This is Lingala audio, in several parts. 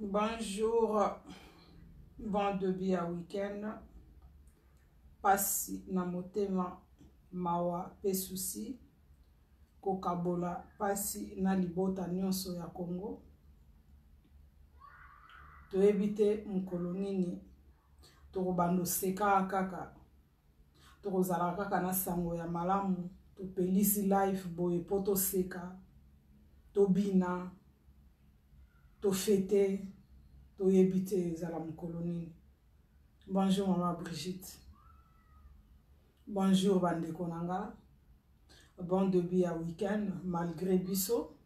Bonjour, bon début à week-end. Pasi na motema mawa pe susi kokabola pasi na libota nyonso ya Congo. Toyebite mukolo nini tokobando seka kaka tokozala kaka na sango ya malamu topelisi life boye poto seka tobina to fete toyebite ezala mukolo nini. Bonjour maman Brigitte. Bonjour bandeko nanga. Bon début à week-end malgré biso.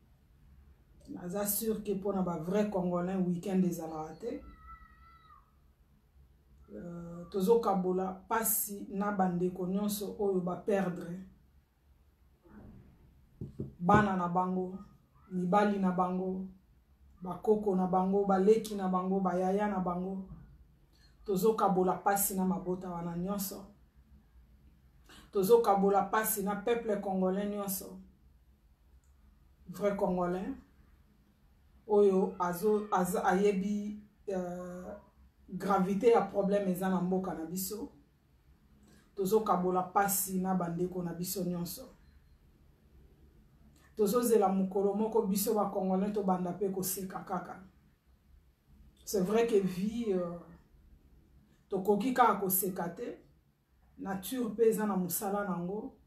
Naza sûr que pour na vrai congolais week-end des alate. Tozo kabola pasi na bandeko nyonso oyo ba perdre. Bana na bango, mibali na bango, bakoko na bango, baleki na bango, bayaya na bango. Tozo kabola pasi na mabota wana nyonso. Tozo kabola pasi na peuple congolais nyonso. Vrai congolais. Oyo ayebi gravité ya problème eza na mboka na biso. Tozo kabola pasi na bandeko na biso nyonso. Tozo zela mukolo moko biso ba congolais to banda pe ko seka kaka. C'est vrai que vie tokoki kaka ko seka te. Nature pe eza na musala nango.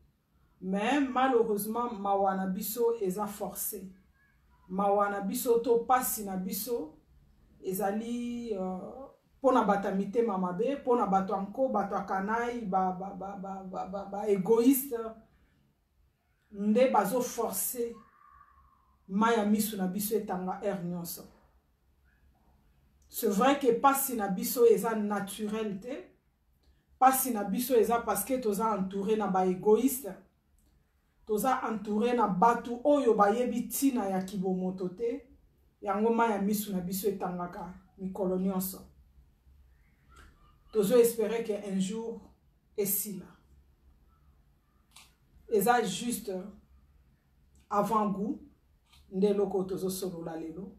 Mais malheureusement mawana biso eza forcé. Mawana biso to pasi na biso ezali pona batamite mamabe pona bato anko bato akanai ba égoïste nde bazo forcer maya misu na biso etanga nyonso. C'est vrai que pasi na biso eza naturel te. Pasi na biso eza parce que toza entouré na ba égoïste. Toza entouré na batu oyo bayebi tina ya kibomoto te. Yango maya misu na biso etangaka mikolo nyonso. Tozo espérer que un jour esila. Eza juste avant-goût nde loko tozo solola lelo.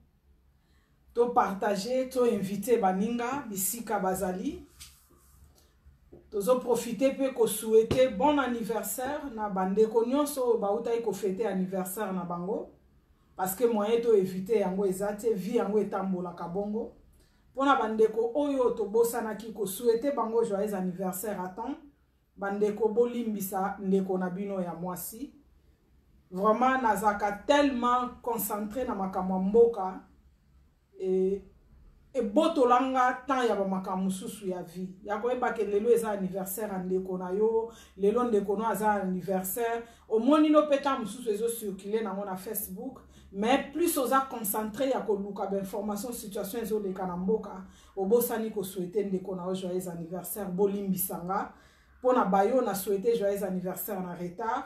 To partager, to inviter baninga bisika bazali. Tozo profiter pe ko souhaiter bon anniversaire na bandeko nyonso bautai ko fêter anniversaire na bango parce que moyen to éviter yango ezate vie yango etambola kabongo. Pona bandeko oyo to bosana ki ko souhaiter bango joyeux anniversaire à temps. Bandeko bolimbisa ndeko na bino ya mwasi. Vraiment nazaka tellement concentré na makamwa mboka et botolanga temps ya bamakamwa mususu ya vie. Ya koyeba ke lelo eza anniversaire andeko na yo, lelo ndeko no aza anniversaire. Omoni no peta mususu ezo circuler nango na Facebook, mais plus oza concentré ya koluka ba information situation ezo leka na mboka, obosani ko souhaiter ndeko na yo joyeux anniversaire bolimbisanga. Pona bayo na souhaiter joyeux anniversaire na retard,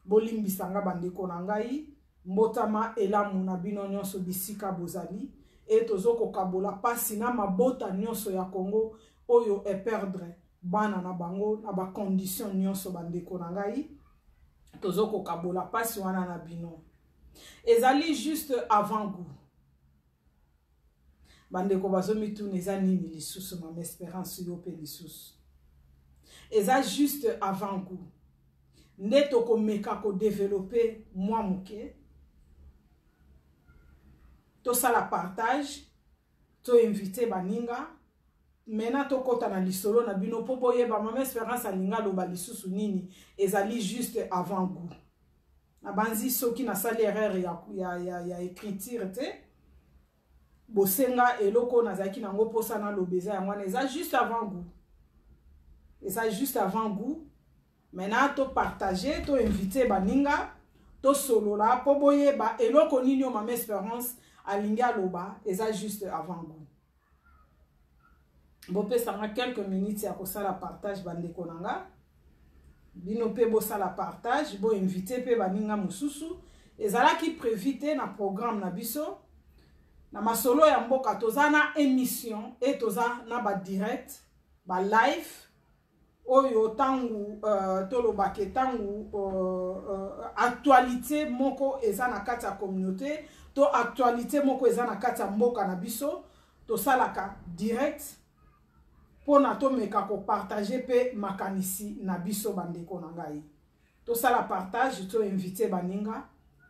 bolimbisanga bandeko na ngai, mbotama elamu na bino nyonso bisika bozali. Et tozo kokabola pasi na mabota nyonso ya Congo oyo e perdre bana na bango na ba condition nyonso bandeko na ngai. Tozo kokabola pasi wana na bino. Ezali juste avant-goût. Bandeko bazomi tu neza nini lisusu ma espérance yo pe lisusu. Eza juste avant-goût. Nde toko meka ko développer moi muke. To sala partage, to inviter baninga. Mena to kota na lisolo na bino po boyeba mama espérance alinga loba lisusu nini ezali juste avant-goût. Na banzi soki na sali erreur ya écriture te. Bosenga eloko nazaki nango posa na lobeza yango eza juste avant-goût. Eza juste avant-goût. Mena to partager, to inviter baninga, to solola po boyeba eloko nini mama espérance alinga loba eza juste avant-goût. Bope sanga quelques minutes ya kosala partage bandeko nanga. Bino pe bo sala partage, bo inviter pe baninga mususu. Ezala ki prévité na programme na biso. Na masolo ya mboka toza na émission et toza na ba direct, ba live. Oyo tangu toloba ke tangu actualité moko eza na kati ya communauté. To actualité moko eza na kati ya mboka na biso tosalaka direct pona to meka ko partager pe makanisi na biso bandeko na ngai. Tosala partage to inviter baninga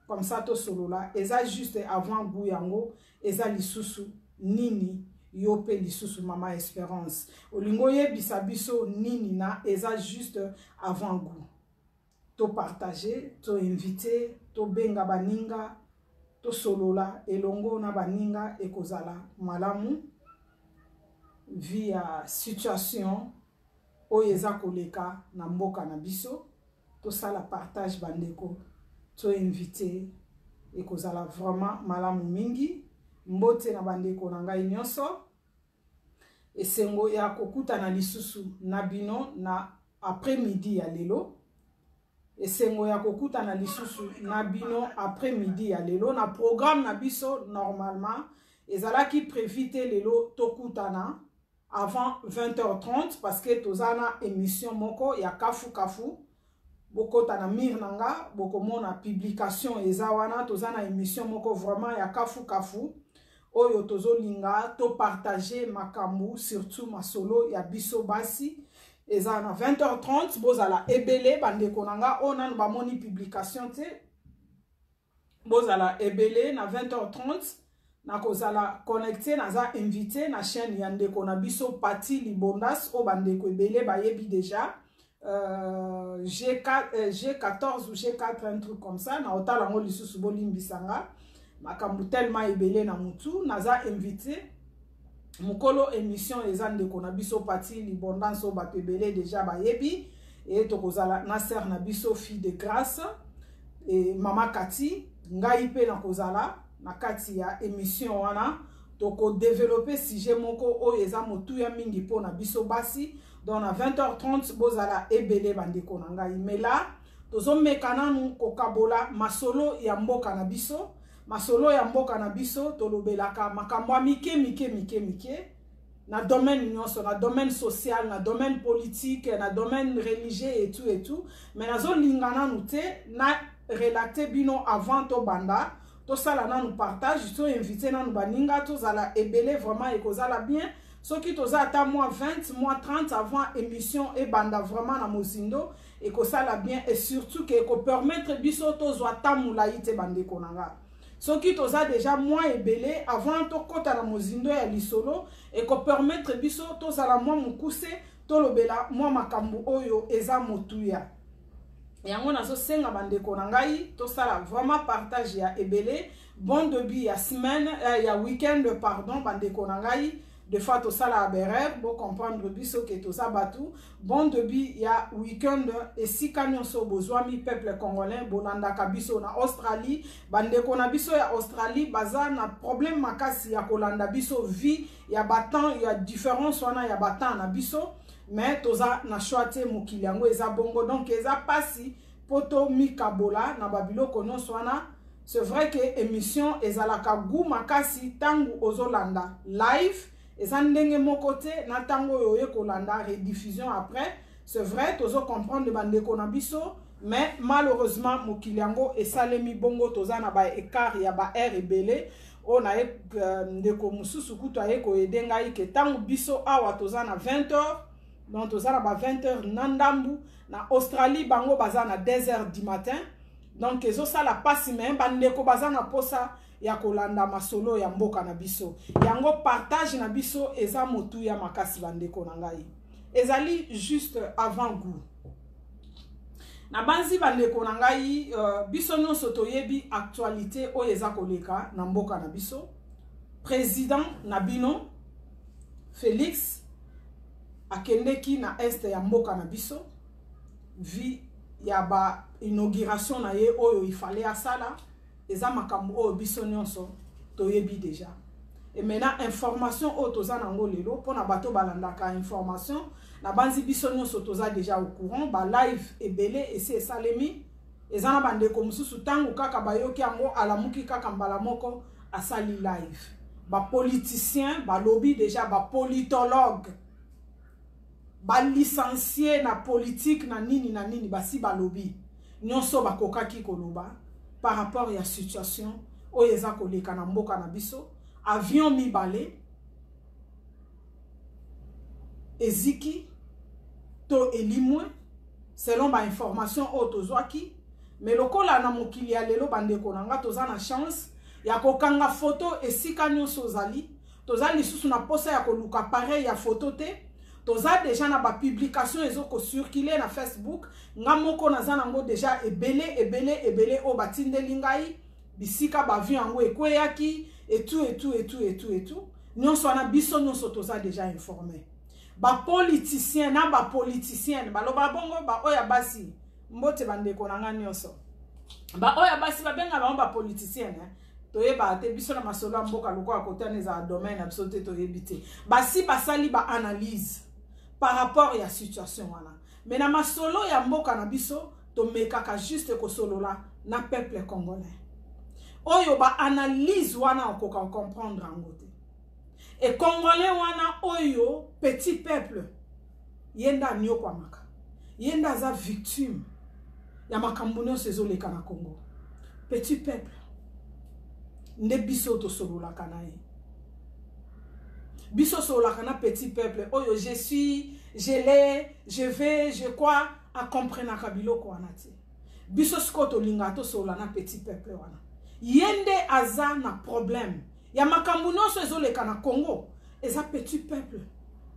comme ça to solola eza juste avant goût yango eza lisusu nini yo pe lisusu mama Espérance olingo yebisa biso nini na eza juste avant goût to partager to inviter to benga baninga to solola elongo na baninga ekozala malamu via situation oyo eza koleka na mboka na biso to sala partage bandeko to inviter ekozala vraiment malamu mingi mbote na bandeko na ngai nyonso esengo ya kokuta na lisusu na bino na après midi ya lelo esengo ya kokuta na lisusu na bino après midi ya lelo na programme na biso normalement ezalaki prévité lelo tokutana avant 20h30 parce que tozana émission moko ya kafu kafu bokota na mir nanga bokomona publication eza wana tozana émission moko vraiment ya kafu kafu oyo tozolinga to partager makambu surtout masolo ya biso basi eza na 20h30 bozala ebele bandeko nanga onanu bamoni publication te bozala ebele na 20h30 na kozala connecté naza invité na chaîne ya ndeko na biso Pati Libondas o bandeko ebele bayebi déjà G14 ou G4 un truc comme ça na otala ngo lisusu bolimbisanga makambu tellement ebele na mutu naza invité mukolo émission eza ndeko na biso Pati Libondas o bato ebele déjà bayebi et tokozala na sœur na biso fille de grâce et mama Kati ngai pe na kozala na kati ya émission wana toko développer sujet moko oyo eza motu ya mingi po na biso basi donc na 20h30 bozala ebele bandeko na ngai mais là tozomeka nanu kokabola masolo ya mboka na biso masolo ya mboka na biso tolobelaka makambo mike na domaine nyonso na domaine social na domaine politique na domaine religieux et tout mais nazolinga nanu te na relater bino avant to banda to sala nanu partage to inviter nanu baninga to zala ebele vraiment ekozala bien soki toza ata mois 20 mois 30 avant émission et banda vraiment na mozindo ekosala bien et surtout que eko permettre biso to zwa tamula ite bandeko nanga soki toza déjà mois ebele avant to kota na mozindo ya lisolo eko permettre biso to zala mois mukuse to lobela mois makambu oyo eza motuya yango nazo senga bandeko na ngai to sala vraiment partage ya ebele bon début ya semaine ya week-end pardon bandeko na ngai de fois to sala berère bo comprendre biso que to sa batu bon début ya week-end esika nyonso bozwami peuple congolais bolanda kabiso na Australie bandeko na biso ya Australie baza na problème makasi ya kolanda biso vie ya batan ya différence wana ya batan na biso mais toza na choite mokili yango eza bongo donc eza pasi poto mikabola na babiloko nyonso wana c'est vrai que émission ezalaka goût makasi tangu ozolanda live eza ndenge moko te na tango oyo kolanda rediffusion après c'est vrai tozo comprendre bandeko na biso mais malheureusement mokili yango esalemi bongo toza na ba écart ya ba air ebele on a ndeko mususu kutu aye ko edenga ike tango biso awa toza na 20h donc toza na ba 20h na ndambu na Australie bango baza na 2h du matin donc ezo sala pasi mais bandeko baza na posa ya kolanda masolo ya mboka na biso yango partage na biso eza motu ya makasi bandeko na ngai ezali juste avant goût na banzi bandeko na ngai biso nyonso toyebi actualité oyo eza koleka na mboka na biso président na bino Félix akendeki na este ya mboka na biso vi ya ba inauguration na ye oyo ifale asala eza makambo oyo biso nyonso toyebi déjà et maintenant information oyo toza nango lelo pona bato balandaka information na banzi biso nyonso toza déjà au courant ba live ebele ese esalemi eza na bandeko mususu tangu kaka bayoki yango alamuki kaka mbala moko asali live ba politicien ba lobby déjà ba politologue ba licencié na politique na nini basi ba lobby nyonso bakokaki koloba par rapport à la situation oyo eza koleka na mboka na biso avion mibale eziki to elimwe selon ba information o tozwaki mais lokola na mokili ya lelo bandeko nanga toza na chance ya kokanga photo esika nyonso ozali toza lisusu na posa ya koluka pareil ya photo te toza déjà na ba publication ezoko circuler na Facebook nga moko naza nango déjà ebele o batindeli ngai bisika ba vu yango ekweyaki et tout nyonso wana biso nyonso toza déjà informé ba politicien na ba politicienne baloba bongo ba oya basi mbote bandeko nanga nyonso ba oya basi babenga ba politicienne toyeba te biso na masolo ya mboka lokola kotana za domaine na biso te toyebi te basi basali ba analyse par rapport ya situation wana mais na masolo ya mboka na biso tomekaka juste kosolola na peuple congolais oyo ba analyse wana okoka comprendre ango te et congolais wana oyo petit peuple yenda nyokwa maka yenda za victime ya makambo nyonso ezoleka na Congo petit peuple nde biso to solola kana ye biso solola kana petit peuple oyo je suis je l'ai je vais je crois à comprendre kabilo ko wana te biso skoto linga to solola na petit peuple wana yende aza na problème ya makambo nyonso ezoleka na Congo eza petit peuple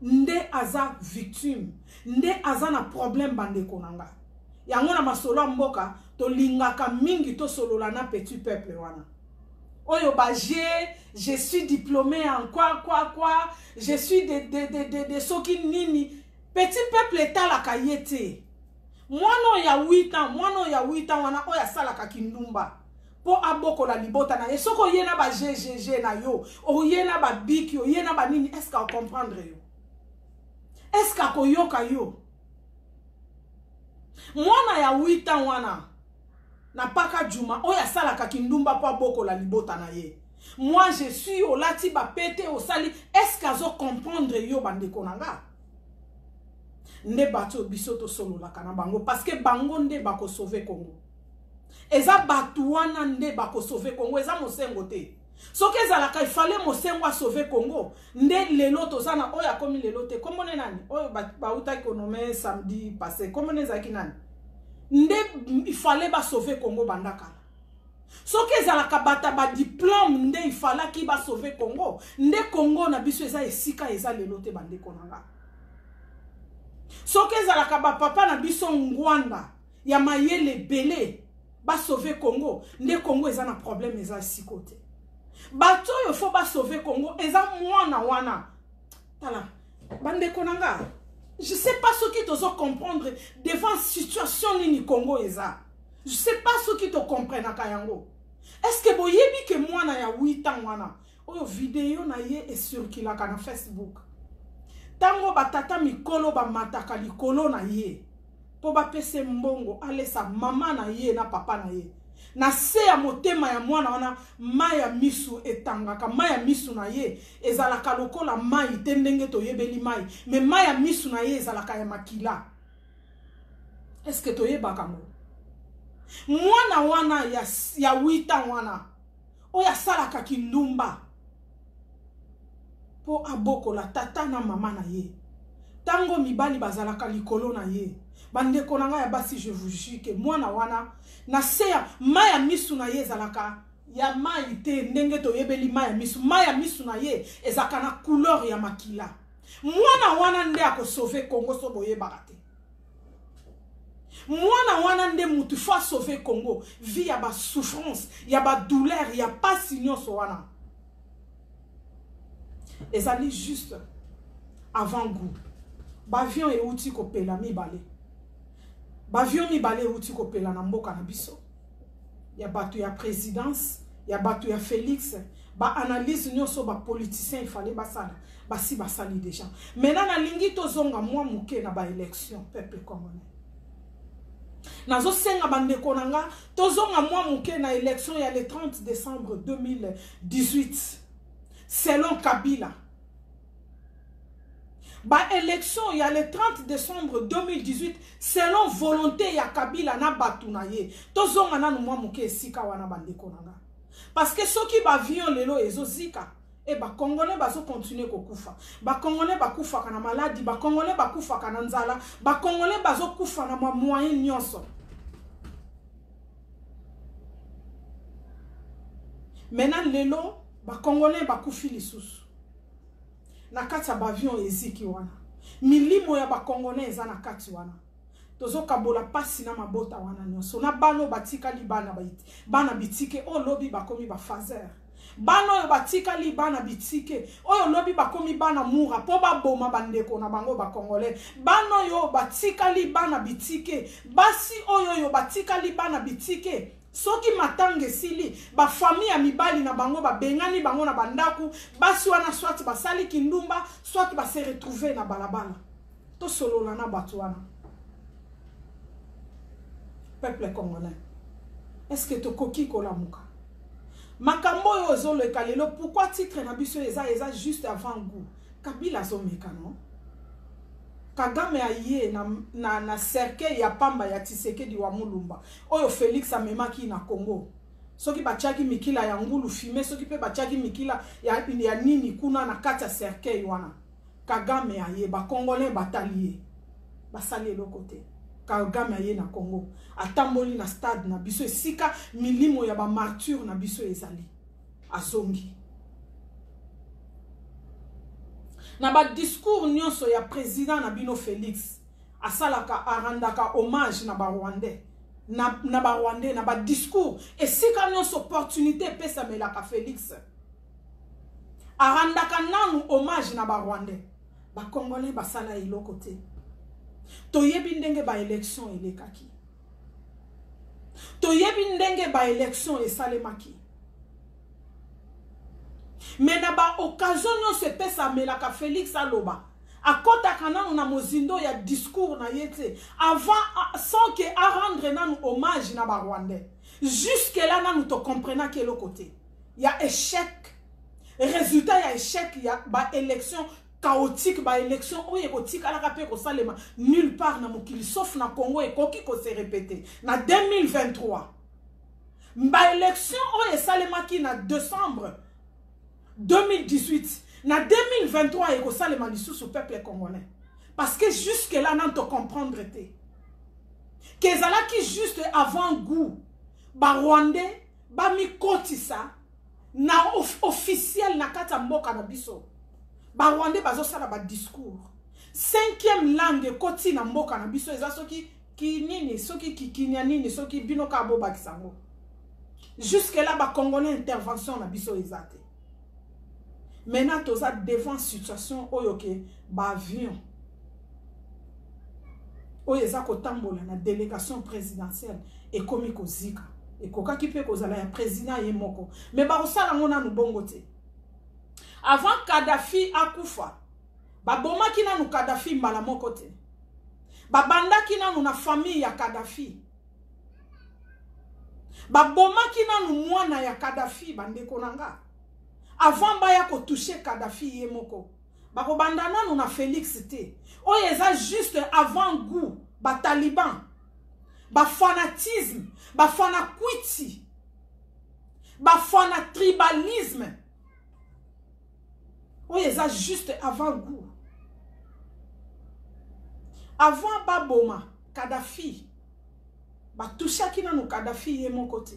nde aza victime nde aza na problème bandeko nanga yango na masolo mboka to lingaka mingi to solola na petit peuple wana oyo ba je suis diplômé en quoi je suis de soki nini petit peuple etalaka yete mwana ya 8 ans wana oya salaka kindumba po aboko la libota na esoko yena ba GGG na yo o yena ba biki o yena ba nini est-ce qu'à comprendre yo est-ce qu'à koyoka yo mwana ya 8 ans wana na paka juma oya salaka kindumba po aboko la libota na ye moi je suis au lati ba pété au sali est-ce qu'à zo comprendre yo bandeko nanga nde bato bisoto solo la kana bango parce que bango nde bako sauver Congo eza batu wana nde bako sauver Congo eza mosengo te soki ezalaka ifale mosengo a sauver Congo nde lelo tozana oya komi lelo te komone nani oyo bauta économie samedi passé komone zaki nani nde ifale ba sauver Congo bandaka soki ezalaka bata ba diplôme nde ifala ki ba sauver Congo nde Congo na biso eza esika eza lelo te bandeko nanga soki ezalaka ba papa na biso ngwanda ya mayele belé ba sauver Congo nde Congo eza na problème eza sikote bato yo faut ba sauver Congo eza mwana wana tala bandeko nanga je sais pas ce qui te zo comprendre devant situation nini Congo eza je sais pas ce qui te comprendre kayango est-ce que boyebi que mwana ya 8 ans wana oyo vidéo na ye e circulaka na Facebook tango batata mikolo ba mataka likolo na ye po ba pese mbongo alesa mama na ye na papa na ye na se ya motema ya mwana wana maya misu etangaka maya misu na ye ezalaka lokola mai te ndenge toyebeli mai mais maya misu na ye ezalaka ya makila est-ce que toyebaka ngo mwana wana ya 8 ans wana oya salaka kindumba po abokola tata na mama na ye tango mibali bazalaka likolo na ye bandeko nanga ya basi je vous jure que mwana wana na seya maya misu na ye zalaka ya mai te ndenge toyebeli maya misu na ye ezaka na couleur ya makila mwana wana nde ako sauver Congo so boyebaka te mwana wana nde mutu fa sauver Congo vi ya ba souffrance ya ba douleur ya pasi nyonso wana ezali juste avant goût bavion e uti kopela mibale bavion mibale e uti kopela na mboka na biso ya bato ya présidence ya bato ya Félix ba analyse nyonso ba politicien il fallait basala basi basali déjà maintenant na lingi tozonga mwa muke na ba élection peuple congolais nazo senga bandeko nanga tozonga mwa muke na élection ya le 30 décembre 2018 selon Kabila ba élection il y a le 30 décembre 2018 selon volonté ya Kabila na batu na ye tozonga na mwa muke esika wana bandeko nanga parce que soki ba vion lelo ezozika Et ba Congolais bazo continuer kokufa. Ba Congolais bakufa kana maladie, ba Congolais bakufa kana nzala, ba Congolais bazo kufa na moyen nyonso. Maintenant lelo ba Congolais bakufi lisusu. Na kati ya bavion eziki wana. Milimo ya ba Congolais eza na kati wana. Tozo kabola pasi na mabota wana nyonso. Na bano batika li bana baiti. Bana bitike o lobi bakomi ba fazer. Bano yo batika li bana bitike. Oyo lobi bakomi bana mura po ba boma bandeko na bango ba Congolais. Bano yo batika li bana bitike. Basi oyo yo batika li bana bitike. Soki matange sili ba famille ya mibali na bango ba bengani bango na bandaku basi wana soit basali kindumba soit ba se retrouver na balabala. To solo na batu wana. Peuple congolais. Est-ce que to koki ko la muka? Makambo yo zo le kalelo pourquoi titre na biso eza juste avant goût. Kabila zo meka non? Kagame aye na cercueil ya pamba ya Tshisekedi wa Mulumba. Oyo Félix amemaki na Congo. Soki bachaki mikila ya ngulu fime, soki pe bachaki mikila ya nini kuna na kati ya cercueil wana. Kagame aye ba Congolais batalié. Basali lokote. Kagame aye na Congo. Atamboli na stade na biso esika milimo ya ba martyr na biso ezali. Azongi. Na ba discours nyonso ya président na bino Félix asalaka arandaka hommage na ba Rwandais na ba Rwandais na ba discours esika nyonso opportunité pesa melaka Félix arandaka nanu hommage na ba Rwandais ba Congolais basala eloko te toyebi ndenge ba élection elekaki toyebi ndenge ba élection esalemaki. Mais na ba occasion nyonso pesa melaka Félix aloba akota kananu na mozindo ya discours na yete avant sans que a rendre nanu hommage na ba Rwandais jusque là nanu to comprena que le côté il y a échec résultat ya échec ya ba élection chaotique ba élection o érotique ala kapé ko salema nulle part na mokili sauf na Congo et koki ko se répéter na 2023 ba élection o salema ki na décembre 2018, na 2023, il y a le malisusu peuple congolais. Parce que jusque là, on te comprendre. Que ça qui juste avant goût, ba Rwandais, ba mi kotisa, na officiel na kata mboka na biso. Ba Rwandais bazo sala ba discours. 5e langue koti na mboka na biso eza soki ki nini, soki kikinya nini, soki bino ka bo bakisango. Jusque là ba Congolais intervention na biso ezate. Maintenant, tu as devant situation où il avion. Où il y a une délégation présidentielle et comme il y a et koka qui peut causer la président et moko. Mais barosa la mona nous bongote. Avant Kadhafi akufa, baboma ki na nu Kadhafi mbala moko te. Babanda ki na nu na famille ya Kadhafi. Baboma ki na nu mwana ya Kadhafi bandeko nanga. Avant baya ko toucher Kadhafi yemoko. Bako bandana nous na Félix te. Oye eza juste avant goût ba taliban. Ba fanatisme, ba fanakwiti. Ba fanatribalisme. Oye eza juste avant goût. Avant baboma Kadhafi. Ba toucher ki na nous Kadhafi yemoko te.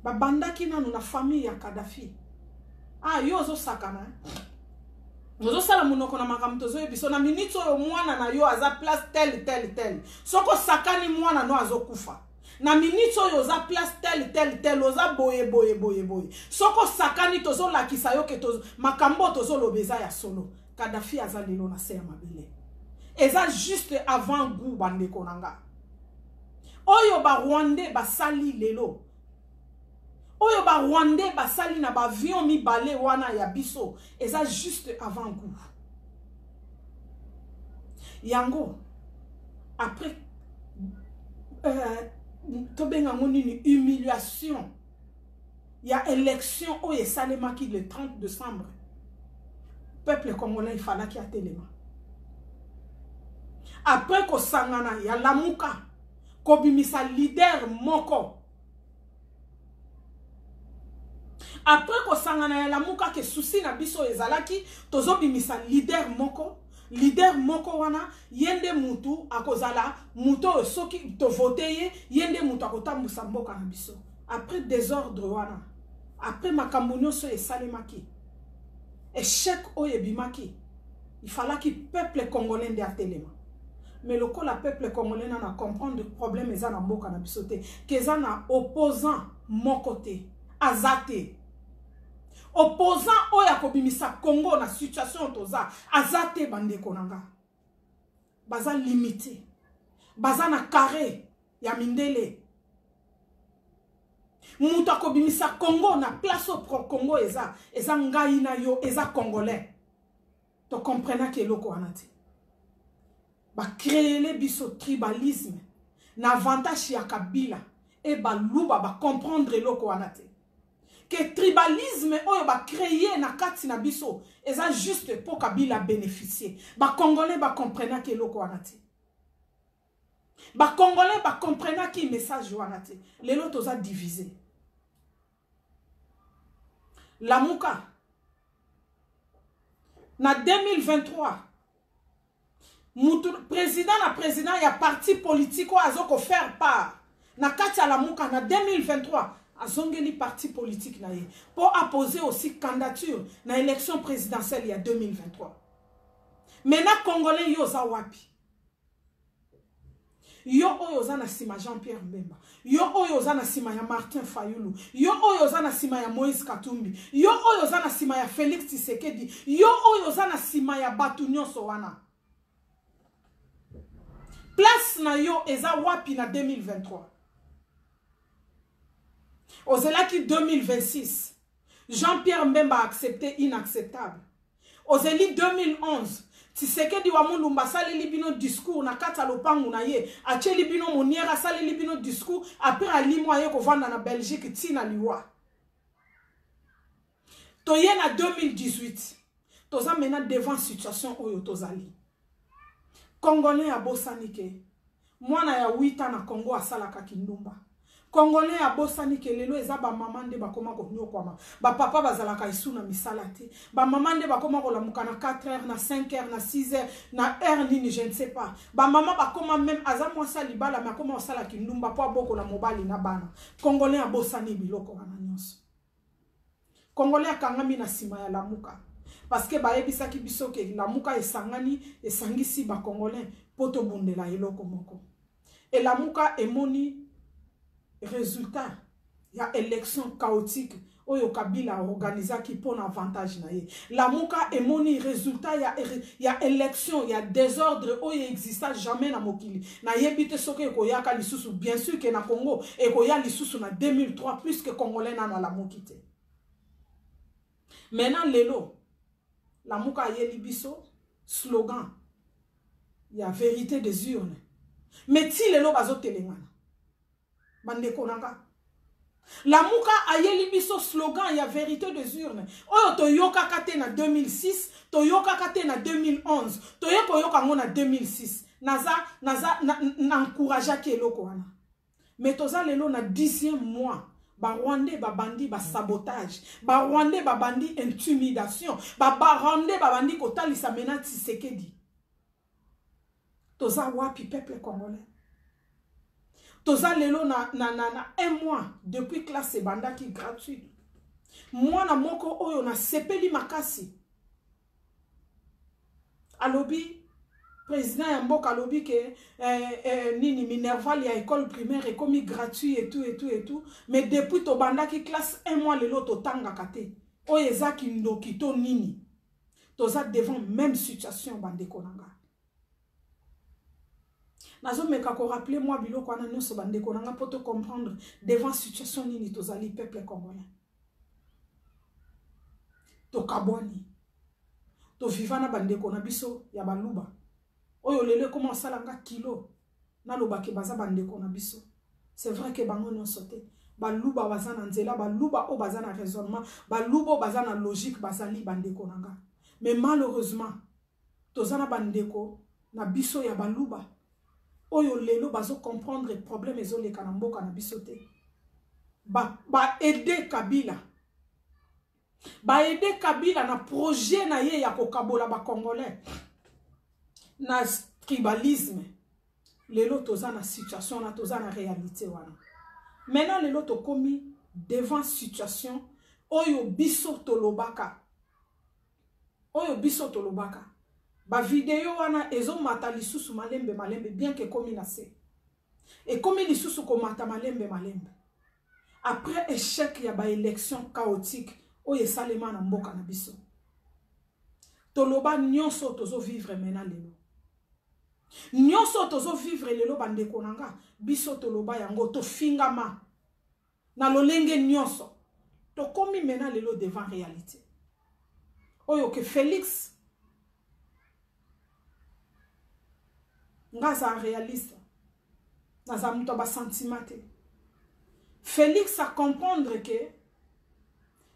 Banda ki na na famille ya Kadhafi. Ah yo zo sakana. Yo sala munoko na makamto zo yebiso na minito yo mwana na yo aza place tel. Soko sakani mwana no azokufa. Na minito yo za place tel oza boye. Soko sakani tozo lakisa yo ke tozo makambo tozo lobeza ya solo. Kadhafi aza lelo na se ya mabele. Eza juste avant goût bandeko nanga. Oyo ba Rwandais basali lelo. Oyo ba Rwandais basali na ba avion mi balé wana ya biso eza juste avant goût. Yango après tobenga ngoni ni humiliation. Il y a élection oyo salema ki le 30 décembre. Peuple congolais il fallait qu'il y a téléma. Après ko sangana ya lamuka ko bimisa leader moko. Après ko sangana ya lamuka ke souci na biso ezalaki tozo bimisa leader moko wana yende mutu akozala muto soki to voter ye yende mutu akotambusa mboka na biso. Après désordre wana, après makambo nyonso esalemaki, échec oyebimaki, il fallait que le peuple congolais de atelema. Mais le peuple congolais n'a comprendre le problème est na mboka na biso te, que ça na opposant mon côté, azate. Opposant oya kobimisa Congo na situation toza, azate bande konanga. Baza limité. Baza na carré ya mindele. Muta kobimisa Congo na place au pro Congo eza ngai na yo eza congolais. To comprena ke loko anati. Ba créer le biso tribalisme na avantage ya Kabila et ba luba ba comprendre loko anati. Que tribalisme oyo ba créer na kati na biso eza juste pour Kabila bénéficier. Ba congolais ba comprena ke loko anati. Ba congolais ba comprena ki message wanati. Lelo toza divisé. Lamuka na 2023 président y a parti politique ou azoko faire part na kati lamuka na 2023 azongeli parti politique na ye pour apposer aussi candidature na élection présidentielle il y a 2023. Maintenant congolais yo za wapi? Yo oyo za na sima Jean-Pierre Mbemba, yo oyo za na sima ya Martin Fayulu, yo oyo za na sima ya Moïse Katumbi, yo oyo za na sima ya Félix Tshisekedi, yo oyo za na sima ya batu nyonso wana. Place na yo eza wapi na 2023. Ozelaki 2026. Jean-Pierre Mbemba a accepté inacceptable. Ozeli 2011. Tshisekedi wa Mulumba sali libino discours na kata lopangu na ye. Ache libino moniera sali libino discours. Après alimo aye ko vanda na Belgique tina liwa. Toye na 2018. Toza mena devant situation oyo tozali. Congolais a bosanike. Mwana ya 8 ans na Congo asalaka kindumba. Congolais a bosanike lelo eza ba mamande bakoma ko nyokwama. Ba papa bazalaka isuna misalate. Ba mamande bakoma ko lamuka na 4h na 5h na 6h na heure nini je ne sais pas. Ba mama bakoma même aza mwasa libala makoma osala kindumba po boko la mobali na bana. Congolais a bosani biloko wana nyonso. Congolais akangami na sima ya lamuka. Parce que baebisaki biso ke lamuka esangani esangisi ba congolais poto bundela eloko moko. Et lamuka emoni résultat ya élection chaotique oyo Kabila organisaki pour avantage na ye. Lamuka emoni résultat ya élection ya désordre oyo exista jamais na mokili. Na yebite soke ekoyaka lisusu bien sûr que na Congo ekoya lisusu na 2003 plus que congolais na lamukite. Maintenant lelo Lamuka yeli biso slogan ya vérité des urnes. Mais ti lelo bazo telengana. Bande konanga. Lamuka ayeli biso slogan ya vérité des urnes. Oyo to yoka kate na 2006, to yoka kate na 2011, to yoko yoka ngo na 2006. Naza encouragea ki eloko wana. Mais toza lelo na 10e mois. Ba Rwandais ba bandi ba sabotage, ba Rwandais ba bandi intimidation, ba Rwandais ba bandi kotalisa mena Tshisekedi. Toza wapi peuple congolais. Toza lelo na 1 mois depuis classe bandaki gratuite. Moi na moko oyo na sepeli makasi. Alobi président ya mboka alobi ke nini minerval ya école primaire est comme gratuit et tout mais depuis to bandaki classe 1 mois lelo to tanga kate o ezaki ndoki to nini toza devant même situation bande konanga nazo meka ko rappeler moi biloko ana nyonso bande konanga pour te comprendre devant situation nini tozali peuple congolais to kabwani to vivana bande kona biso ya baluba. Oyo lele comment salanga kilo na lobake baza bandeko na biso. C'est vrai que bango non sauté. Baluba baza na nzela, baluba o baza na raisonnement, baluba baza na logique bazali bandeko nanga. Mais malheureusement, tozana bandeko na biso ya baluba. Oyo lelo bazo comprendre le problème ezoleka na mboka na biso te. Ba aider Kabila ba aider Kabila na projet na ye ya kokabola ba Congolais na tribalisme. Lelo toza na situation na toza na réalité wana. Maintenant lelo to komi devant situation oyo biso tolobaka. Oyo biso tolobaka. Ba video wana ezo mata lisusu malembe malembe bien que komi na se. Et comme il sous ko mata malembe malembe. Après échec ya ba élection chaotique oyo salema na mboka na biso. Toloba nyonso tozo vivre maintenant lelo. Nyonso tozo vivre lelo bandeko nanga biso toloba yango to fingama na lolenge nyonso to komi mena lelo devant réalité oyo ke Félix ngaza réaliste naza muto ba sentiment Félix a comprendre que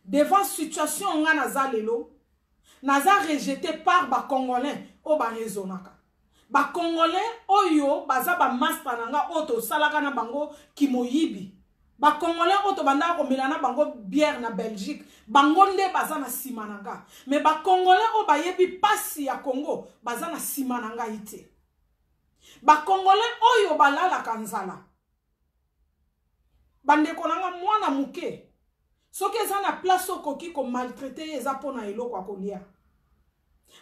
devant situation nga naza lelo naza rejeté par ba Congolais o ba raisonnaka ba Congolais oyo baza ba master nanga oto salaka na bango kimoyibi ba Congolais oto banda ko melana bango bière na Belgique bango nde baza na sima nanga mais ba Congolais o bayebi pasi ya Congo baza na sima nanga ite ba Congolais oyo balala kanzala bande konanga mwana muke soki eza na place okoki ko maltraiter eza pona eloko akolia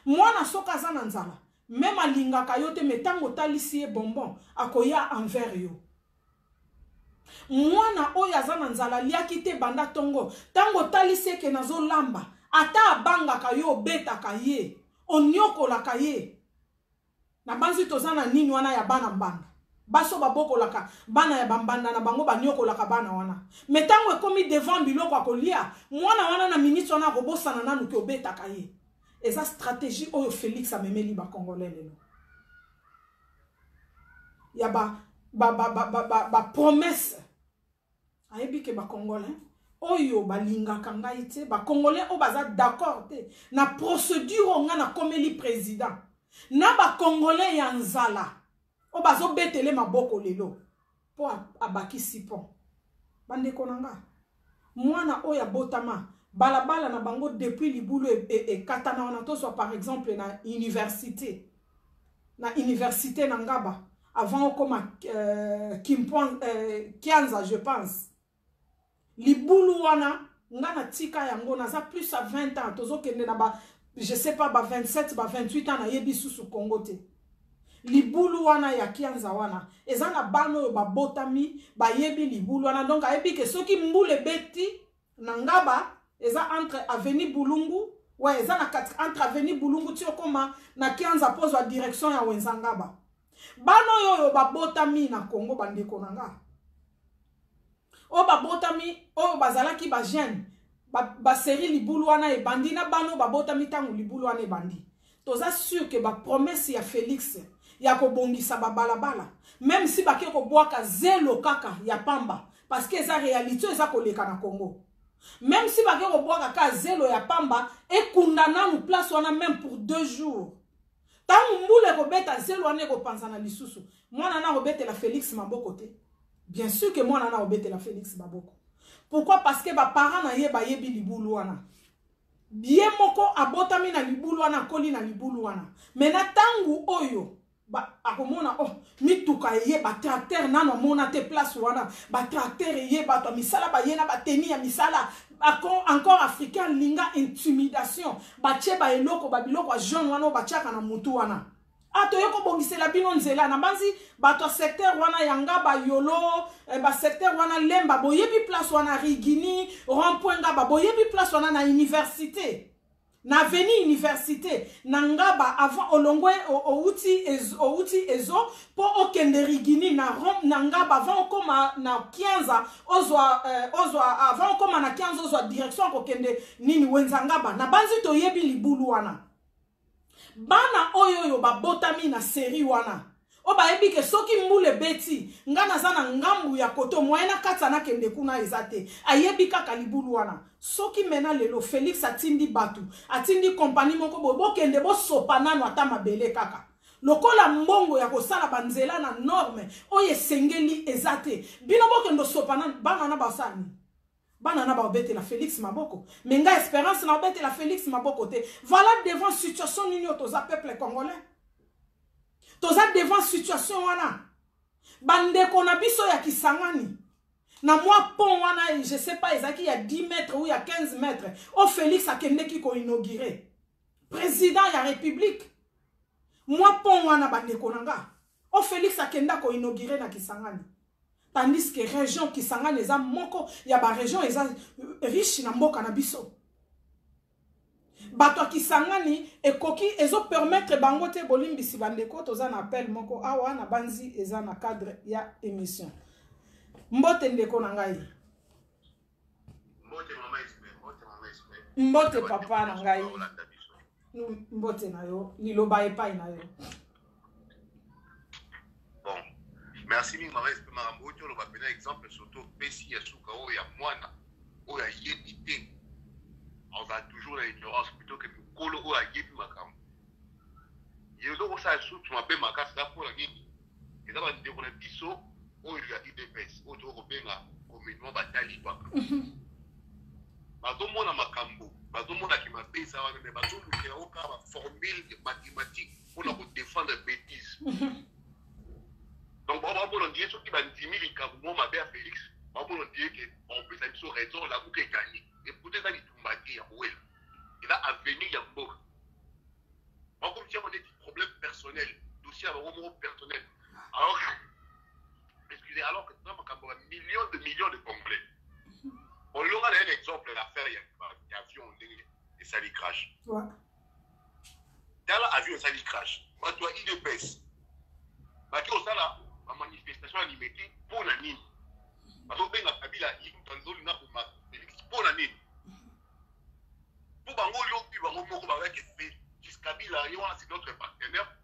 mwana soka za na nzala même alinga kayote metango talisi bonbon akoya envers yo mwana oyo azana nzala liaki te banda tongo tango talisi ke nazo lamba ata abanga kayo beta kaye onyokola kaye na banzi tozana nini wana ya bana mbanda baso babokolaka bana ya bambanda na bango banyokolaka bana wana metango ekomi devant biloko akolia mwana wana na minute wana akobosana nanu ke obeta kaye. Et sa stratégie oyo Félix a memeli ba Congolais lelo. Ya ba promesse. Ayebi ke ba Congolais oyo ba linga kanga ite ba Congolais o baza d'accord te na procédure nga na komeli président. Na ba Congolais ya nzala o bazo betele maboko lelo po abaki sipon. Bande konanga. Mwana oya botama balabala na bango depuis libulu et katana wana to soit par exemple na université na ngaba avant comme Kianza je pense libulu wana ngana tika yango naza plus à 20 ans tozo kende na ba je sais pas ba 27 ba 28 ans na yebi susu Congo te libulu wana ya Kianza wana ezana bano ba botami ba yebi libulu wana donc ayebi ke soki mbule beti na ngaba eza entre avenue Bulungu ouais eza na entre avenue Bulungu ti okoma na Kianza pose wa direction ya Wenzangaba bano yoyo babotami na Congo bandeko nanga o babotami o bazalaki ba jeune ba série libulu wana e bandi na bano babotami tangu libulu wana e bandi toza sûr que ba promesse ya Félix ya ko bongisa ba balabala même si ba ke ko boaka zelo kaka ya pamba parce que eza réalité eza koleka na Congo. Même si ba ke ko boaka ka zelo ya pamba e kundana mu place wana même pour 2 jours. Tangu mbule ko beta zelo wana ko panza na lisusu. Mwana na ko betela Félix maboko te. Bien sûr que mwana na ko betela Félix maboko. Pourquoi? Parce que ba parents na ye ba yebi libulu wana. Bien moko abotami na libulu wana koli na libulu wana. Mais na tangu oyo ba akomona oh mituka ye ba tracteur nano mona te place wana ba tracteur ye ba to misala ba yena ba teni ya misala encore africain linga intimidation ba che ba eloko ba biloko jeune wana ba chaka na mutu wana ato yoko bongisela bino nzela na banzi ba to secteur wana yanga ba yolo ba secteur wana lemba boyebi place wana rigini rond-point ngaba boyebi place wana na université na veni université nangaba avant olongwe outi ezo po okende rigini na rom nangaba avant koma na Kianza ozwa avant koma na Kianza ozwa direction kokende nini Wenzangaba na banzi to yebi libulu wana bana oyo babotami na série wana o ba yebi ke soki mbule beti ngana zana ngambu ya koto moyena kata na kende kuna ezate ayebi kaka libulu wana soki mena lelo Félix atindi batu atindi compagnie moko bo kende bo sopanano ata mabele kaka lokola mbongo ya kosala banzela na norme oye sengeli ezate bino bo kendo sopanano bana na basani banana babete la Félix Maboko mais nga espérance na babete la Félix Maboko te voilà devant situation nini toza peuple congolais toza devant situation wana bandeko na biso ya Kisangani na moi pont wana je sais pas ezaki ya 10 mètres ou ya 15 mètres o Félix akendeki ko inaugurer président ya république moi pont wana bandeko nanga o Félix akenda ko inaugurer na Kisangani tandis que région Kisangani eza moko ya ba région eza riche na mboka na biso bato Kisangani ekoki ezo permettre bango te bolimbisi bandeko toza na appel moko awa na banzi eza na cadre ya émission mbote ndeko na ngai mbote papa na ngai mbote na yo liloba epai na yo bon merci mingi mama esprit marambo to lo ba pena exemple surtout pesi ya suka o ya mwana o ya yebite on va toujours la ignorance plutôt que kolo o ya yebi makambo yezo ko sa su tu mabe makasi da pour la nini eza ba ndeko na biso o ya IDPS o to ko benga communément batali pa bazomona makambo bazomona ki mapesa wana mais bazomona o ka ba formule mathématique pour la défendre bêtise donc on dit ce qui va diminuer quand moi ma belle Félix on dit que on peut ça sur raison la boucle gagner et peut-être ça il tumbaki ya well il a avenir ya mboka on comme si on a des problèmes personnels dossier à vraiment personnel alors excusez alors que dans ma millions de Congolais on leur a un exemple l'affaire il y a avion et ça lui crash ouais dans l'avion ça lui crash moi toi il est baisse parce que ça là la manifestation animée pour la nini parce que benga kabila itanzoli na kuma pour la nini pour bango yo puis bango moko ba avec jusqu'à kabila yo c'est notre partenaire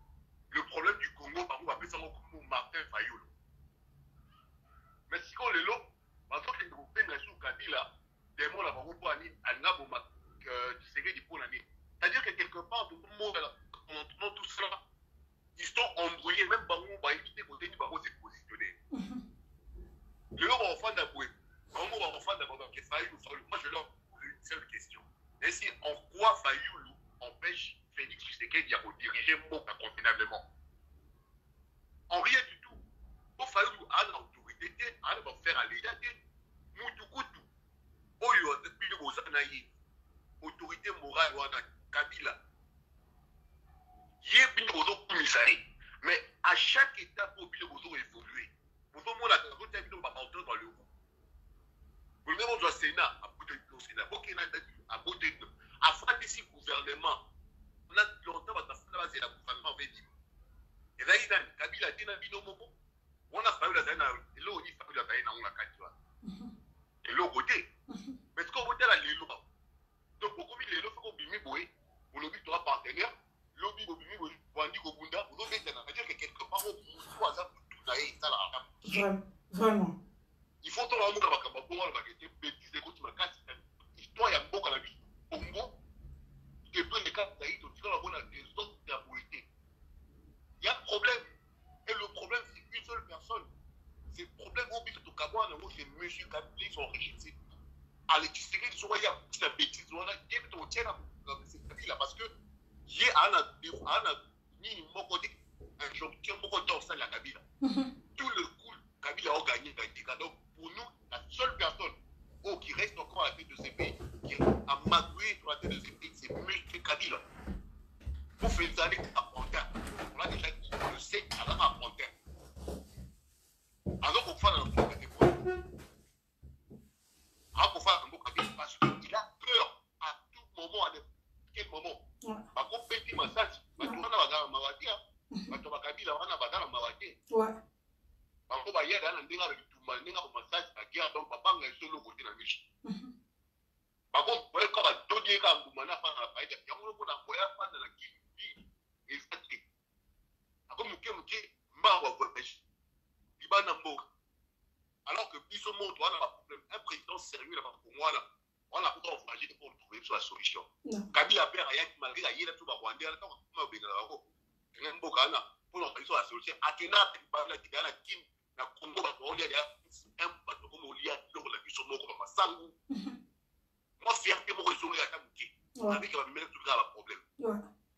le problème du Congo bango va penser comme Martin Fayulu mais si on le lot parce que nous benga sous kabila des mots la bango pour ani angabo ma du secret du pour la nini c'est-à-dire que quelque part tout le monde en tout cela ils sont embrouillés, même Bango va éviter côté du Bango s'est positionné. Le haut enfant d'aboué, Bango va enfant d'aboué, moi je leur pose une seule question. Et si en quoi Fayoulou empêche Félix Tshisekedi à diriger Mboka convenablement? En rien du tout. Pour Fayoulou a l'autorité, a va faire à l'État, Moutoukoutou, Oyo, depuis le Bozanaï, autorité morale, Kabila. Mais à chaque étape, vous pouvez évoluer. Vous pouvez dans le groupe. Vous le même au Sénat, à bout de Sénat, à bout de afin d'ici gouvernement. On a longtemps, la gouvernement avait dit. Et là, il y a Kabila dit un binomo. On a fallu la Zana, et là, il faut la Zana, on a Katua. Et là, côté. Mais ce qu'on vote là, les lois. Donc, pour les lois, il faut qu'on bimé, pour le but, tu as partenaire. Lobby Bobini Wandi Gobunda, vous devez dire que quelque part, vous avez tout là. Vraiment. Il faut que l'amour de la Kababou, la bêtise de Kotimaka, l'histoire est beaucoup à la vie. Congo, qui est plein de cas d'Aïd, on dit qu'on a des autres de la politique. Il y a un problème. Et le problème, c'est une seule personne. C'est le problème où il Kabouan, c'est M. Kabila, son régime, c'est allez, tu sais qu'il y a une bêtise, on a dit que tu tiens c'est Kabila parce que il y a ni mon côté un jour qui est beaucoup dans la Kabila. Tout le coup, Kabila a gagné dans donc pour nous, la seule personne qui reste encore à la tête de ces pays, qui a magoué sur la tête de ces pays, c'est M. Kabila. Vous faites des années à Pontin. On a déjà dit, on le sait, à la Pontin. Alors qu'on fait un peu de quoi. Alors qu'on fait un peu de quoi parce qu'il a peur à tout moment, à quel moment. Bako peti masasi bato wana bazala mawati bato bakabila wana bazala mawati bango bayeda na ndenge bitumba ndenge ko masasi bakia donc babanga solo côté na mishi bako boye ka batodi ka mbuma na fa na faida yango ko na boya fa na kindi exactly ako muke mba wa voyage libana mboka alors que biso montre wana ba problème un président sérieux là pour moi là on a pourtant voyagé pour trouver la solution. Kabila père ayaki malgré la yéla tout ba rwandais là tant que bengala bako ngombo kana pour la solution atena ba la tigana kin na Congo ba on ya un bato comme olia donc la biso moko ba masangu moi fierté moko ezongi ata moke avec ba mimele tout ça ba problème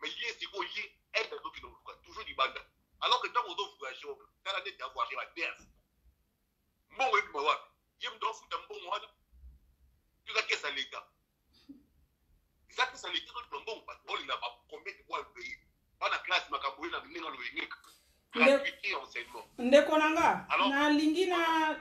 mais lié c'est quoi lié aide à d'autres qui n'ont toujours du banda alors que tant qu'on doit voyager quand la tête d'avoir la terre bon et moi yem doit foutre un bon mois tout ça qu'est-ce à l'état ça que ça l'état dans bon parce qu'on il a pas combien de mois pays pas la classe makambo na ninga lo yengeka gratuité enseignement ndeko nanga na lingi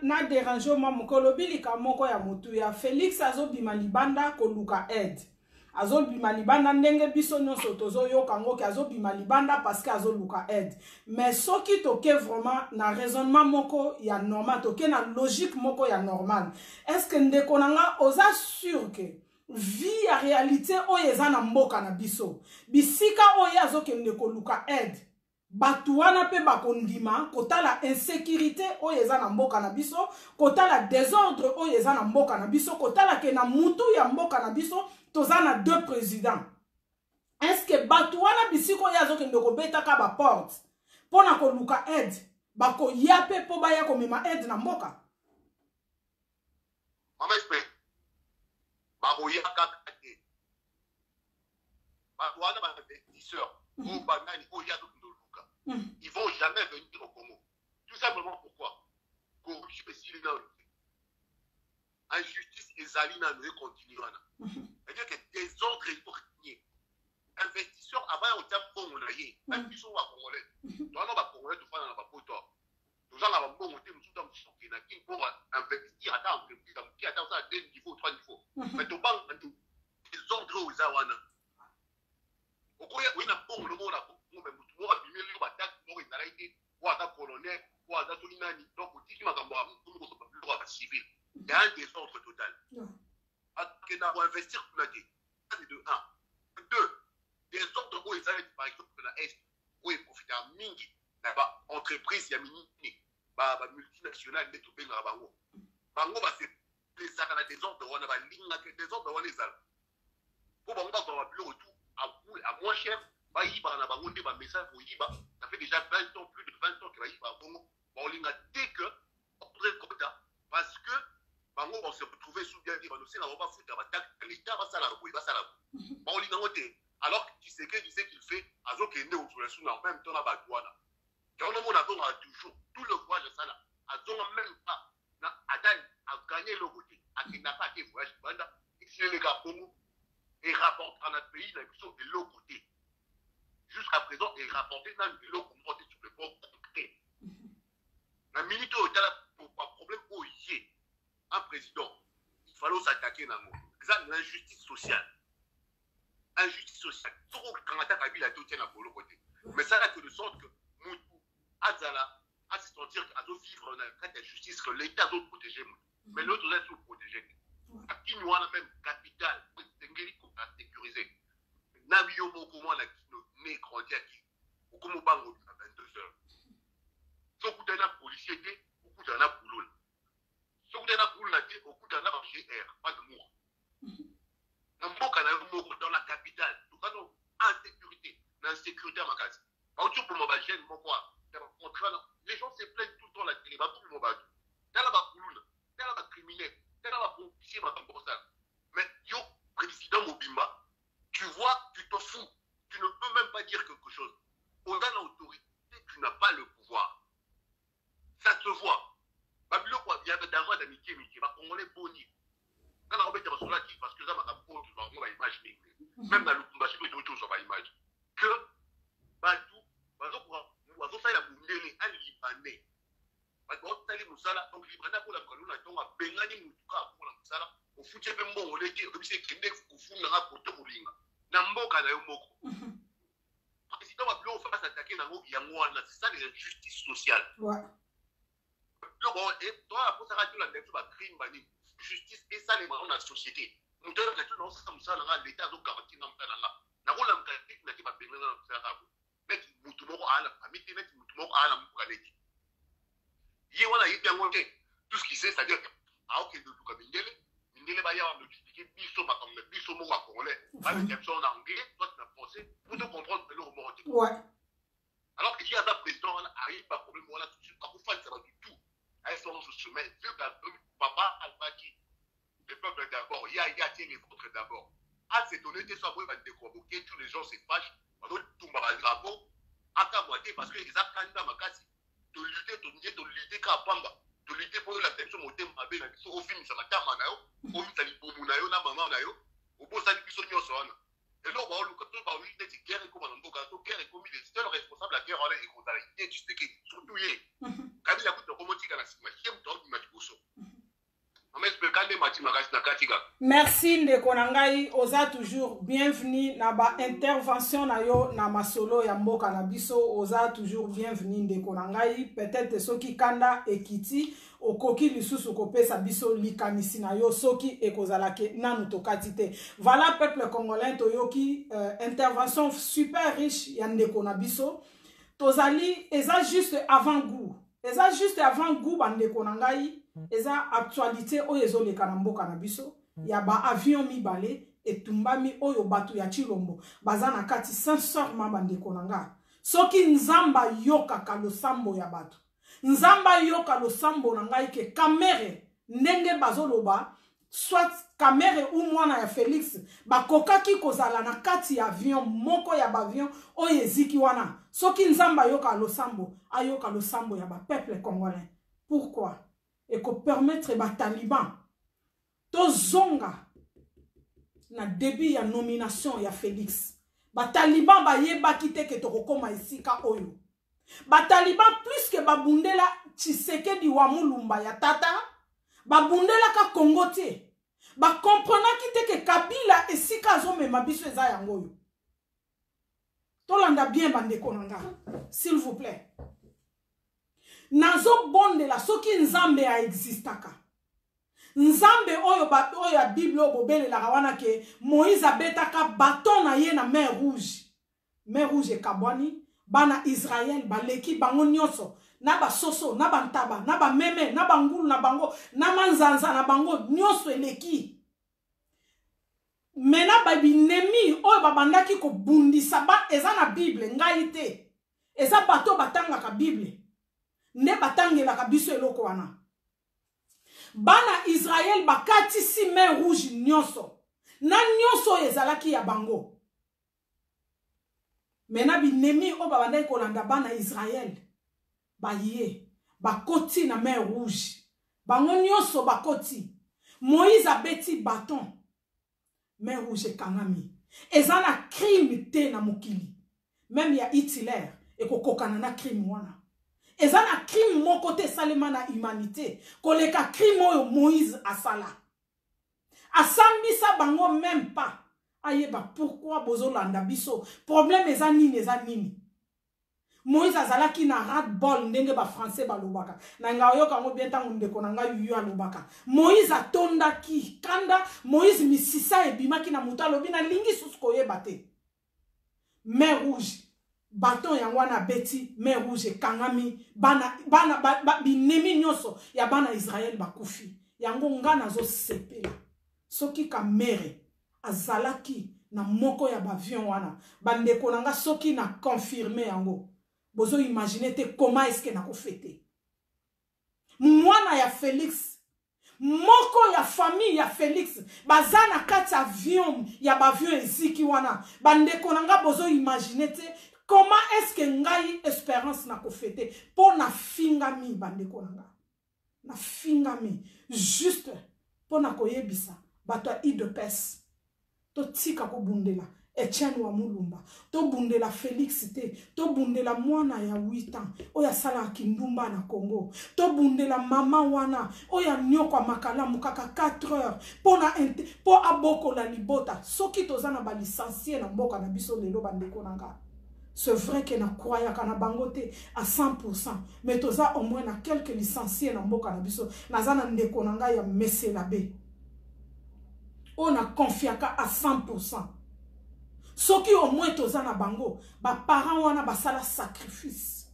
na dérange moi mokolo bilika moko ya motu ya Félix azobima libanda koluka aide azobima libanda ndenge biso nyonso tozoyoka ngoki azobima libanda parce que azoluka aide mais soki toke vraiment na raisonnement moko ya normal toke na logique moko ya normal est-ce que ndeko nanga oza sûr que vie ya réalité oyo eza na mboka na biso bisika oyo azokende koluka aide batu wana pe bakondima kotala insécurité oyo eza na mboka na biso kotala désordre oyo eza na mboka na biso kotala ke na mutu ya mboka na biso toza na deux présidents est-ce que batu wana bisika oyo azokende kobetaka ba porte pona koluka aide bakoya pe po baya komema aide na mboka mama espère bakoya kaka te batu wana ba investisseurs ou banani oyo ils vont jamais venir au Congo. Tout simplement pourquoi? Corruption est là. Injustice et Zalina nous continueront. C'est-à-dire que des ordres il faut régner. Investisseurs avant on t'a bon on a yé. Même si on va congolais. Toi non va congolais tu fais dans la poto. Nous allons avoir bon on t'aime tout dans son qui n'a qu'une pour investir à temps qui attend ça à 2 niveaux 3 niveaux. Mais tu banques des ordres aux Awana. Au Congo oui n'a bon le monde a même tout le monde a attaque pour une arrêté ou attaque colonel ou attaque solinani donc on dit qu'il m'a gamboué tout le monde peut plus avoir civil il y a un désordre total que d'avoir investir pour la dit de 1 2 des ordres où ils arrêtent par exemple la est où ils profitent à mingi là-bas entreprise il y a mini bah multinationale mais tout bien à bango bango bah c'est les sacs à des ordres on a pas ligne là que des ordres on les a pour bango bah on va plus retour à moins cher bah il va na bango des messages pour yiba ça fait déjà 20 ans plus de 20 ans que bah il va bango on l'inga dès que on pourrait comme ça parce que bango on se retrouver sous bien dit bah nous c'est on va foutre attaque l'état va ça la boue va ça la bah on l'inga côté alors que tu sais qu'il fait azo que né au sous en même temps la badouana quand on a donc toujours tout le voyage ça là azo même pas na atteindre à gagner le côté à qui n'a pas été voyage banda ici les gars Congo et rapporte à notre pays la mission de l'autre côté jusqu'à présent il rapporté dans le lot comporté sur le port concret la minute où il y a un problème où il y a un président il fallait s'attaquer dans le exemple l'injustice sociale surtout quand on attaque la ville à tout tient à l'autre côté mais ça là que de sorte que Moutou Azala à se sentir qu'à vivre dans la justice que l'État doit protéger mais l'autre doit tout protéger à qui nous a la même capitale pour sécuriser Nabio Mokomo na kino ne grandi aki Okomo bango à 22h so kutana policier te okutana boulot so kutana boulot na te okutana ba GR pas de mort na mboka na moko dans la capitale tout ça en sécurité dans sécurité à makasi ba tu pour ma jeune moko les gens se plaignent tout le temps la télé ba pour mo ba tala ba boulot tala ba criminel tala ba policier ba kambosa mais yo président Mobimba tu vois, tu te fous. Tu ne peux même pas dire quelque chose. On a l'autorité, tu n'as pas le pouvoir. Ça se voit. Il y avait d'abord d'amitié, mais on est boni. Quand on met sur la qui, parce que ça m'a apporté, on va imaginer. Même dans le combat, je vais tout sur ma image. Que, Badou, Bazo, ça, il a bougé, un Libanais. Badou, ça, il a donc Libanais pour la colonne, on a Bengani Moutuka pour la Moussala. Au foot, il y avait bon, on l'a dit, au lycée, qui est au fond, on a porté au Linga. Namboka na yomoko. Président va plus faire s'attaquer dans le Yangouana, c'est ça l'injustice sociale. Ouais. Et toi, pour ça, tu as dit crime, justice et ça, les marrons dans la société. Nous devons être dans ça, l'État a garanti dans le temps. La rôle en qualité n'a pas béni dans le temps. Mais Moutoumoro a la famille, mais Moutoumoro a la moukaneti. Yéwana, il y a tout ce qui sait, c'est-à-dire que, ah, ok, de Lukamindele, Mindele Baya va me expliquer, Bisso, ma comme le Bisso, mon congolais, avec des personnes en anglais, toi, tu as français, pour te comprendre, le remonter. Ouais. Alors qu'il y a un président, arrive pas problème, voilà, tout de suite, quand vous faites, ça va du tout. À ce moment, je se mets, vieux papa, Alpaki, le peuple d'abord, il y a les vôtres d'abord. À cette honnêteté, soit vous allez déconvoquer, tous les gens se fâchent, tout le drapeau, à ta moitié, parce que les actes ma casse, de lutter qu'à Pamba, de lutter pour la tension montée, ma belle, au film, ça m'a tamanao, au film, ça lui boumunayo, na maman nayo, au beau ça lui puisse soigner. Et là, on va le carton par une tête, guerre et comme un gâteau, guerre et comme il est seul responsable de la guerre en l'air et qu'on a été, tu sais que surtout hier. Quand il a coûté le romotique à la sigma, il y a un temps du match pour ça. Merci Ndeko Nangai, oza toujours bienvenue na ba intervention na yo na masolo ya mboka na biso, oza toujours bienvenue Ndeko Nangai, peut-être soki kanda ekiti okoki lisusu kopesa biso likanisi na yo soki ekozalake nanu tokati te. Voilà peuple congolais toyoki intervention super riche ya Ndeko na biso. Tozali eza juste avant-goût. Eza juste avant-goût ba Ndeko Nangai. Eza actualité oyo ezoleka na mboka na biso ya ba avion mibale etumbami oyo batu ya Chilombo baza na kati sincèrement bandeko nanga soki nzamba yoka ka losambo ya batu nzamba yoka losambo nanga ke kamere ndenge bazoloba soit kamere ou mwana ya Félix bakokaki kozala na kati ya avion moko ya bavion oyo eziki wana soki nzamba yoka losambo ayoka losambo ya ba peuple congolais. Pourquoi? Et qu'on permettre ba taliban to zonga na début ya nomination ya Félix ba taliban ba yeba kite ke to kokoma isika oyo ba taliban plus que ba bundela Tshisekedi wa Mulumba ya tata ba bundela ka Congo te ba comprendre kite ke Kabila esika zo mema biso eza yango oyo to landa bien bandeko nanga s'il vous plaît. Nazo bonde la soki nzambe a existaka. Nzambe oyo ya Bible obobele la kawana ke Moïse abetaka baton na ye na mer rouge. Mer rouge e kabwani bana Israël baleki bango nyonso na ba soso na ba ntaba na ba meme na ba ngulu na bango na manzanza na bango nyonso eleki. Mena ba binemi oyo babandaki ko bundisa ba eza na Bible ngai te. Eza bato batanga ka Bible. Ne batangela kabiso eloko wana bana Israël bakati si mer rouge nyonso na nyonso ezalaki ya bango mena binemi o babandai kolanda bana Israël baye bakoti na mer rouge bango nyonso bakoti Moïse abeti bâton mer rouge kangami ezana crime te na mokili même ya Hitler ekokokana na crime wana. Et ça na crime mon côté salema na humanité koleka crime oyo Moïse asala asambisa bango même pas ayeba pourquoi bozolanda biso problème eza nini Moïse azalaki na rat bol ndenge ba français balobaka na ngayoka ngo bien tango ndeko na ngai yu alobaka Moïse atondaki kanda Moïse misisa ebimaki na mutalo bina lingi susko yeba te mer rouge Baton yangwana beti mer rouge kangami bana binemi nyonso ya bana Israël bakufi yango ngana zo sepela soki ka mere azalaki na moko ya bavion wana bandeko nanga soki na confirmer yango bozo imaginer te comment est-ce que na ko fêter mwana ya Félix moko ya famille ya Félix bazana kati avion ya bavion eziki wana bandeko nanga bozo imaginer te. Comment est-ce que ngai espérance na ko fêter pour na fingami bandeko nanga na fingami juste pour na koyebisa bato IDPS to tika ko bundela Etienne wa Mulumba to bundela Félix te to bundela mwana ya 8 ans oya sala kindumba na Congo to bundela mama wana oya nyoko makala mukaka 4 heures pour aboko la libota soki tozana ba licencié na mboka na biso lelo bandeko nanga. C'est vrai que na croya kana bangote à 100%, mais toza au moins na quelques licenciés na mboka na biso nazana ndeko nanga ya meselabe. On a confiaka à 100%. Soki au moins toza na bango, ba parents wana basala sacrifice.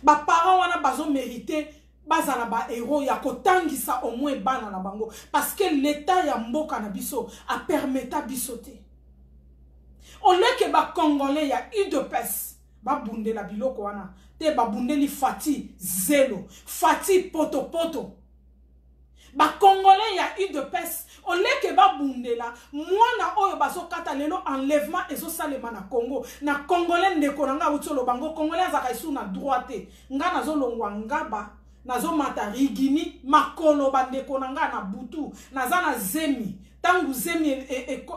Ba parents wana bazo mérité bazala ba héros ya kotangisa au moins bana na bango parce que l'état ya mboka na biso a permetta bisote. On l'a que ba congolais ya UDPS ba bunde la biloko wana te ba bunde li fati zelo fati poto Ba Congolais ya UDPS. On l'a que ba bundela. Moi na oyo bazo kata lelo enlèvement ezo salema na Congo. Na Congolais ndeko na nga utolo bango. Congolais azaka isu na droite. Nga nazo longwa ngaba. Nazo mata rigini. Makolo bandeko na nga na butu. Naza na zemi. Tangu zemi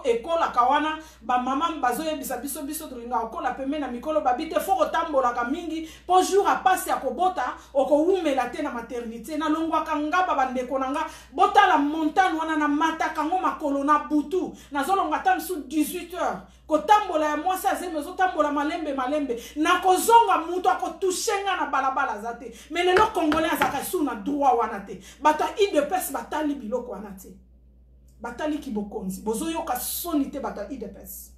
ekola kawana ba mama bazo yebisa biso tulinga okola peme na mikolo babite foko tambola ka mingi po jour a passe ya kobota okowumela te na maternité na longwa kanga bandeko nanga bota la montagne wana na mata kango makolo na butu nazolonga tam sous 18h kotambola ya mwasa zemi ozotambola malembe na kozonga mutu akotouchenga na balabala zate mais lelo congolais azaka sous na droit wana te bata IDPS batali biloko wana te Batali ki bokonzi. Bozo yoka sonite bata IDPS.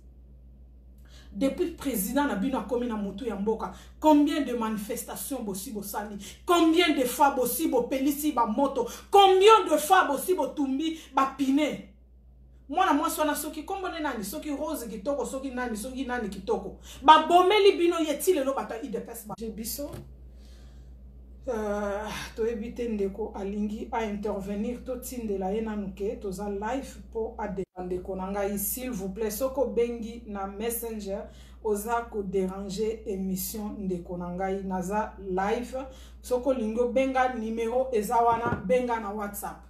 Depuis président Nabino a commis na moto ya mboka. Combien de manifestations bossi bosali? Combien de fois bossi bo pelisi ba moto? Combien de fois bossi bo tumbi ba pine? Mwana mwaswa na soki kombone nani? Soki rose kitoko, soki nani kitoko. Ba bomeli bino yeti lelo bata IDPS ba. Jebiso. To éviter ndeko alingi à intervenir to tindela yena nuke to za live po adepande konanga s'il vous plaît soko bengi na messenger oza ko déranger émission ndeko nangai naza live soko lingo benga numéro ezawana benga na WhatsApp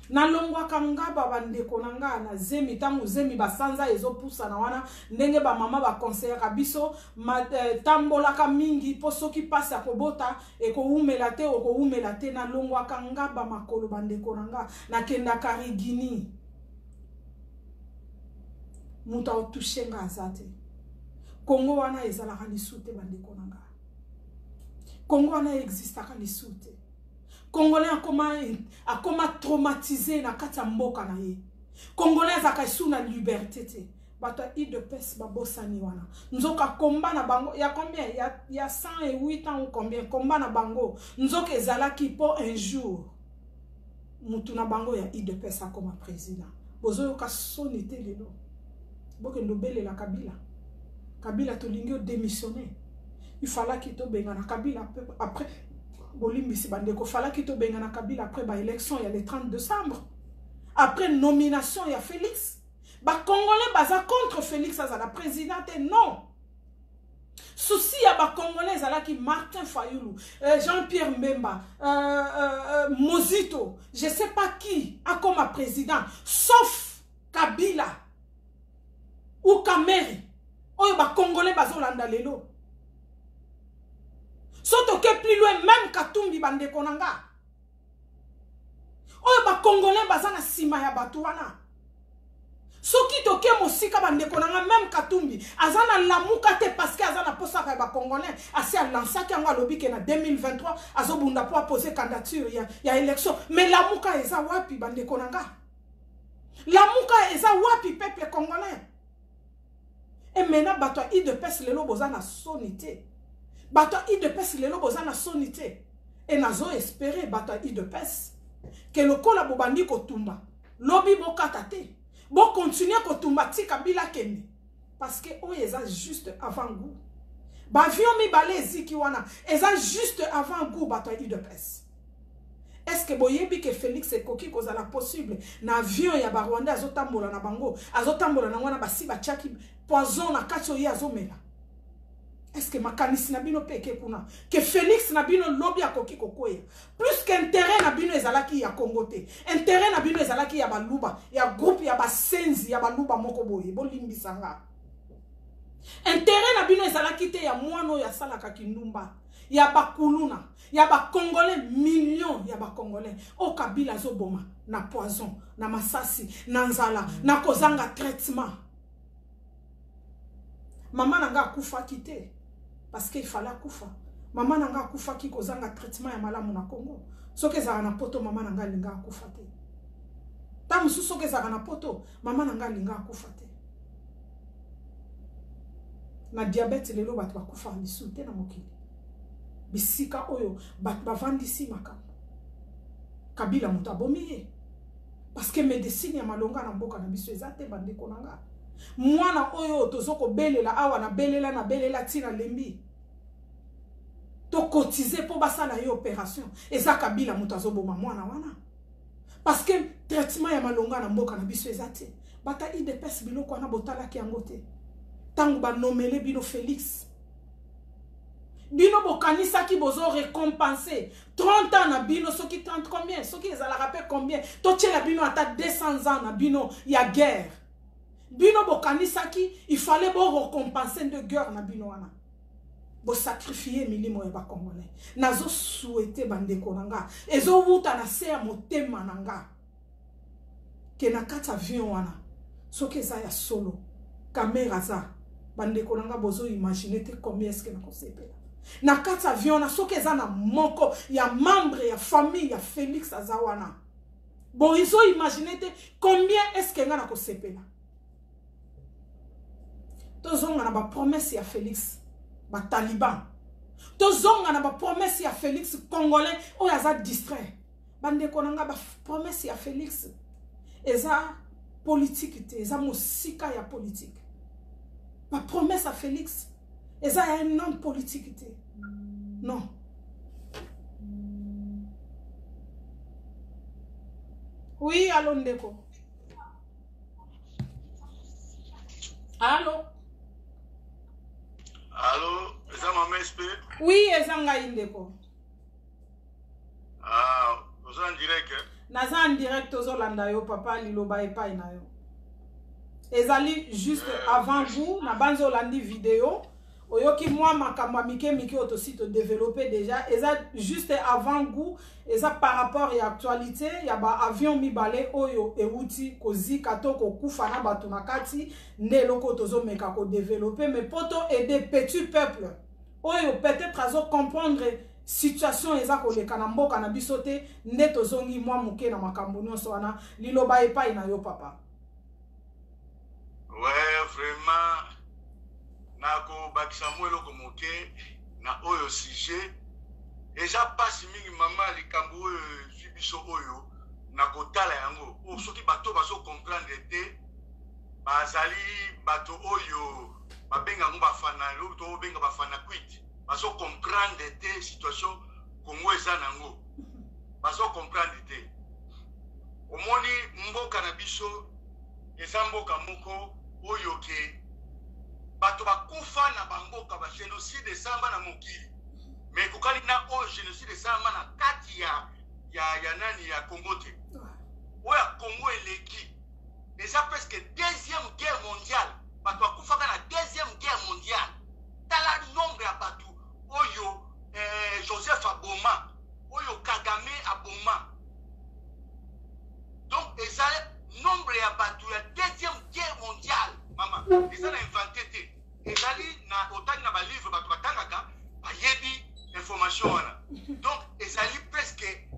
na longwa kangaba bandeko nanga na zemi tangu zemi basanza ezopusa na wana ndenge ba mama ba conseiller kabiso tambola ka mingi posoki pasa kobota ekowumela te na longwa kangaba makolo bandeko nanga na kenda karigini muta otushenga azate Congo wana ezalaka lisute bandeko nanga Congo wana existaka lisute Congolais a comment traumatisé na kata mboka na ye. Congolais a sous na liberté te. Bata IDPS babosani wana. Nzoka komba na bango ya combien? Il y a 108 ans ou combien? Komba na bango. Nzoka ezalaki po un jour. Mutu na bango ya IDPS a comme président. Bozo yoka sonité lelo. Boke ndobele la Kabila. Kabila tolingi démissionner. Il fallait qu'il to benga na Kabila après Bolimbisi bandeko fala kito benga na Kabila après ba élection il y a le 30 décembre après nomination il y a Félix ba congolais baza contre Félix à la présidente non souci ya ba congolais ala ki Martin Fayulu Jean-Pierre Mbemba Mozito je sais pas qui a comme président sauf Kabila ou Kameri oyo ba congolais bazolanda lelo Soto ke plus loin même Katumbi bande konanga. Oyo ba congolais bazana sima ya batuana. Soki toke mosika bande konanga même Katumbi azana lamuka te parce que azana posa ba congolais asi a lancer ki ngo lobi ke na 2023 azobunda po poser candidature ya élection mais lamuka eza wapi bande konanga. Lamuka eza wapi peuple congolais. Et maintenant bato IDPS lelo bozana sonité. Bato IDPS lelo bozana sonité et nazo espérer bato IDPS que le kola bobandi kotumba lobi bokata te bo continuer kotumba tika bila kende parce que o eza juste avant goût ba vion mi balé ziki wana eza juste avant goût bato IDPS. Est-ce que boyebi que Félix ekoki kozala possible na avion ya ba Rwanda azotambola na bango azotambola na wana basi ba chaki poison na kacho ye azomela. Est-ce que makanisi na bino peke kuna que Félix na bino lobi akoki kokoya plus qu'intérêt na bino ezalaki ya Congo te intérêt na bino ezalaki ya baluba ya groupe ya basenzi ya baluba moko boye bolimbisanga intérêt na bino ezalaki te ya mwano ya salaka kindumba ya bakuluna ya ba congolais millions ya ba congolais o Kabila zoboma na poison na masasi na nzala na kozanga traitement maman nanga kufa kite parce qu'il fallait kufa maman nanga kufa ki kozanga traitement ya malamu na Congo soke za na poto maman nanga linga kufa te tamu soke za na poto maman nanga linga kufa te na diabète lelo bat bakufa lisute na mokili bisika oyo bat bavandisi makambo Kabila mutabomiye parce que médecine ya malonga na mboka na biso ezate bande konanga mwana oyo tozoko belela awa na belela tina lembi to cotiser pour basala yo opération eza kabila mutu azoboma mwana wana parce que traitement ya malonga na mboka na biso ezate bata IDPS biloko wana botalaki yango te tango ba nomele bino Félix bino bokanisaki bozo récompenser 30 ans na bino soki 30 combien soki ezala rappel combien to tchela bino ata 200 ans na bino ya guerre bino bokanisaki il fallait bo récompenser de guerre na bino wana bo sacrifier milimo ya ba congolais nazo souhaiter bandeko nanga ezo wuta na se ya motema nanga ke na kata avion wana soki eza ya solo caméra za bandeko nanga bozo imaginer te combien est-ce que na kosepela na kata avion na soki eza na moko ya membre ya famille ya Félix azawana bon izo imaginer te combien est-ce que nga na kosepela tozonga na ba promesse ya Félix ba taliban tozonga na ba promesse ya Félix congolais o yaza distrait bandeko nanga ba promesse ya Félix eza politique te eza mosika ya politique ba promesse à Félix eza ya un homme politique te non oui allô ndeko allô Allô, eza mama SP? Oui, eza ngai ndeko. Ah, oza en direct? Naza en direct ozolanda yo papa liloba epai na yo. Ezali juste avant vous, na banzo landi vidéo. Oyoki moi makambo mike otosi to développer déjà. Eza juste avant vous, eza par rapport à actualité, ya ba avion mibale oyo euti kozika to kokufa na bato na kati nde loko tozo meka ko développer mais poto aider petit peuple. Oyo peut-être azo comprendre situation eza ko leka na mboka na biso te nde tozongi moi muke na makambo nyonso wana liloba epai na yo papa. Ouais, vraiment nako bakisa mwelo komoke na oyo sujet eza pasi mingi mama likambo oyo biso oyo nako tala yango o soki bato baso comprendre te bazali bato oyo babenga ngo bafana lo to benga bafana quit baso comprendre te situation Congo eza nango baso comprendre te omoni mboka na biso eza mboka moko oyo ke bato bakufa na bamboka ba génocide samba na mokili mais kokali na o génocide samba na kati ya nani ya Congo te oya Congo eleki déjà presque deuxième guerre mondiale bato bakufa na deuxième guerre mondiale tala nombre ya bato oyo Joseph Aboma oyo Kagame Aboma donc eza nombre ya bato ya deuxième guerre mondiale mama eza na inventé te ezali na otani na ba livre bato batangaka bayebi information wana donc ezali presque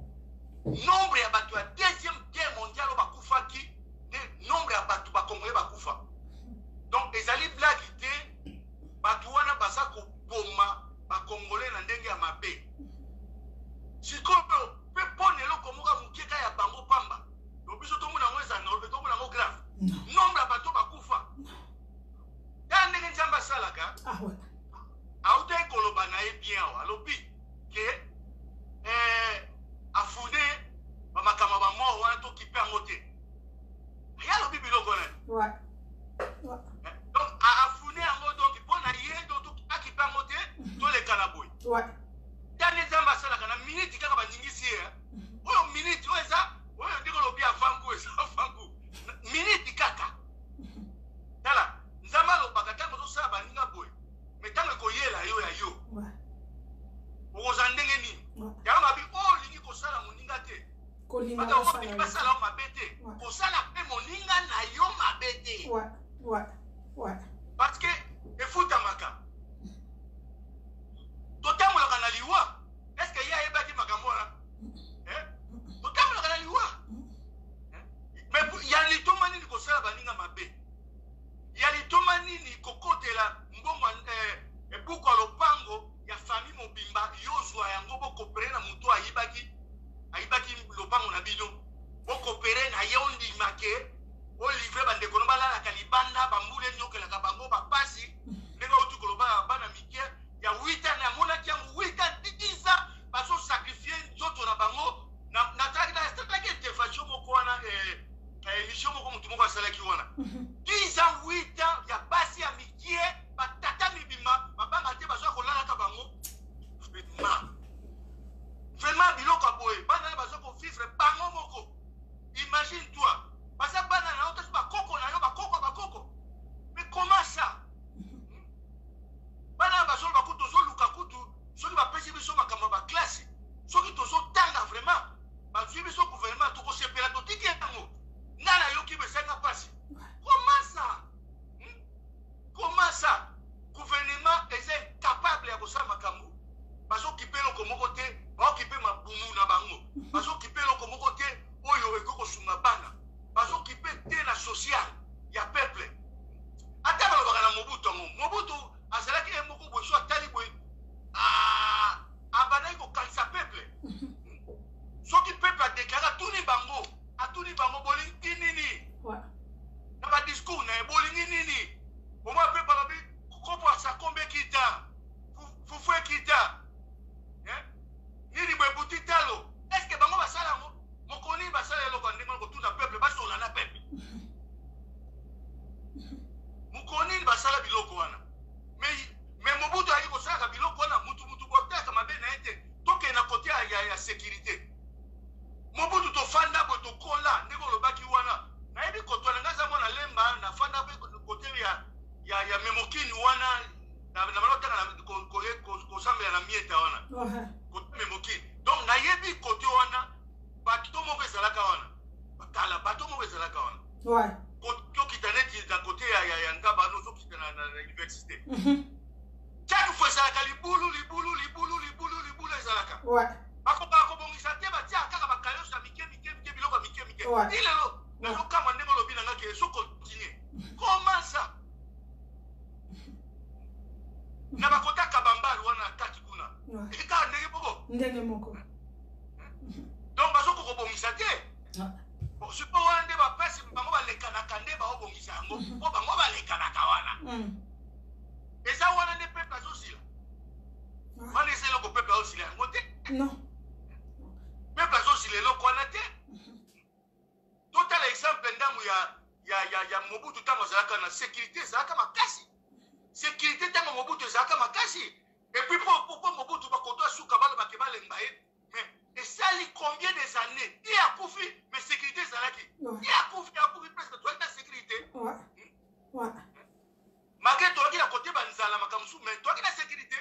nombre ya bato ya deuxième guerre mondiale o bakufaki de nombre ya bato bakongolais bakufa donc ezali blague te bato wana baza koboma bakongolais na ndenge ya mabe sikoyo pe pone eloko moka mokeka ya bango pamba lobiso tomona ngo eza norbe tomona ngo grave nombre ya bato bakufa ya ndenge nzambe asalaka auta ekoloba na ye bien awa alobi ke afude bamakama bamor wana tokipe yango te ye alobi biloko nani donc afune yango donc mpo na ye akipe yango te toleka na boye ya nde nzambe asalaka na miniti kaka baningisi ye oyo miniti oyo eza oyo ndenge olobi avangu eza avangu miniti kaka tala nzambe alobaka ntango ozosala baninga boye me ntango ekoyela yo ya yo okoza ndenge nini yango babi oyo olingi kosala moninga te bato olingi basala yo mabe te kosala mpe moninga na yo mabe te parce que efutamaka totambolaka na liwa est ce que ye ayebaki makambo wana totambolaka na liwa mais ya litoma nini kosala baninga mabe ya litoma nini kokotela mbongo ebuku ya lopango ya fami mobimba yozwa yango bokopere na moto ayibaki lopango na bino bokopere na ye ondima ke olivre bandeko no balalaka libanda bambula enyokelaka bango bapasi ndenge otu koloba bana mike ya 8 ans amonaki yango 8 ans na mieta wana côté memoki donc nayebi côté wana bato moko ezalaka wana bakala bato moko ezalaka wana ouais côté kitaneti na côté ya ngaba no sokita na université chaque fois ezalaka libulu ezalaka ouais bakoka kobongisa te batia kaka bakayo sa mike biloko mike ilelo nazokama ndenge olobi na nga ke so continue comment ça na bakota kabambali wana kati kuna ekaka ndenge moko donc bazoko kobongisa te sipo wana nde bapesi bango balekanaka nde baobongisa yango mpo bango balekanaka wana eza wana nde pepe azosila wana eza eloko pepe azosila yango te pepe azosila eloko wana te totala exemple ndambu ya Mobutu ntango azalaka na sécurité ezalaka makasi sécurité ntango Mobutu ezalaka makasi epuis pourquoi Mobutu bakoto asuka balobake balemba ye mais esali combien des années ye akufi mais sécurité ezalaki ye akufi presque toyaki na sécurité malgré toyaki na kote banzala makambo mosusu mais toyaki na sécurité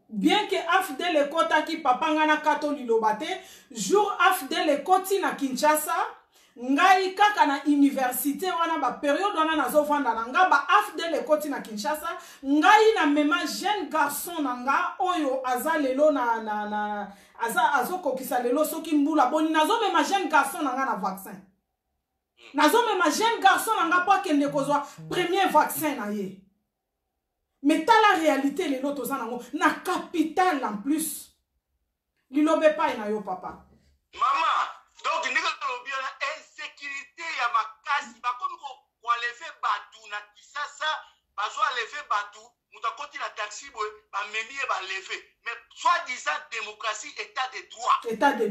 bien que AFDEL ekotaki papa nga na kato liloba te jour AFDEL ekoti na Kinshasa ngai kaka na université wana ba période wana nazovanda na nga ba AFDEL ekoti na Kinshasa ngai na mema jeune garçon na nga oyo aza lelo azokokisa lelo soki mbula boni nazomema jeune garçon na nga na vaccin nazomema jeune garçon na nga po akende kozwa premier vaccin na ye mais t'as la réalité lelo toza nango na capitale en plus lilobe pa na yo papa maman donc ndenge tolobi na insécurité ya makasi bakomi koaleve batu na Kisasa bazoaleve batu mutu akoti na taxi boye bamemi ye baleve mais soi-disant démocratie état de droit état de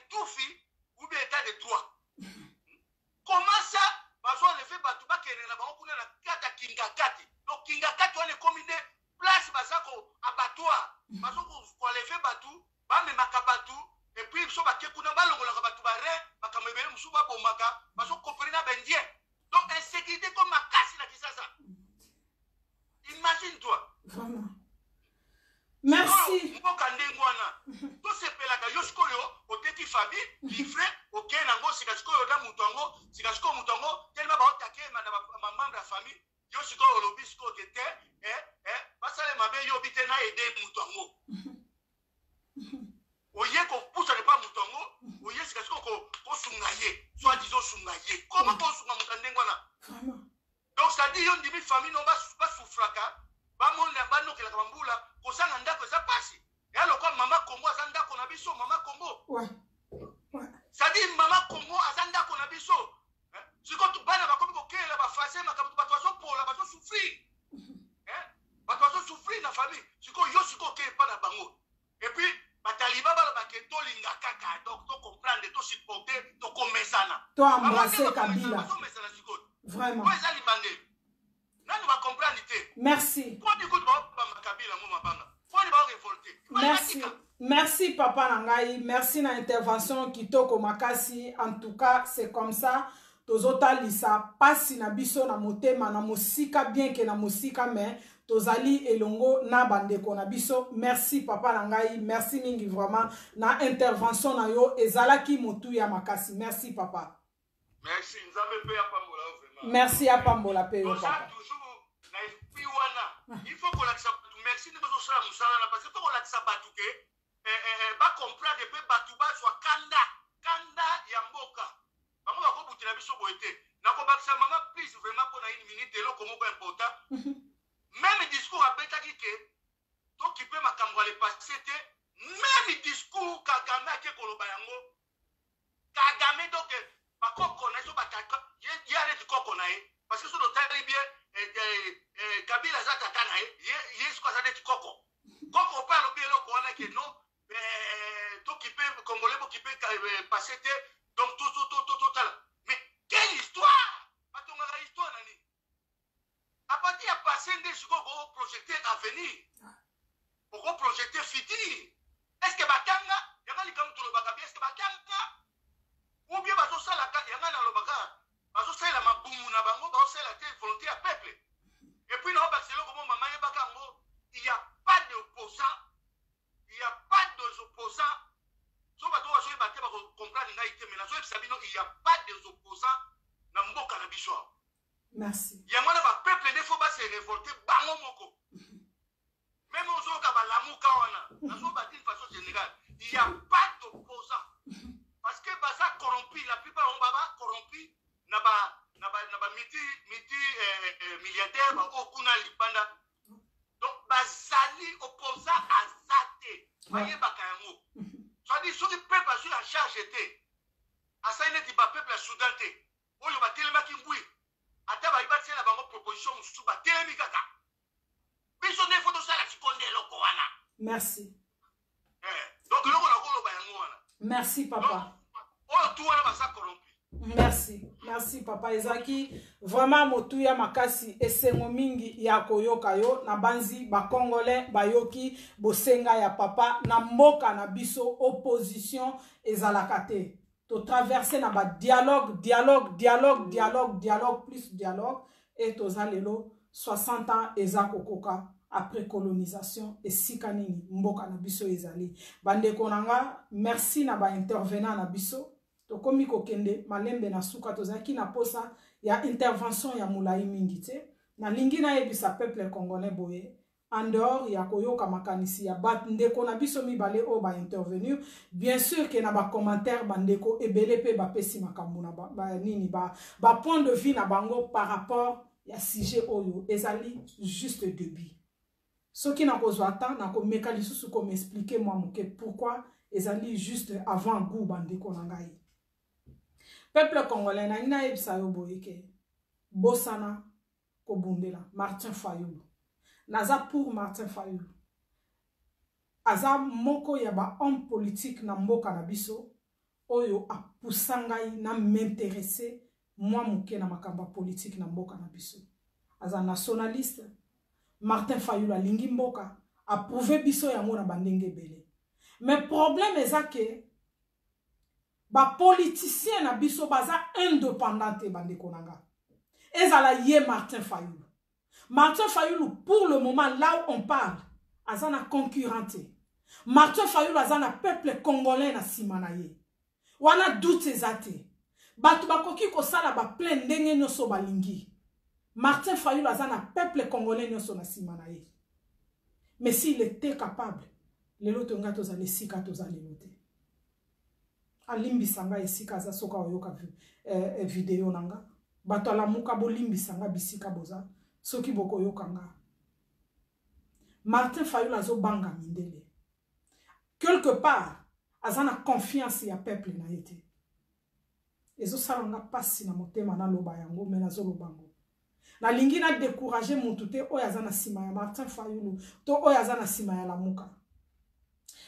tufi ou bien état de droit comment ça bazoaleve batu bakende na bango kuna na kata kingakati donc kingakati wana ekomi nde place bazako abattoir bazokoaleve batu bamemaka batu et puis so bake kuna balongolaka batu bare makambo ebele mosusu babomaka bazokopere na bendien donc insécurité comme makasi na Kisasa imagine toi vraiment merci mboka ndenge wana tosepelaka yo sikoyo oteki famille livre okei nango sika sikoyo na mutu yango sika sikoyo mutu yango telema baotake na bamembre ya famille yo sikoyo olobi sikoyo ke te basale mabe yo obi te na ede mutu yango oye kopusa ne pa mutu yango oye sika sikoyo kosunga ye soit disons sunga ye koma kosunga mutu ndenge wana donc ça dit yo ndimi famille no basufraka bamonela banokelaka bambula kozanga ndako eza pasi ya lokwa mama Kongo aza ndako na biso mama Kongo ça dit mama Kongo aza ndako na biso sikoyo bana bakomi kokelela bafase makambo bato bazopola bazosufrir bato bazosufrir na famille sikoyo yo sikoyo okeye mpa na bango et puis bataliba balobake tolinga kaka donc tocomprendre tosupporte tokomesana toembrase Kabila bazomesana sikoyo vraiment po eza libandeli nani bacomprendre te merci po dikuti baobamba Kabila ngo mabanga po ni baorevolte merci papa nangai merci na intervention kitoko makasi en tout cas c'est comme ça tozotalisa pasi na biso na motema na mosika bien que na mosika mais tozali elongo na bandeko na biso merci papa nangai merci mingi vraiment na intervention na yo ezalaki motu ya makasi merci papa merci nzambe pe apambola vraiment merci apambola pe yo papa toujours na esprit wana il faut qu'on accepte merci de besoin sala musala na parce que qu'on accepte batu ke ba comprendre pe batu ba so kanda ya mboka bango bakobutela biso boyete nakobakisa mama please vraiment pour na une minute eloko moko important même discours abetaki ke tokipe makambo ale passé te même discours Kagame ake koloba yango Kagame donc bakoko na so bataka yare dikoko na ye parce que so notari bien Kabila za tata na ye sko za dikoko koko pa lobi eloko wana ke non tokipe congolais bokipe passé te donc tout mais quelle histoire batongaka histoire nani à partir de passé nde sikoyo koprojeté avenir okoprojeté futur est ce que batanga yanga likambo tolobaka bien est ce que batanga ou bien bazosalaka yanga nalobaka bazosalela mabumu na bango bazosalela te volonté ya peuple et puis naobakisa eloko mo mama yebaka yango il y a pas d'opposant Sabino, il n'y a pas des opposants dans Mboka na biso. Merci. Il y a mon peuple des fois se révolter bango moko. Même aux autres balamuka wana, na so ba d'une façon générale, il n'y a pas d'opposants. Parce que baza corrompu, la plupart on baba corrompu na ba miti milliardaire ba okuna lipanda. Donc bazali opposant à zate. Voyez bakayango. Soit dit sur le peuple sur la charge était. Asa il est pas peuple soudan té. Oyo ba telema ki ngui. Ata ba ibatse la bango proposition musu ba telemi kaka. Biso ne photo ça la chikonde loko wana. Merci. Donc loko na ko lo ba yango wana. Merci papa. Oh tout wana ba sa corrompu. Merci. Merci papa Ezaki. Vraiment motuya makasi esengo mingi ya koyoka yo na banzi ba congolais bayoki bosenga ya papa na mboka na biso opposition ezalakate. To traverser na ba dialogue plus dialogue et to zalelo 60 ans ezako koka après colonisation et sikanini mboka na biso ezali. Bande konanga merci na ba intervenant na biso. To komi kokende malembe na suka tozaki na posa ya intervention ya mulai mingi te na lingi na yebisa peuple congolais boye en dehors ya koyoka makanisi ya bat ndeko na biso mibale o ba intervenir bien sûr que na ba commentaire bandeko ebele pe ba pesi makambo na ba point de vue na bango par rapport ya sujet oyo ezali juste début soki na kozwa temps na ko meka lisusu ko m'expliquer moi moke pourquoi ezali juste avant goût bandeko na ngai. Peuple congolais na ina ebisa yo boyeke bosana ko bundela Martin Fayulu naza pour Martin Fayulu aza moko ya ba homme politique na mboka na biso oyo apusangai na m'intéresser moi muke na makamba politique na mboka na biso aza nationaliste. Martin Fayulu alingi mboka approuvé biso yango na bandenge bele mais problème ezake ba politicien na biso baza indépendante bandeko nanga ezala ye Martin Fayulu. Martin Fayulu pour le moment là où on parle azana concurrenté. Martin Fayulu azana peuple congolais na simana ye wana doute ezate batu bakoki ko sala ba plein ndenge nyoso balingi. Martin Fayulu azana peuple congolais nyoso na simana ye mais s'il était capable lelo tonga tozali sika tozali lote alimbisanga esika za soka oyoka video nanga bato alamuka bolimbisanga bisika boza soki boko yokanga. Martin Fayulu azo banga mindele quelque part azana confiance ya peuple na yete ezo salanga pasi na motema na loba yango mena zo lobango na lingi na décourager mutute oyo azana sima ya Martin Fayulu to oyo azana sima ya lamuka.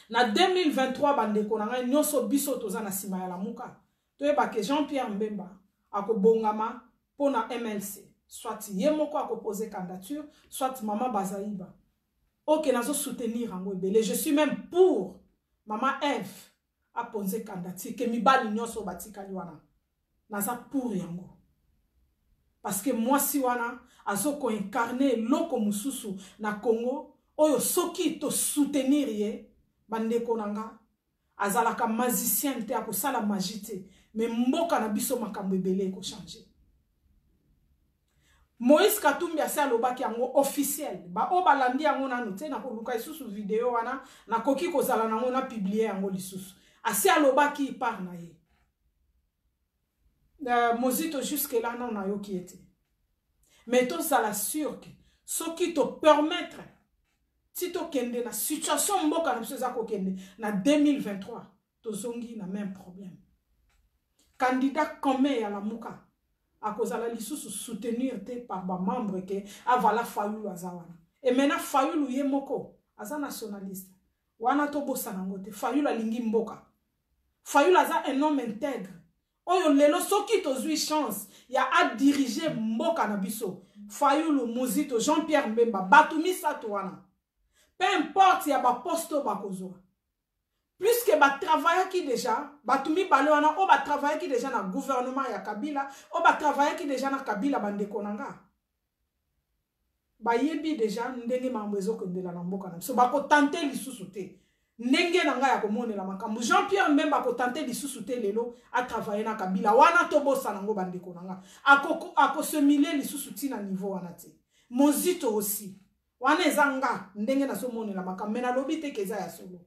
Na 2023 bandeko na ngai nyoso biso toza na sima ya lamuka toyeba ke Jean-Pierre Mbemba akobongama pona MLC soit ye moko akoposer candidature soit Maman Bazaïba ok nazo soutenir yango ebele je suis même pour Maman Eve a posé candidature ke mibali nyoso batikali wana naza pour yango parce que moi si wana azo ko incarner loko mususu na Congo oyo soki to soutenir ye bandeko nanga azalaka magicien te akosala magie te mais mboka na biso makambo ebele ko changer. Moïse Katumbi asa lobaki yango officiel ba o balandi yango nanu te na koluka isusu video wana na koki kozala nango na publier yango lisusu asa lobaki par na ye Mozito jusque là non na yo qui était mais to sala sûr que soki to permettre si to kende na situation mboka na biso za ko kende na 2023 to zongi na même problème candidat comme ya la muka akozala lisusu soutenir te par ba membre que avala Fayulu azawana et maintenant Fayulu ye moko aza nationaliste wana to bosa nango te Fayulu alingi mboka Fayulu aza un homme intègre oyo lelo soki to zui chance ya a diriger mboka na biso Fayulu Muzito Jean-Pierre Mbemba batumi sato wana peu importe ya ba posto bakozwa plus que ba travailler qui déjà batumi balwana o ba travailler qui déjà na gouvernement ya Kabila o ba travailler qui déjà na Kabila bandeko nanga ba yebi déjà ndenge mambo ezokendela na mboka na biso bako tenter lisusu te ndenge na ngai ya komonela makambo Jean-Pierre Mbemba ko tenter lisusu te lelo a travailler na Kabila wana to bossa nango bandeko nanga ako se miler lisusu tina niveau wana te Mozito aussi wana ezanga ndenge na so monela makambo mena lobi te keza ya solo.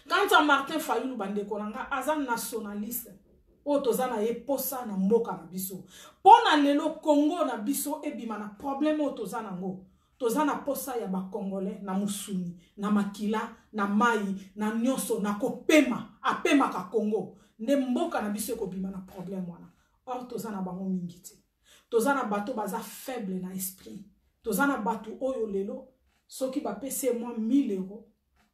Quant à Martin Fayulu bandeko nanga aza nationaliste o tozana ye posa na mboka na biso pona lelo Congo na biso ebima na problème o tozana ngo tozana posa ya ba Congolais na musuni na makila na mai na nyonso na kopema apema ka Congo nde mboka na biso ko bima na problème wana or tozana bango mingi te tozana bato baza faible na esprit tozana bato oyo lelo soki ba pese moi 1000 euros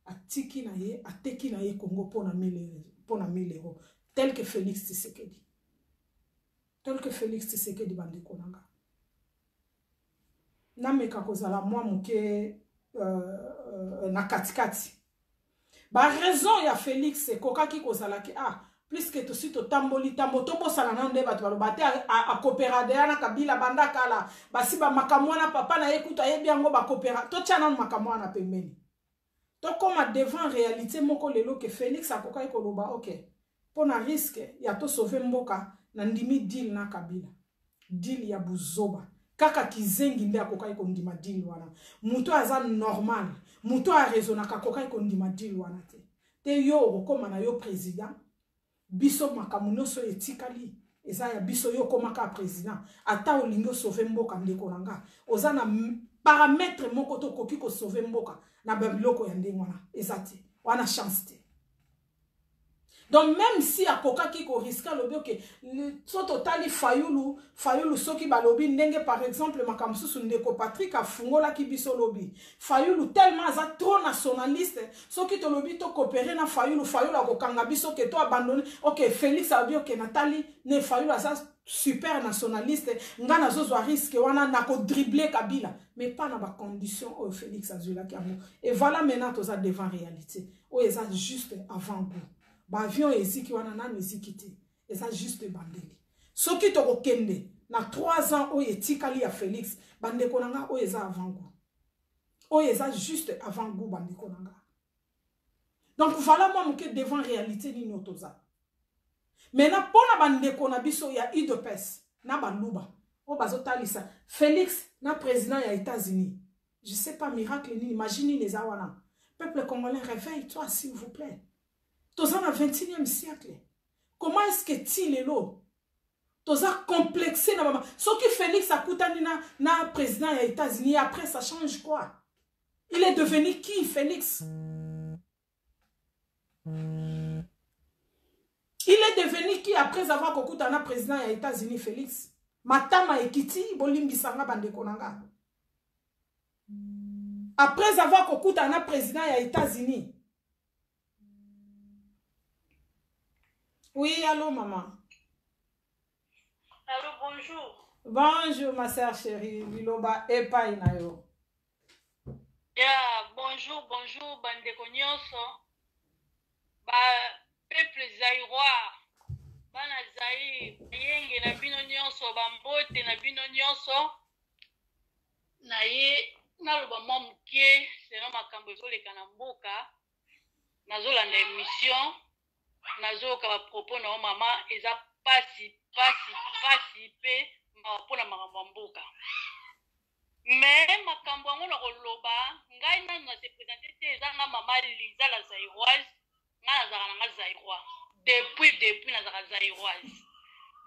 atiki na ye ateki na ye Congo pona 1000 euros tel que Félix Tshisekedi bandeko nanga nameka kozala mwa muke na katikati ba raison ya Félix kokaki kozala ki plus que tout to tamboli tambo to bosala na nde bato balo bate a coopérader na Kabila banda kala basi ba makamwana papa na yekuta yebi yango ba coopéra to tchana makamwana pembeni to comme devant réalité moko lelo que Félix akokai koloba OK pona risque ya to sauver mboka na ndimi deal na Kabila deal ya buzoba kaka kizengi nde akokai kondima deal wana muto aza normal muto a raisonnaka akokai kondima deal wana te yo okoma na yo président biso makamu nyonso etikali eza ya biso yo komaka président ata olingo sauver mboka ndeko nanga oza na paramètre moko to koki ko sauver mboka na babiloko ya ndenge wana ezati wana chance te. Donc même si akoka ki ko risque lobi que so totali Fayulu soki balobi ndenge par exemple makamsusu ndeko Patrick afungola ki biso lobi Fayulu tellement za trop nationaliste soki to lobi to coopérer na Fayulu akokanga biso que to abandonner OK Félix a dit OK Nathalie ne Fayulu asa super nationaliste ngana zozo risque wana na ko dribbler Kabila mais pas na ba condition au Félix azula kiamo et voilà maintenant to za devant réalité o eza juste avant goût ba avion eziki wana na eziki te eza juste bandeli soki to kokende na 3 ans o etikali ya Félix bandeko nanga o eza avant goût o eza juste avant goût bandeko nanga donc voilà moi muke devant réalité ni notoza maintenant pona bandeko na biso ya UDPS na baluba o bazotalisa Félix na président ya États-Unis je sais pas miracle ni imagine les awana peuple congolais réveille-toi s'il vous plaît. Toza na 21e siècle. Comment est-ce que ti lelo toza complexé na mama. Soki Félix akutani na président des États-Unis après ça change quoi? Il est devenu qui Félix? Il est devenu qui après avoir kokutana président des États-Unis Félix? Matama ekiti bolimbisanga bandeko nanga. Après avoir kokutana président des États-Unis. Oui, allô, maman. Allô, bonjour. Bonjour, ma sœur chérie. Liloba Epa Inayo. Bonjour, Bandeko Nyonso. Peuple zaïrois. Bana zaï, yenge na bino nyonso, bambote na bino nyonso. Na ye, naloba mwa mukie, seno makambo ezoleka na mboka. Nazolanda émission. Nazoka ba propos na mama eza pasi pe mpona makambo mboka mais makambo ngo na koloba ngai nanu na se présenter te eza nga mama Liza la zaïroise nga nazaka na zaïrois depuis nazaka zaïroise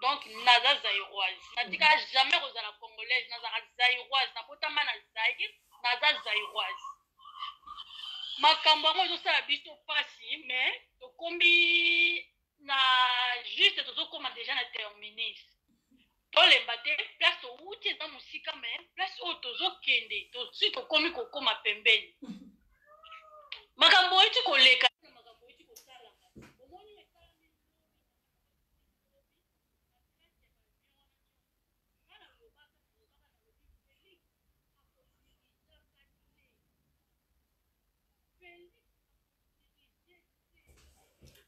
donc naza zaïroise natika jamais kozala congolaise nazaka zaïroise nabotama na zaïre naza zaïroise makambo ngo ezosala biso pasi mais tokombi na juste tozokoma déjà na terminus tolemba te place outi eza mosika mais place oyo tozokende tosi tokomi kokoma pembeni makambo eti koleka makambo eti kosalama omoni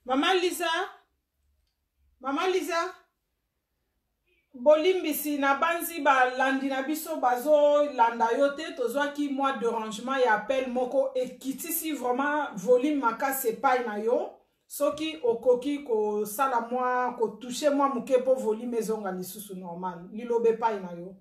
Maman Lisa? Maman Lisa? bolimbisi na banzi balandi na biso bazo landa yo te tozwaki mois de rangement ya appel moko ekitisi vraiment volume makasi epai na yo soki okoki kosala mwa kotouche mwa moke mpo volume ezonga lisusu normal liloba epai na yo.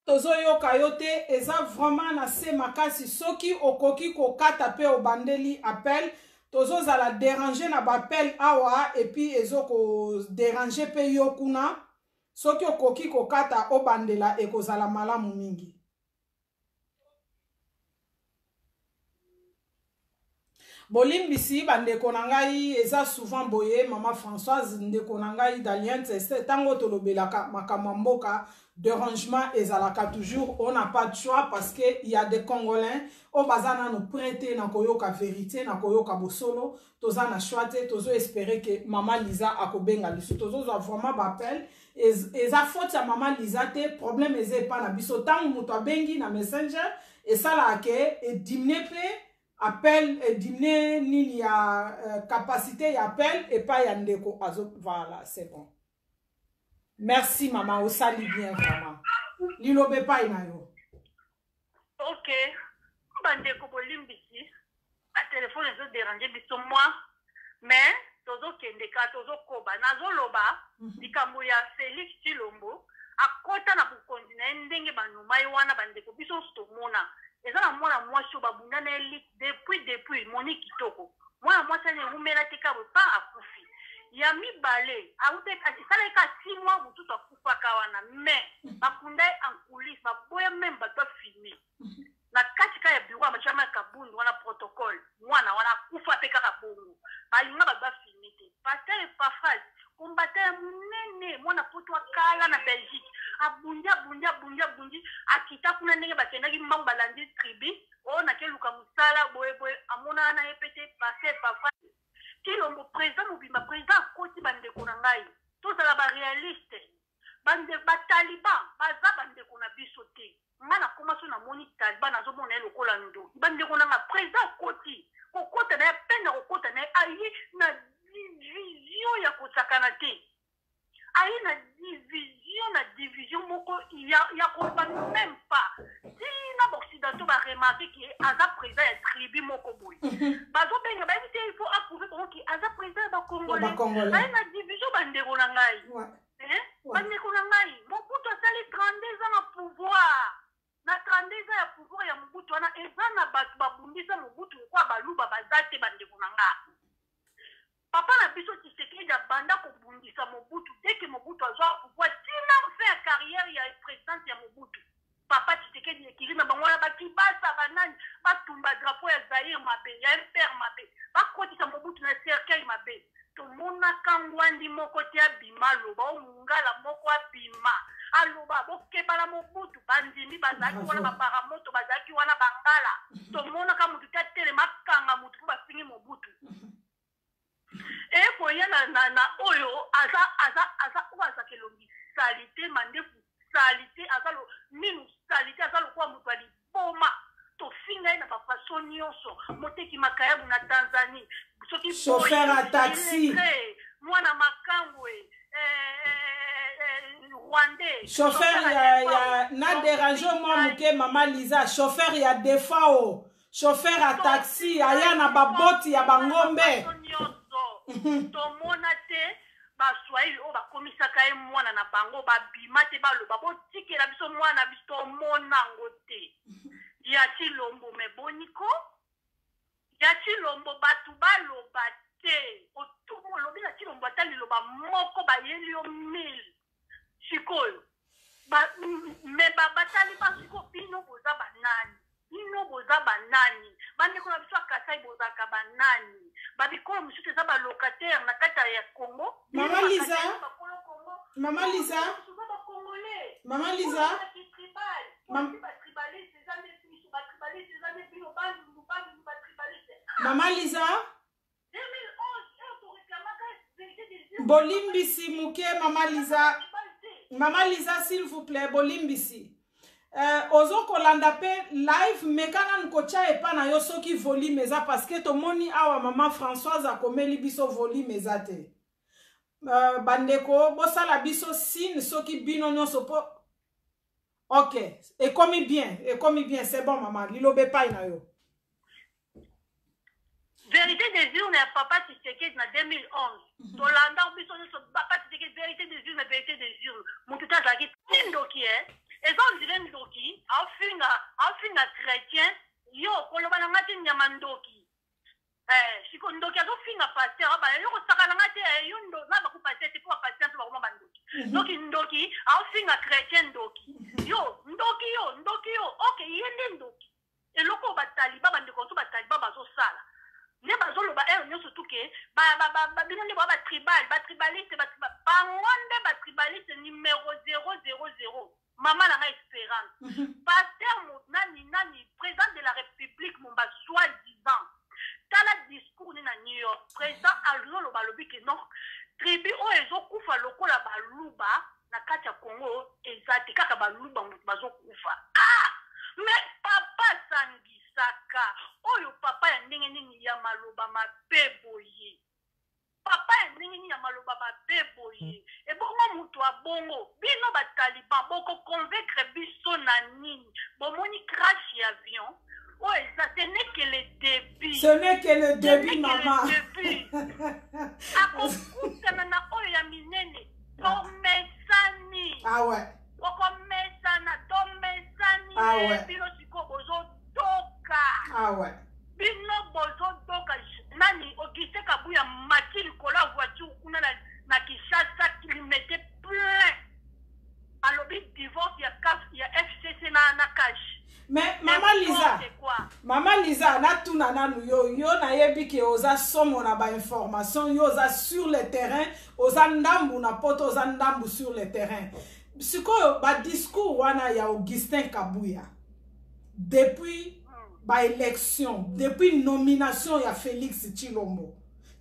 Tozo yoka yote eza vraiment na se makasi soki okoki kokata pe obandeli appel tozo zala déranger na bapel awa et puis ezo ko déranger pe yokuna soki okoki kokata obandela ekozala malamu mingi. Bolimbisi bandeko na ngai eza souvent boye mama Françoise ndeko na ngai d'Alliance tango tolobelaka makambo mboka dérangement ezalaka toujours on n'a pas de choix parce que il y a des Congolais au bazana nous prêter na koyoka vérité na koyoka bosolo toza na choix te tozo espérer que maman Lisa akobenga liso tozo vraiment bappel eza faute ya maman Lisa te problème eze pas na biso tango muto abengi na messenger et ça la ke et diminuer appel et dîner ni ya capacité ya appel et pas ya ndeko azo voilà c'est bon merci maman osali bien vraiment lilobe pa ina yo ok bandeko bolimbisi a téléphone ezo déranger biso moi mais tozo kendeka tozo koba nazo loba likambo ya Félix Tshilombo akota na bukonzi na ndenge banumai wana bandeko biso stomona eza na mwana mwasi babunda na elite depuis Monique Kitoko mwana mwasi ne umela tika pa akufi ya mibale aute asala ka 6 mois mututu akufa kawana mais bakunda en coulisses baboya même bato filmer na katika ya bureau amachama kabundu wana protocole mwana wana akufa pe kaka bongo balinga ba filmer te pasteur Pafal combattant munene mwana poto akala na Belgique bundi akita kuna ndenge bakendaki mbangu balandi tribi o na keluka musala boye amona na epete passer Pafal Tshilombo président mobimba président koti bandeko na ngai tozala ba réaliste bande bataliban baza bandeko na biso te ngana koma so na moni taliban azomona elokola ndo bandeko na nga président koti kokota na pena kokota na ayi na division ya kotsakana te ayi na division moko ya koba même pas si na occidentaux ba remarquer que aza président ya tribu moko boy bazo benga ba éviter il faut approuver pour qui aza président ba congolais ayi na division bandeko na ngai bandeko na ngai Mobutu asali 32 ans na pouvoir na 32 ans ya pouvoir ya Mobutu wana eza na bato babundisa Mobutu kwa baluba bazate bandeko na ngai papa na biso Tshisekedi abanda kobundisa Mobutu dès que Mobutu azwa pouvoir tina faire carrière ya présidence ya Mobutu papa Tshisekedi ekiri na bango na bakibasa banani batumba drapeau ya Zaire mabe ya MPR mabe bakotisa Mobutu na cercueil mabe tomona kangwandi moko te abima loba omungala moko abima aloba bokebala Mobutu bandimi bazaki wana baparamoto bazaki wana bangala tomona ka mutu tatele makanga mutu bafingi Mobutu boye na oyo aza kelongi salite mandefu salite azalo minu salite azalo kwa mutu aliboma tofinga na bafaso nyonso moteki makayabu na Tanzanie soki chauffeur à taxi mwana makangwe Rwandais chauffeur ya na dérange moi muke mama Lisa chauffeur ya defao chauffeur à taxi aya na baboti ya bangombe tomona te baswahili oyo bakomisaka ye mwana na bango babima te baloba botikela biso mwana biso tomonango te ya Chilombo meboniko ya Chilombo batu baloba te otumo olobi na Chilombo ata liloba moko bayeli yo 1000 sikoyo me batali basiko bino boza banani ino boza banani bandeko na biso akasai bozaka banani babikolo mosusu eza balocataire na kata ya Congo Mama Lisa Mama Lisa Mama Lisa Mama Lisa Bolimbisi muke Mama Lisa s'il vous plaît Bolimbisi ozo kolanda pe live mekana nkocha epa na yo soki volume eza parce que tomoni awa mama Françoise akomeli biso volume eza te bandeko bosala biso signe soki bino nyonso po ok ekomi bien c'est bon maman lilobe pa na yo vérité des urnes ya papa Tshisekedi na 2011 tolanda biso nyonso papa Tshisekedi vérité des urnes vérité des urnes mutu tazaki tindoki eza ondire ndoki afinga chrétien yo koloba na ngati nyama ndoki siko ndoki azofinga pasteur aba yo kosakala ngati yo ndo na baku pasteur te po pasteur to bakoma bandoki ndoki ndoki afinga chrétien ndoki yo ndoki yo okay yende ndoki eloko bataliba bandeko to bataliba bazosala ne bazoloba nyonso tuke bino nde batribaliste bangonde batribaliste numéro 000 Maman n'a espérance. Pasteur nani président de la République Mumba soi-disant. T'as le discours ni na New York. Président Alno lo balobi que non. Tribu o ezo kufa lokola baluba na kati ya Congo ezati kaka baluba bazo kufa. Mais papa sangisaka. Oyo papa ya ndenge nini ya maloba mapeboye. Papa ndenge ya maloba mapeboye. Et bongo mutu abongo bino ba taliban boko convaincre biso na nini bomoni crash ya avion ça ce n'est que le début maman akokutana na oyo ya minene tomesani okomesana bino siko bozodoka bino bozodoka nani Auguste Kabuya mati likolo ya voiture kuna na Kinshasa qui mettait plein à l'objet divorce ya FCC na cash. Mais Maman Lisa na tuna nanu yo na yebi ke oza somo na ba information yo oza sur le terrain oza ndambu na poto oza ndambu sur le terrain. Sikoyo ba discours wana ya Augustin Kabuya depuis ba élection depuis nomination ya Félix Tshilombo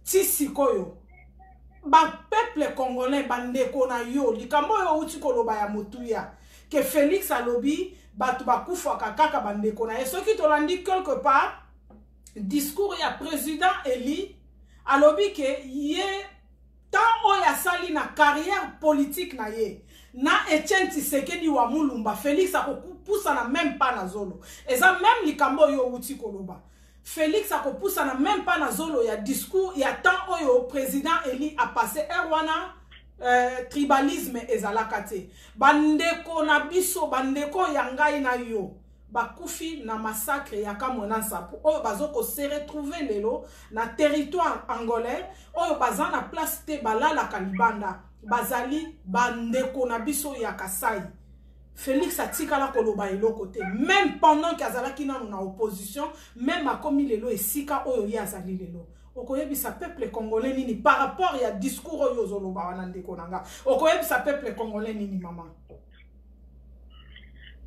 ti sikoyo ba peuple congolais bandeko na yo likambo yo uti koloba ya motuya que Félix alobi batu bakufa kaka bandeko na soki tolandi quelque part discours ya président Eli alobi que ye tant oya sali na carrière politique na ye na Etienne Tshisekedi wa Mulumba Félix akopousa na même pas na zolo eza même likambo yo uti koloba Félix akopousa na même pas na zolo ya discours ya temps oyo président Eli a passé erwana tribalisme ezalaka te bandeko na biso bandeko ya ngai na yo bakufi na massacre ya Kamwena Nsapu oyo bazoko se retrouver lelo na territoire angolais oyo baza na place te balala kalibanda bazali bandeko na biso ya Kasai. Félix atikala koloba eloko te même pendant qu'azalaki nanu na opposition même akomi lelo esika oyo ye azali lelo. Okoyebisa peuple congolais nini par rapport ya discours oyo zoloba wana ndeko nanga. Okoyebisa peuple congolais nini mama?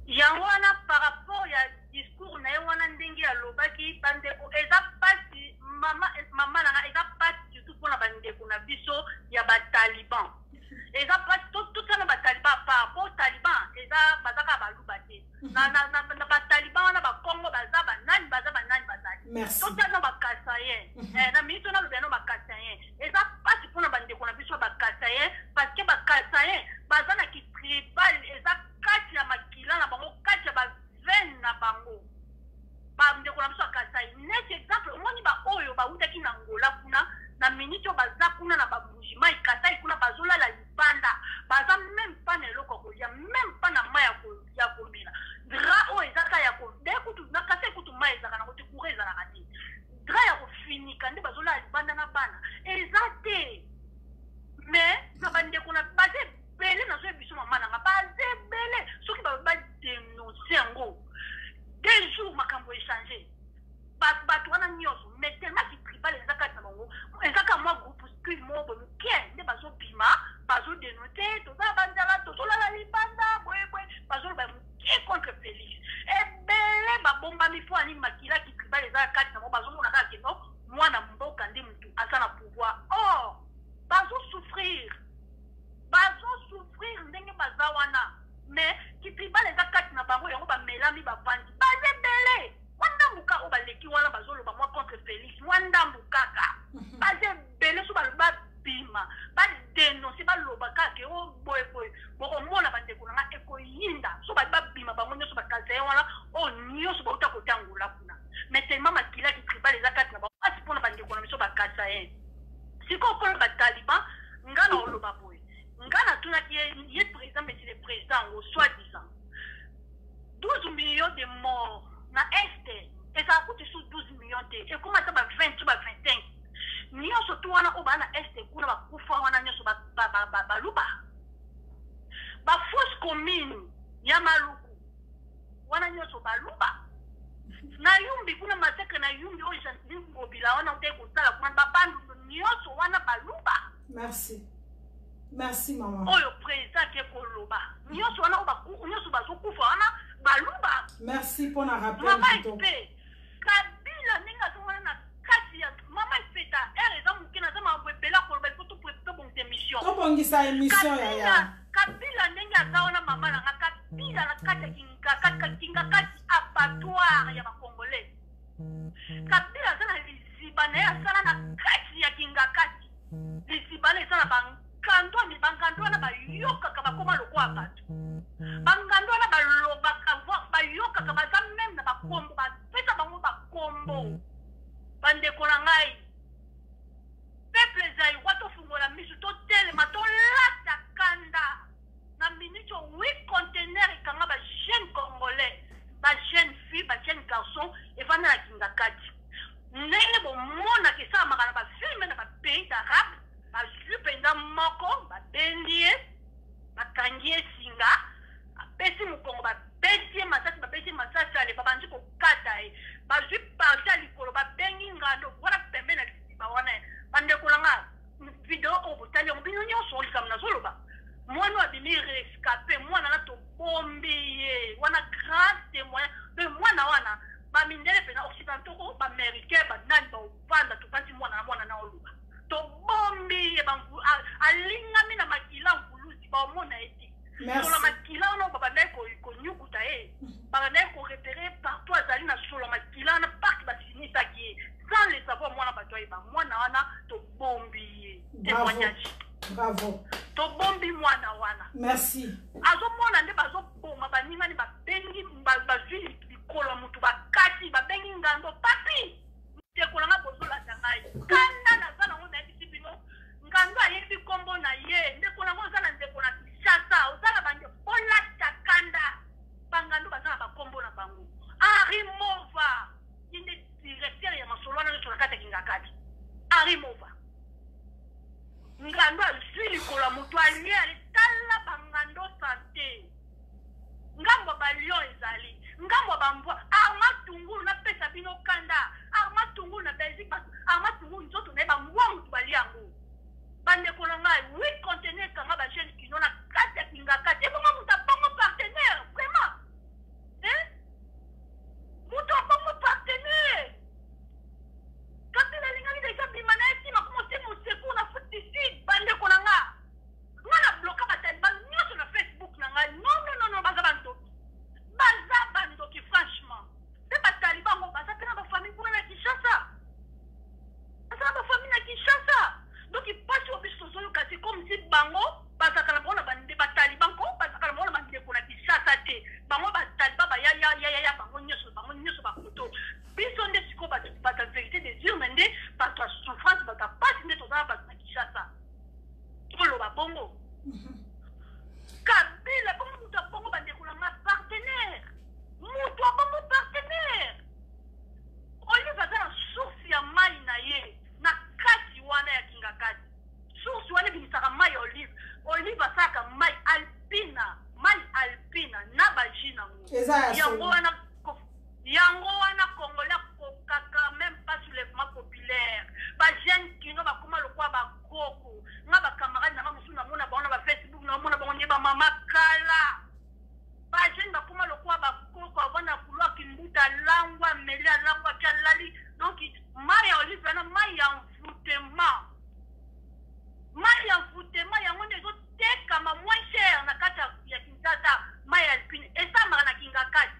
Yango wana par rapport ya discours na ye wana ndenge ya lobaki bandeko eza pasi mama nanga eza pasi surtout mpona bandeko na biso ya bataliban. Eza pasi tout ça na bataliban par rapport taliban eza bazaka baluba te. Na bataliban wana bakongo baza banani bazali. Merci. Tout ça na bakasayen. Na minito na lobeno bakasayen. Eza pasi mpona bandeko na biso bakasayen parce que bakasayen baza na kitribal eza kati ya makila na bango kati ya baven na bango bandeko na biso akasai net exemple omoni ba oyo bautaki na ngola kuna na miniti oyo baza kuna na babujima ikasai kuna bazolala libanda baza même pas na eloko kolia même pas na mai ya komela dra oyo ezaka ya kodekutu na kasai kutu mai ezaka na kote kure ezalaka te dra ya kofinika nde bazolala libanda na bana eza te mais na bandeko na baze bele na zo biso mama nanga baze bele soki ba dénoncer yango des jours makambo échanger bato wana nyonso mais tellement qui tribal ezaka na bango ezaka mwa groupe skill moko muke nde bazobima bazodénoncer toza banzala tozolala libanda boyeboye bazoloba muke contre Félix ebele babombami fo ani makila qui tribal ezaka kati na bango bazomona kaka keno mwana mboka nde mutu aza na pouvoir or bazosouffrir ndenge baza wana mais kitribal eza kati na bango yango bamelami bavandi bazebele wandambu kaka oyo baleki wana bazoloba mwa contre Félix wandambu kaka bazebele so baloba bima badénonce baloba kaka o boyeboye bokomona bandeko nanga ekoyinda so bali babima bango nyonso bakaza ye wana oyo nyonso bauta kotangola kuna mais tellement makila kitribal eza kati na bango asi mpona bandeko na biso bakaza ye sikoyo mpona bataliban nga na oloba boye nga na tunaki ye président mais c'est le président au soi-disant 12 millions de morts na este ezala kuti su 12 millions te ekomata ba 20 to ba 25 nyonso tu wana oyo baa na este kuna bakufa wana nyonso baluba bafausse commune ya maluku wana nyonso baluba na yumbi kuna masakre na yumbi oyo ngobila wana utaki kosala kuna babandu nyonso wana baluba. Merci maman. Oyo président ke koloba nyonso wana oyo nyonso bazokufa wana baluba. Merci pour na rappel. Mama ipe kabila ninga zongana na kati ya mama ifeta eza mukina za mabwebela koloba ikoto président bon émission. To bongisa émission ya. Kabila ninga zaona mama na kabila na kati ya kinga kati abattoir ya bakongolais. Kabila zana lizibana ya sala na kati ya kinga kati. Lizibana zana bangandwa na bayoka ka bakoma lokwa bato. Bangandwa na baloba ka bayoka ka baza même na bakombo bapesa bango bakombo. Bandeko na ngai. Peuple zai wato fungola misu to telema to lata kanda. Na minute 8 conteneurs ikanga ba jeune congolais, ba jeune fille, ba jeune garçon et vana na kinga kati. Ndenge bo mona ke sa makana ba filme na ba pays d'arabe. Bazwi penza moko babendie bakangie singa apesi mokongo babesie masasi ale babandi kokata ye bazwi parti ya likolo babengi ngando wana pembe na lisiba wana bandeko nanga video oyo botali yango bino nyonso olikambo nazoloba mwana abimi rescape mwana na tobombi ye wana grand témoin mpe mwana wana bamindele mpenza occidentaux baaméricain banani baovanda tofandi mwana na oluba tobombi alingami na makila nkulusi baomona eti solo makila wana babandai konyukuta ye babandai korepere partout azali na solo makila wana parti basinisaki ye sans le savoir mwana bato ayeba mwana wana tobombi ye témoignage bravo tobombi mwana wana merci azomona nde bazoboma baningani babengi bazwi likolo mutu bakati babengi ngando papi tekolanga bozolanda ngai kanda naza nango nayebisi bino ngando ayebi kombo na ye ndeko nango oza na ndeko na Kinshasa oza na bande olata kanda bangando baza na bakombo na bango kingakati arimova ngando azwi likolo moto alie alitala bangando sante ngambo balio ezali ngambo bambwa amatungulu na pesa bino kanda amatungulu na Belgique amatungulu nzoto na bambwa mutu bali yango bande ko ngai oui conteneur kanga ba jeune kino na kata kingakati ebo mutu bango partenaire vraiment mutu bango partenaire kapila lingani deja bimana eti makomo se moseku na futiside bande ko nga ngana bloka bataliban nyoso na Facebook na ngai non baza bandoki franchement c'est pas taliban ngo baza pena ba famille pour na Kinshasa baza ba famille na Kinshasa donc il passe au biso solo kasi comme si bango baza kala bona bande ba taliban ko baza kala bona bande ko na Kinshasa te bango ba taliban ba ya bango nyoso ba photo biso nde siko ba vérité des yeux mende ba ta souffrance ba ta passe nde to za ba na Kinshasa tolo ba bongo kabila bongo mutu bongo bande ko na partenaire mutu bongo partenaire oliva za source ya mai na ye na kati wana ya kingakati source wana bimisaka mai oliva saka mai alpina na bajina yango wana congolais kokaka même pas soulèvement populaire bajene kino bakoma lokwa bakoko nga bakamarade na bamosusu na mona bango na bafacebook na mona bango nde bamama kala bajene bakoma lokwa bakoko avanda kulwa kimbuta langwa meli alangwa pia lali donc mai ya olive wana mai ya mvutema yango nde ezotekama moins cher na kati ya Kinshasa mai ya alpine esamaka na kingakati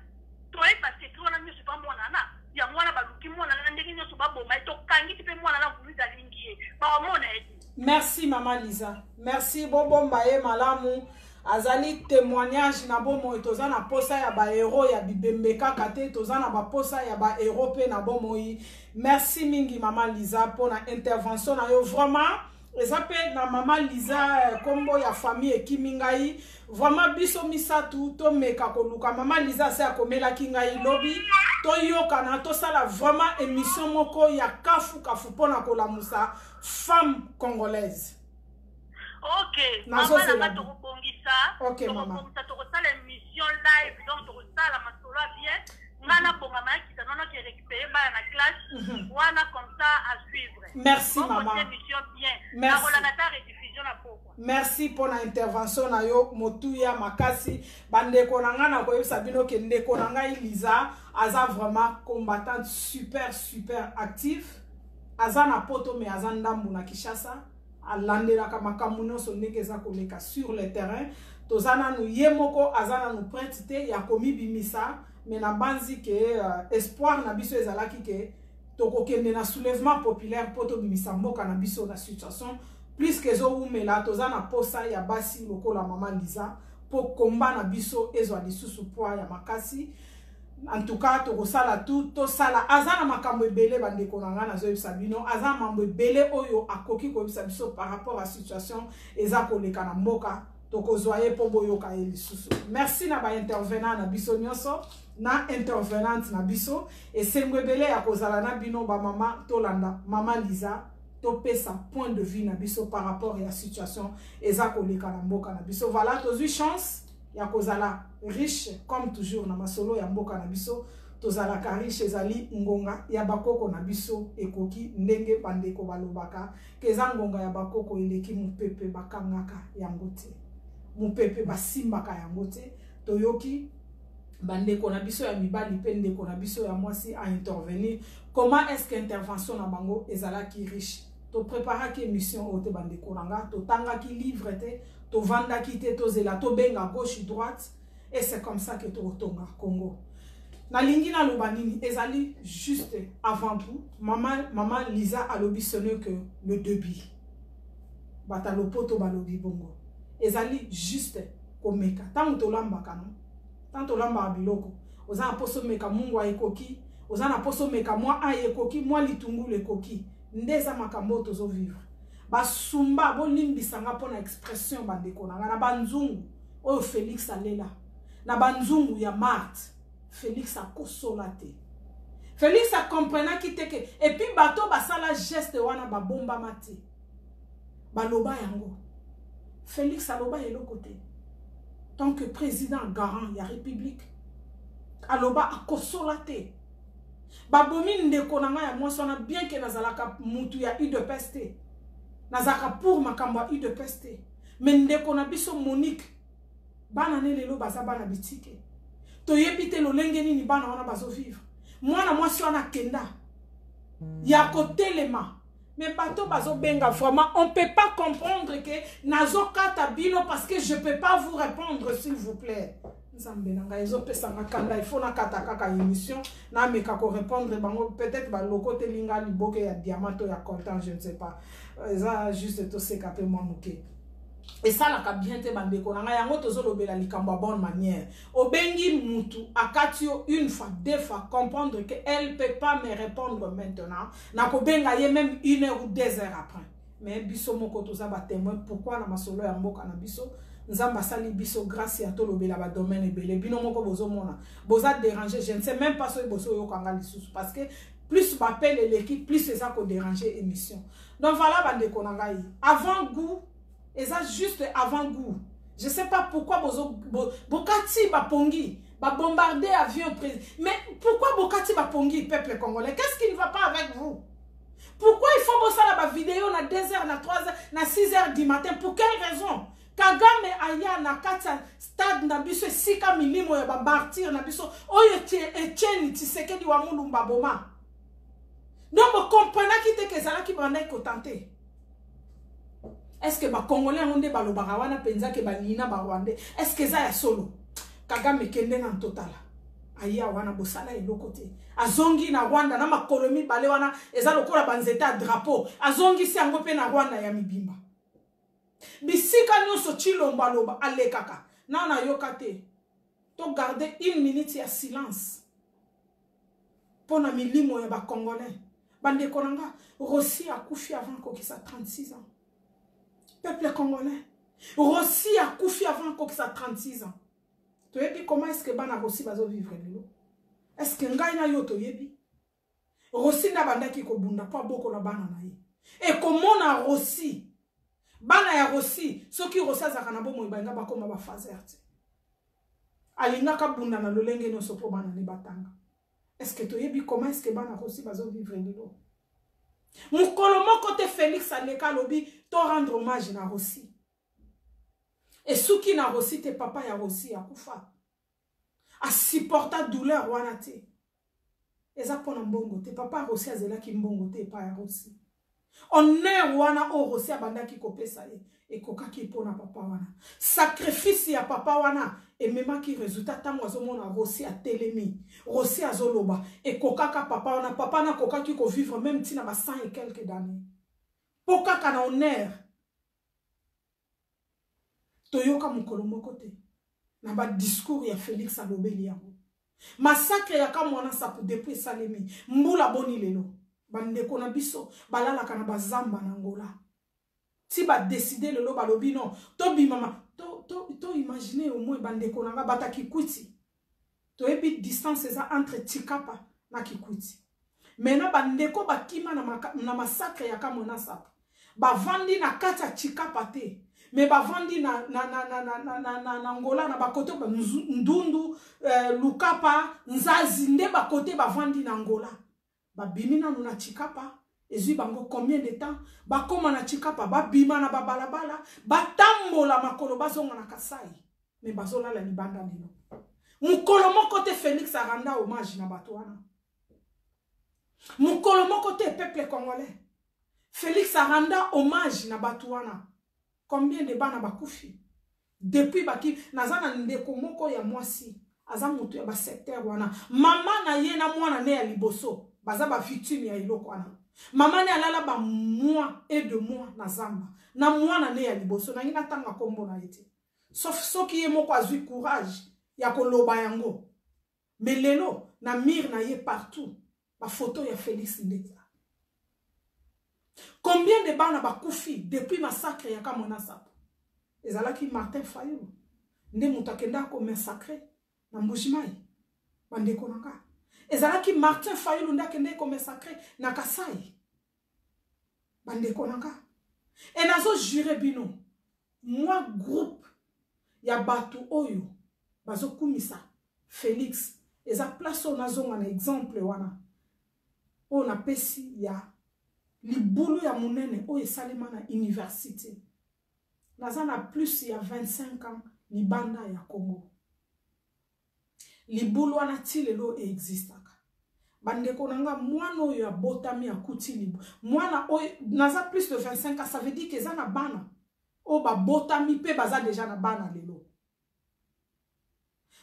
toyeba sekri wana nyonso bamonana yango wana baluki monana ndenge nyonso baboma etokangisi mpe mwana mvuluza lingi ye bawamona eti. Merci Maman Lisa, merci bobomba ye malamu azali témoignage na bomo toza na posa ya ba héros ya bibembe kaka te toza na ba posa ya ba héros pe na bomo yi. Merci mingi Maman Lisa pour na intervention na yo vraiment eza pe na Maman Lisa kombo ya famille ekimingai vraiment biso misatu to meka koluka Maman Lisa se akomela kingai lobi to yokana to sala vraiment émission moko ya kafu pona kolamusa femme congolaise. Ok, maman na bato kobongisa. Ok maman. To kosala émission live donc to kosala masolo bien. Ngana bonga makita nono ki récupérer ba na classe. Wana comme ça à suivre. Merci maman. Émission bien. Merci. Merci pour l'intervention na yo motuya makasi bandeko na ngana ko yebisa bino ke ndeko na ngai Lisa aza vraiment combattante super active aza na poto me aza ndambu na Kinshasa alandela ka makambo nyonso ndenge eza koleka sur le terrain tozana nu yemoko azana nu prête te ya komi bimisa me na banzi ke espoir na biso ezalaki ke tokokende na soulèvement populaire poto bimisa mboka na biso na situation plus que zo umela toza na posa ya basi lokola Maman Lisa po komba na biso ezwa lisusu poa ya makasi en tout cas to sala tout to sala azana makambo ebele bandeko na ngana zo yebisa bino azana mambo ebele oyo akoki ko yebisa biso par rapport à situation eza koleka na mboka to kozwaye po boyoka ye lisusu. Merci na ba intervenant na biso nyonso na intervenante na biso esengwe ebele ya kozala na bino ba mama tolanda Maman Lisa to pesa point de vue na biso par rapport à la situation eza koleka na mboka na biso. Voilà tozwi chance ya kozala riche comme toujours na masolo ya mboka na biso tozala ka riche ezali ngonga ya bakoko na biso ekoki ndenge bandeko balobaka keza ngonga ya bakoko eleki mupepe bakangaka yango te mupepe basimbaka yango te toyoki bandeko na biso ya mibali pe ndeko na biso ya mwasi a intervenir comment est-ce que intervention na bango ezalaki riche to préparaki émission o te bandeko nanga to tangaki livre te to vandaki te to zela to benga gauche droite et c'est comme ça que to otonga Congo na lingi na lobanini ezali juste avant tout maman Lisa alobi sonne que le débit bata lopoto balobi bongo ezali juste komeka tant to lambaka non tant to lamba biloko ozana poso meka mungu ayekoki ozana poso meka moi ayekoki moi litungu lekoki ndeza makambo tozo vivre basumba bolimbisanga pona expression bandeko na banzungu oyo Félix alela na banzungu ya Marthe Félix akosola te Félix a compris qui te que et puis bateau basala geste wana ba bomba mati baloba yango Félix aloba yelo côté tant que président garant ya république aloba akosolate babomi ndeko nanga ya mwasi wana bien que nazalaka mutu ya UDPS te nazaka pour makambo ya UDPS te mais ndeko na biso Monique bana ne lelo baza bana bitike toyebi te lolenge nini bana wana bazo vivre mwana mwasi wana kenda ya kotelema mais bato bazo benga vraiment on peut pas comprendre que nazo kata bino parce que je peux pas vous répondre s'il vous plaît nzambe nanga ezo pesa ngakanda il faut na kata kaka émission na meka ko répondre bango peut-être ba loko te linga liboke ya diamant ya content je ne sais pas ça juste to se capé moi muke. Et ça la bien te bandeko nanga yango tozo lobela likambo bonne manière obengi mutu akatio une fois deux fois comprendre que elle peut pas me répondre maintenant na ko benga ye même 1 heure ou 2 heures après mais biso moko toza ba témoin pourquoi na masolo ya mboka na biso nzamba sali biso grâce ya to lobela ba domaine ebele bino moko bozo mona boza déranger je ne sais même pas ce bozo yo kanga lisusu parce que plus m'appelle l'équipe plus c'est ça ko déranger émission donc voilà bandeko nanga avant goût. Et ça juste avant-goût. Je ne sais pas pourquoi Bokati Bapongi va bombarder avion président. Mais pourquoi Bokati Bapongi, peuple congolais? Qu'est-ce qui ne va pas avec vous? Pourquoi il faut bosser la vidéo na 2 heures, na 3 heures, na 6 heures du matin? Pour quelle raison? Kagame aya na kata stade na biso sika milimo ya martyr na biso oyo Etienne Tshisekedi wa Mulumba boma. Donc vous comprenez qui te kezala ki banda ko tenter. Est-ce que les Congolais ont des balobarawana penza que balina barwande? Est-ce que ça y a solo? Kagame kende en total. Aya wana bosala elo côté. Azongi na Rwanda na makolomi bale wana eza lokola banzeta drapeau. Azongi si ango pe na Rwanda ya mibimba. Bisika nyonso chilomba loba ale kaka. Na na yokate. To garder 1 minute ya silence. Pona milimo ya ba Congolais. Bande konanga Rossi a couché avant qu'il sa 36 ans. Peuple congolais. Rossi a couché avant qu'il sa 36 ans. Tu sais comment est-ce que Bana Rossi va vivre lelo? Est-ce que ngai na yo to yebi? Rossi na banda ki ko bunda pas beaucoup na bana na ye. Et comment na Rossi? Bana ya Rossi, ceux qui Rossi azaka na bomo ibanga ba koma ba fazer. Alinga ka bunda na lolenge no sopo bana ni batanga. Est-ce que tu yebi comment est-ce que Bana Rossi va vivre lelo? Mukolo moko te Félix Aleka lobi to rendre hommage na Rossi. Et souki na Rossi te papa ya Rossi ya kufa. A supporta douleur wana te. Eza pona mbongo te papa Rossi azela ki mbongo te pa ya Rossi. Honneur wana o Rossi abanda ki kopesa ye e koka ki pona papa wana. Sacrifice ya papa wana et même qui résultat tango azomona Rossi a telemi. Rossi azoloba et koka ka papa wana papa na koka ki ko vivre même tina ba 100 et quelques années. Poka kana honneur. Toyoka mukolo moko te. Na ba discours ya Félix alobeli yango. Massacre ya ka mwana sapu depuis Salemi. Mbula boni lelo. Bandeko na biso balala kana bazamba na Angola. Si ba décider lelo balobi non, to bimama to imaginer au moins bandeko na bata Kikwiti. To ebi distance eza entre Tshikapa na Kikwiti. Mena bandeko bakima na massacre ya ka mwana sapu. Ba vandi na kata Tshikapa te. Mais ba vandi na Angola na bakote ba Ndundu, Lukapa, Nzazi nde bakote ba vandi na Angola. Ba bimina na Tshikapa, ezui bango combien de temps? Ba koma na Tshikapa, ba bima na babalabala, ba tambola makolo bazonga na Kasai. Mais bazola la libanda nino. Mukolo moko te Félix aranda hommage na bato wana. Mukolo moko te peuple congolais. Félix aranda hommage na bato wana. Combien de bana bakufi? Depuis baki nazana ndeko moko ya mwasi aza mutu ya ba secteur wana. Mama na ye na mwana ne ya liboso baza ba victime ya iloko wana. Mama ne alala ba mois et 2 mois na zamba. Na mwana ne ya liboso na ngina tanga kombo na ete. Sauf soki ye moko azui courage ya koloba yango. Mais lelo na mir na ye partout ba photo ya Félix Ndeza. Combien de bana bakufi depuis massacre ya Kamona Sapo? Ezalaki Martin Fayulu. Nde mutakenda ko massacre na Mbushimai. Bandeko nanga. ezalaki Martin Fayulu ndakende ko massacrer na Kasai bandeko nanga et nazo jure bino moi groupe ya batu oyo bazo kumisa Félix eza place on azonga na exemple wana on a pesi ya libulu ya munene oyo esalema na université naza na plus ya 25 ans libanda ya Congo libulu wana ti lelo existaka bandeko nanga mwana oyo ya botami ya kuti libu mwana oyo naza plus de 25 ans ça veut dire que eza na bana o ba botami pe baza déjà na bana lelo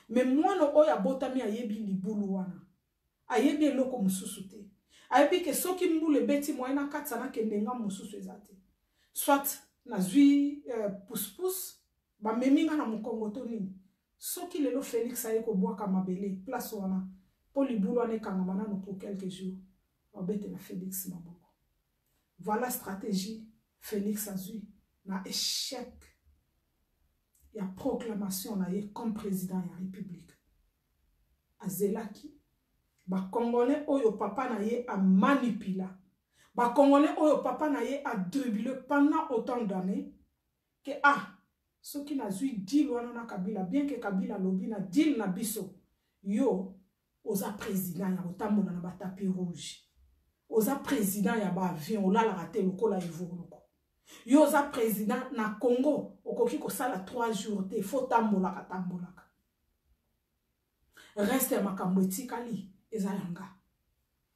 mais mwana oyo ya botami ayebi libulu wana ayebi eloko mususu te ayebi ke soki mbule beti moyena katsana kendenga mususu ezate soit na zui pousse ba meminga na mukongo to nini soki lelo Félix aye ko boaka mabele place wana po libulu ane kangama nano pour quelques jours obete na Félix maboko voilà stratégie Félix azui na échec ya proclamation na ye comme président ya république azelaki ba congolais oyo papa na ye a manipula ba congolais oyo papa na ye a dribblé pendant autant d'années que soki na zui deal wana na Kabila bien que Kabila lobi na deal na biso yo oza président ya otambola na ba tapis rouge oza président ya ba avion olala raté lokola evoluko yo oza président na Congo okoki ko sala 3 jours te faut tambolaka reste ya makambo etikali eza yanga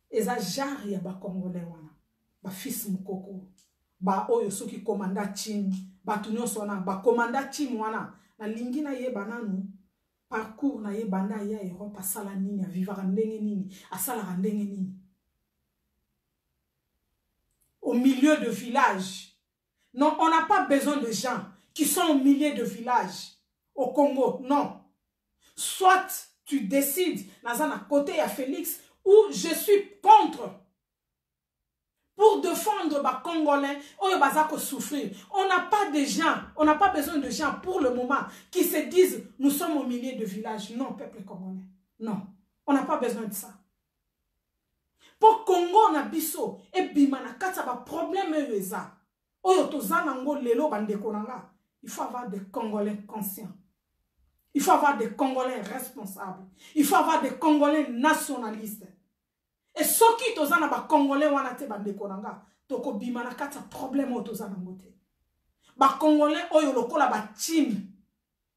eza jari ya ba congolais wana ba fils mukoko ba oyo soki komanda team batu nyonso wana ba komanda team wana na lingi na ye bananu parcours na ye banda ya Europe asala nini avivaka ndenge nini asala ndenge nini au milieu de village. Non, on n'a pas besoin de gens qui sont au milieu de villages au Congo. Non. Soit tu décides, à côté à Félix, ou je suis contre. Pour défendre les Congolais, on va souffrir. On n'a pas de gens, on n'a pas besoin de gens pour le moment qui se disent nous sommes au milieu de villages. Non, peuple congolais. Non. On n'a pas besoin de ça. Pour Congo, on a biso. Et bimana kata ba problème eza. Il faut avoir des Congolais conscients. Il faut avoir des Congolais responsables. Il faut avoir des Congolais nationalistes. Et ceux qui sont des Congolais qui sont des Congolais, ils ont problème. Les Congolais qui sont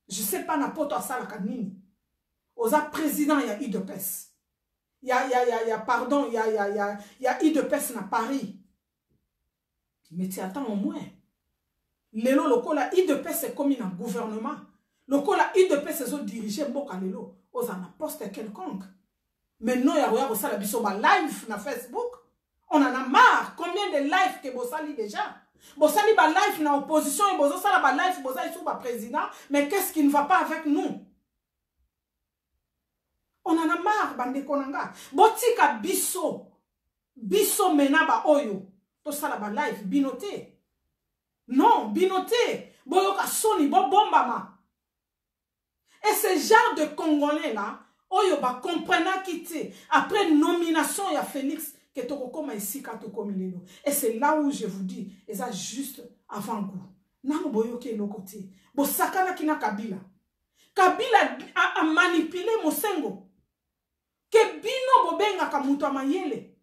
je ne sais pas n'importe quoi. Aux présidents, il y a IDPS. Il y a IDPS à Paris. Mais tu attends au moins. Lelo lokola IDPS c'est comme un gouvernement. Lokola IDPS c'est dirigé mboka lelo aux un poste quelconque. Mais non ya roya bosala biso ba live na Facebook. On en a marre. Combien de live que bosali déjà? Bosali ba live na opposition et bozo sala ba live bosali sou ba président, mais qu'est-ce qui ne va pas avec nous? On en a marre bande konanga. Botika biso. Biso mena ba oyo. To sala ba live binoté. Non, binoté. Boyoka soni bo bombama. Et ce genre de Congolais là, oyo ba comprena kité après nomination ya Félix que tokokoma ici ka tokomilelo. Et c'est là où je vous dis, et ça juste avant goût. Namo boyoke no côté. Bo sakana kina Kabila. Kabila a manipulé Mosengo. Que bino bobenga ka mutu amayele.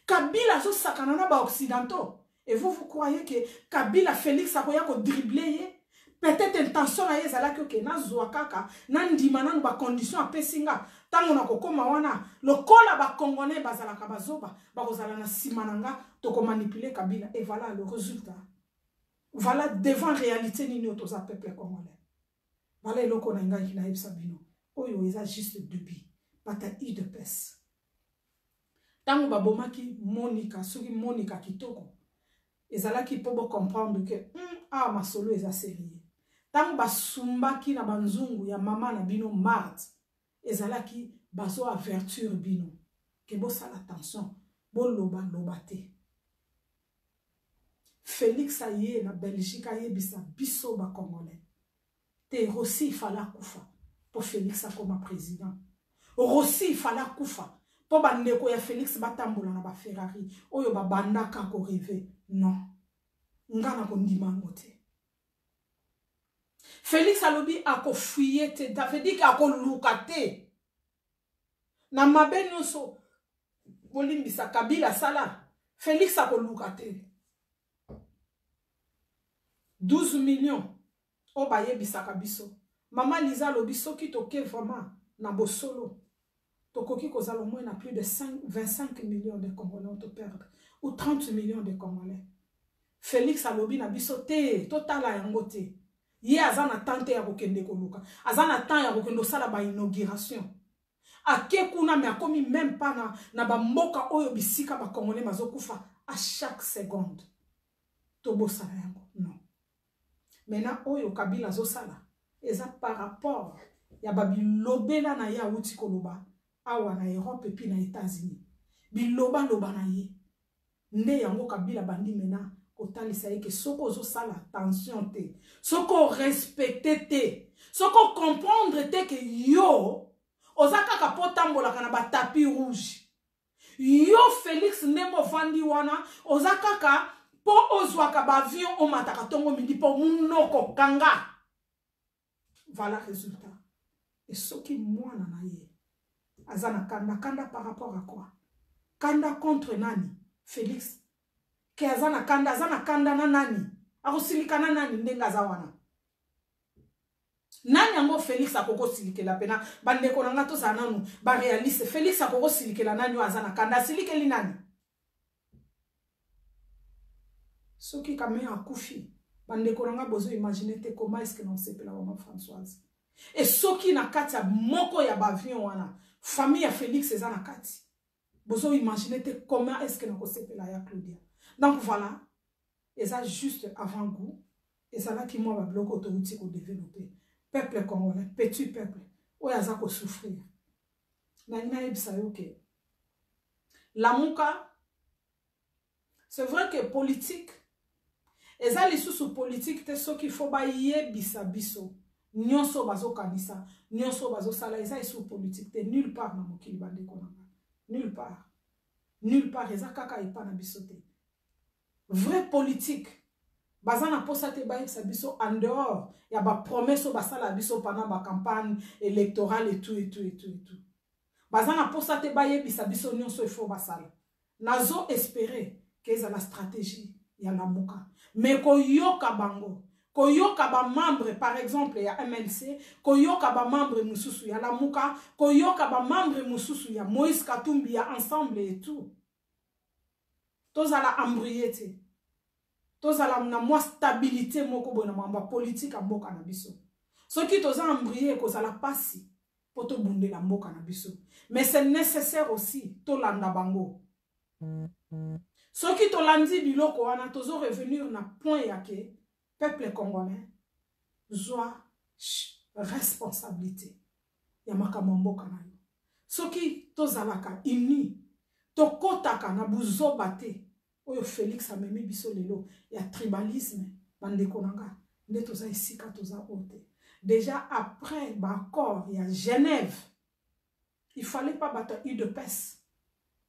Kabila zo sakanana ba occidentaux. Et vous croyez que Kabila Félix a koya ko dribbler? Peut-être intention na yezala que na zoakaka na ndimana ba condition a pesinga tango na kokoma wana lokola ba congolais bazala ka bazoba ba kozala na simananga to ko manipuler Kabila et voilà le résultat. Voilà devant réalité nini otoza peuple congolais. Voilà eloko na ngai na yebisa bino. Oyo eza juste début. Pata IDPS. Tango babomaki Monica, soki Monica kitoko, ezalaki po comprendre que masolo eza sérieux. Tango basumbaki na banzungu ya mama na bino Marthe, ezalaki bazo avertir bino ke bo sala attention, bo loba te. Félix aye na Belgique aye bisa biso ba congolais. Te aussi fala kufa pour Félix comme président. Rossi fala kufa. Po bandeko ya Félix batambola na ba Ferrari. Oyo ba bandaka ko rive. Non. Ngana ko ndima ngote. Félix alobi ako fuye te. David dit ako luka te. Na mabe nyonso. Bolimbisa Kabila sala. Félix ako luka te. 12 millions. O baye bisaka biso. Maman Lisa lobi soki toke vraiment na bosolo. Tokoki kozalo moins na plus de 25 millions de Congolais on te perdre. Ou 30 millions de Congolais. Félix alobi na biso te. Totala yango te. Ye azana tante ya kokende koluka. Azana tante ya kokende sala ba inauguration. Ake kuna me akomi même pas na ba mboka oyo bisika ba Congolais mazokufa à chaque seconde. Tobo sala yango. Non. Maintenant oyo Kabila zo sala. Eza par rapport ya ba bilobela na ya uti koloba awa na Europe et puis na États-Unis. Biloba loba na ye. Nde yango Kabila bandi mena kotalisa ye ke soko zo sala attention te. Soko respecte te. Soko comprendre te ke yo ozaka kapotambola kana ba tapis rouge. Yo Félix Ndembo Vandi wana ozaka ka po ozwaka ba avion o mataka tongo midi po munoko kanga. Voilà le résultat. Et ce qui moi na ye. Azana kanda par rapport à quoi? Kanda contre nani? Félix. Ke azana kanda na nani? Akosilika na nani ndenga zawana? Nani yango Félix akoko silike la pena? Bandeko nanga to zananu ba réaliste. Félix akoko silike la nani azana kanda silike li nani? Soki kame akufi. Bandeko nanga bozo imaginer te comment est-ce que non c'est la maman Françoise. Et soki na kati ya moko ya bavion wana. Famille ya Félix eza na kati. Bozo imaginer te comment est-ce que non c'est la ya Claudia. Donc voilà. Eza juste avant-goût. Et ça là qui moi va bloquer autorité ko développer. Peuple congolais, petit peuple. Oyaza ko souffrir. Na ina ebisa yo ke. La muka. C'est vrai que politique. Eza lisusu politique te so qu'il faut ba yebisa biso. Nyonso bazo kanisa, nyonso bazo sala eza isu politique te nulle part na mokili bande konanga. Nulle part. Nulle part eza kaka epa na biso te. Vrai politique. Bazana posa te ba yebisa biso en dehors ya ba promesse basala biso pendant ba campagne électorale et tout. Bazana posa te ba yebisa biso nyonso il faut basala. Nazo espérer que eza la stratégie ya la muka. Mais koyoka bango. Koyoka ba membre par exemple ya MLC, koyoka ba membre mususu ya la muka, koyoka ba membre mususu ya Moïse Katumbi ya ensemble et tout. Tozala embrouillé. Tozala na moi stabilité moko bona mamba politique a mboka na biso. Soki toza embrouillé kozala pasi poto bunde la mboka na biso. Mais c'est nécessaire aussi to landa bango. Soki to landi biloko wana tozo revenir na point yake peuple congolais joie responsabilité ya makambo mboka na yo. Soki tozalaka uni to kotaka na buzoba te oyo Félix amemi biso lelo ya tribalisme bandeko nanga nde toza esika toza ote. Déjà après l'accord ya Genève il fallait pas battre UDPS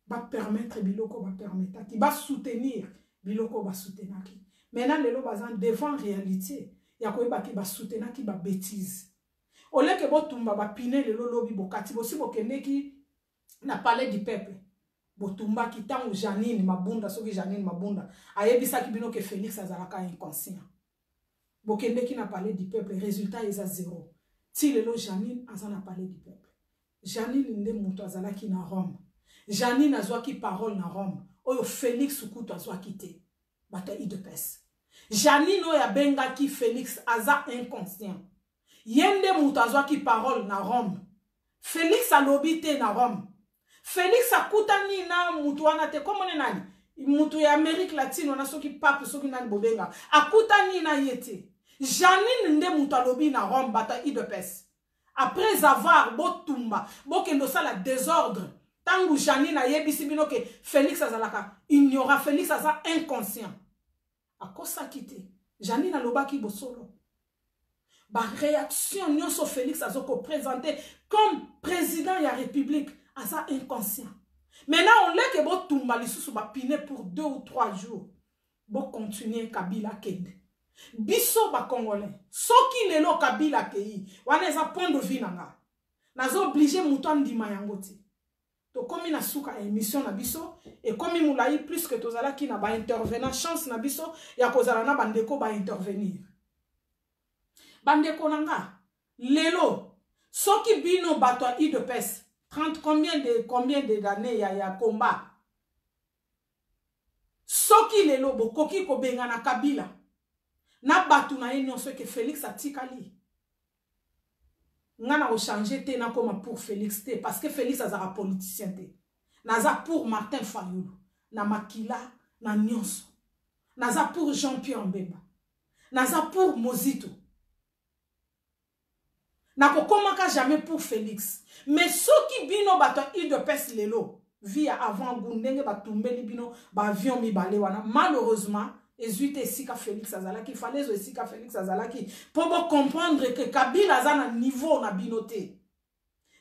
va permettre biloko va permettre qui va soutenir biloko va soutenir qui. Maintenant lelo bazan devant réalité ya koyeba ki ba soutenir ki ba bêtise. Ole ke botumba ba pine lelo lobi bokati bosi bokende ki na palais du peuple. Botumba ki tango Janine Mabunda soki Janine Mabunda ayebisa ki bino ke Félix azalaka inconscient. Bokende ki na palais du peuple résultat est à 0. Ti lelo Janine azana palais du peuple. Janine nde muto azalaki na Rome. Janine azwaki parole na Rome. Oyo Félix Sukutu azwaki te. Bata UDPS. Janine oya benga ki Félix aza inconscient. Yende muto azwaki parole na Rome. Félix alobite na Rome. Félix akutani na mutu wana te komone nani? Mutu ya Amérique latine wana soki pape soki nani bobenga. Akutani na yete. Janine nde mutu alobi na Rome bata UDPS. Après avoir botumba, bokendo sala désordre. Tangu Janine a yebisi bino ke Félix azalaka ignora Félix aza inconscient. A kosa kite. Janine alobaki bosolo. ba réaction nyonso Félix azoko présenter comme président de la République asa inconscient. Maintenant on l'a que bo tumba lisusu ba pine pour 2 ou 3 jours. Bo continuer Kabila kende. Biso ba congolais. Soki lelo Kabila kei, wana eza point de vue nanga. Nazo obligé muto ndima yango ti. To komi na suka émission na biso et komi moulayi plus que tozala ki na ba intervenant chance na biso ya kozala na bandeko ba intervenir. Bandeko nanga lelo soki bino bato a IDPS 30 combien d'années ya combat. Soki lelo bokoki ko benga na Kabila na batu na ye nyonso ke Félix atikali. Ngana changer te na koma pour Félix te parce que Félix azara politicien te. Naza pour Martin Fayulu, na Makila, na nyonso. Naza pour Jean-Pierre Mbemba. Naza pour Mozito. Nako komaka jamais pour Félix. Mais soki bino bato IDPS lelo via avant gundenge batumbeli bino ba avion mi bale wana malheureusement Ezuite Sika Félix Azalaki, fallait Sika Félix Azalaki pour comprendre que Kabila a un niveau na binoté.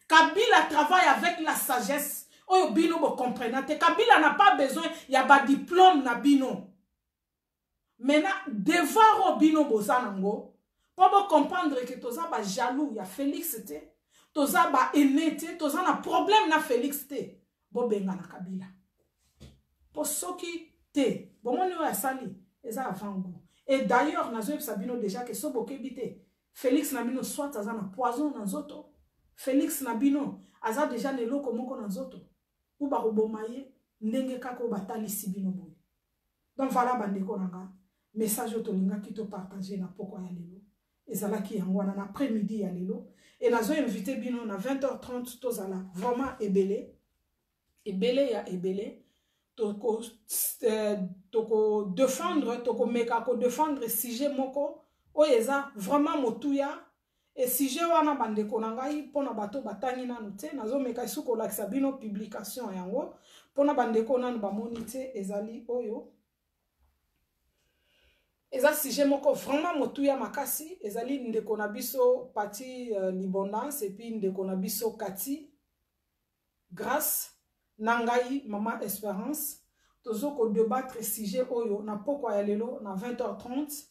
Kabila travaille avec la sagesse. Oh bino bo comprenate. Kabila n'a pas besoin y a pas diplôme na bino. Maintenant devoir au bino bozanango pour comprendre que toza ba jaloux ya Félix te, toza ba aîné te, toza na problème na Félix te. Bo benga na Kabila. Pour soki te, bon mon ya sali. Et d'ailleurs, nous avons déjà que Soboke bité. Félix Nabino soit à un poison dans zoto. Félix Nabino a déjà les locaux dans zoto. Ou barobomaye, n'enge kako batali sibino boy. Donc voilà, bandeko nanga. Message otolinga qui te partager na poko ya lelo. Et zala ki yangwana na après-midi ya lelo. Et nous avons invité bino na 20h30 tozala. Vraiment ebele. Ebele ya ebele. Toko défendre, toko meka ko défendre sujet moko oyeza vraiment motuya et sujet wana bandeko nangai pona bato batangi nanu te nazo meka suko lakisa bino publication yango pona bandeko nanu bamoni te ezali oyo eza sujet moko vraiment motuya makasi ezali ndeko na biso Pati Libondance et puis ndeko na biso Kati grâce Nangai, Maman Espérance, tozoko débattre sujet oyo na poko ya lelo na 20h30.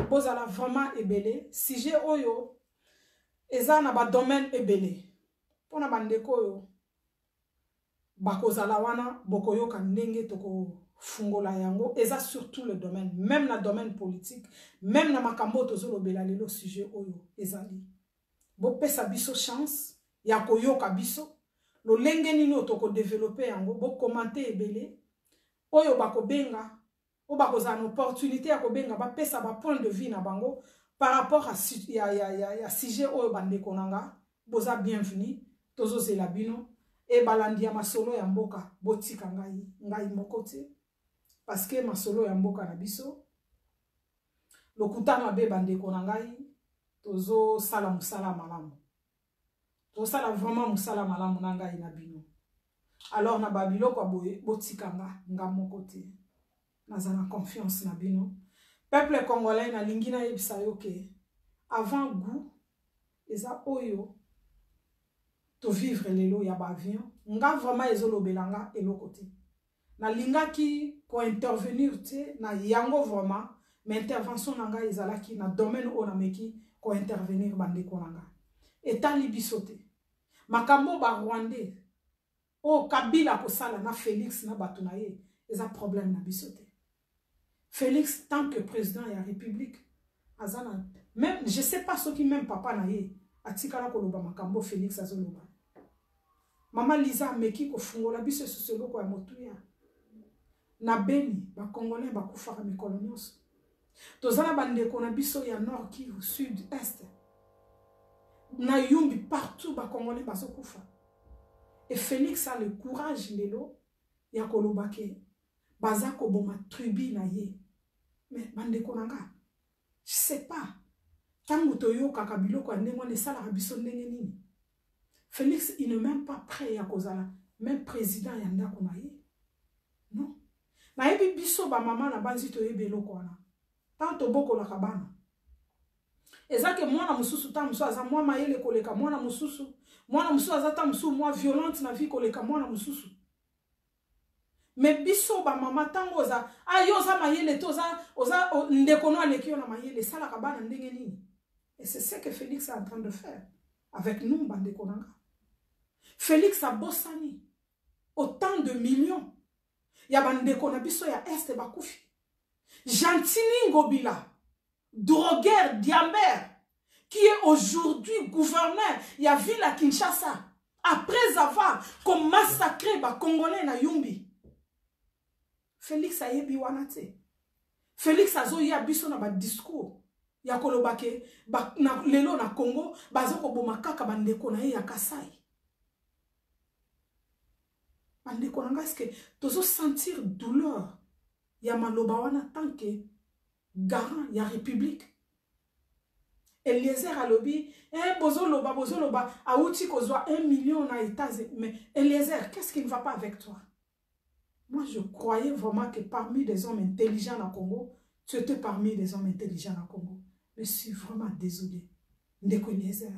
Bozala vraiment ebele. Sujet oyo eza na ba domaine ebele. Pona bandeko oyo bakozala wana bokoyoka ndenge toko fungola yango eza surtout le domaine, même na domaine politique, même na makambo tozolo bela lelo sujet oyo ezali. Bo pesa biso chance ya koyoka biso. Lo lenge nino toko développer yango bo commenter ebele oyo bako benga o bako za une opportunité ya ko benga ba pesa ba point de vue na bango par rapport à ya sujet oyo bande konanga boza bienvenue tozo zela bino e balandi ya masolo ya mboka botika ngai mokote parce que masolo ya mboka na biso lokutana be bande konangai tozo sala musala malamu. Tout ça, vraiment, moussala malamu nanga inabino. Alors, na babilo kwa botikanga, nga mon côté. Nazana confiance nabino. Peuple congolais na lingina yebisa yoke. Avant goût, eza oyo, to vivre lelo ya bavion. Nga vraiment ezolo belanga elo côté. Na linga ki ko intervenir te, na yango vraiment, mais intervention nanga ezala ki na domaine o na meki ko intervenir bande konanga. Etali bisote. Makambo ba Rwandais. Oh Kabila ko sala na Félix na batu na ye. Eza problème na bisote. Félix tant que président de la République azana même je sais pas ce qui même papa na ye atikala ko loba makambo Félix azoloba. Mama Lisa meki ko fungola biso sosolo ko ya motuya. Na Beni ba Congolais ba kufaka mikolo nyonso. Tozana bande ko na biso ya nord Kivu sud est. Na yumbi partout ba Congolais baso kufa. Et Félix a le courage lelo ya kolobake baza ko boma tribu na ye. Mais bande konanga je sais pas tangu toyo kakabilo ko ndenge ne sala biso ndenge nini. Félix il n'est même pas prêt ya kozala même président ya ndako na ye. Non. Na yebi biso ba mama na banzi to yebelo ko na. Tanto boko la kabana. ezake mwana mususu ta musu aza mwa mayele koleka mwana mususu aza ta musu mwa violente na vie koleka mwana mususu. Mais biso ba mama tango oza ayo za mayele to oza ndeko no aleki yo na mayele sala ka bana ndenge nini. Et c'est ce que Félix est en train de faire avec nous bandeko nanga. Félix a bossani autant de millions. Ya bandeko na biso ya est bakufi. Gentini Ngobila, drogueur Diamber, qui est aujourd'hui gouverneur, il y a ville à Kinshasa, après avoir comme massacré les Congolais na Yumbi. Félix a yebi wanate. Félix a zo yabiso na ba discours. Ya kolobake, na lelo na Congo, bazoko bomakaka bandeko na ya Kasai. Bandeko na nga, est-ce que tozo sentir douleur? Ya maloba wana tanke garant ya république. Eliezer alobi, bozo loba, aouti kozwa 1 million na États-Unis. Mais Eliezer, qu'est-ce qui ne va pas avec toi? Moi, je croyais vraiment que parmi des hommes intelligents au Congo, tu étais parmi des hommes intelligents au Congo. Mais je suis vraiment désolé. Ndeko Eliezer.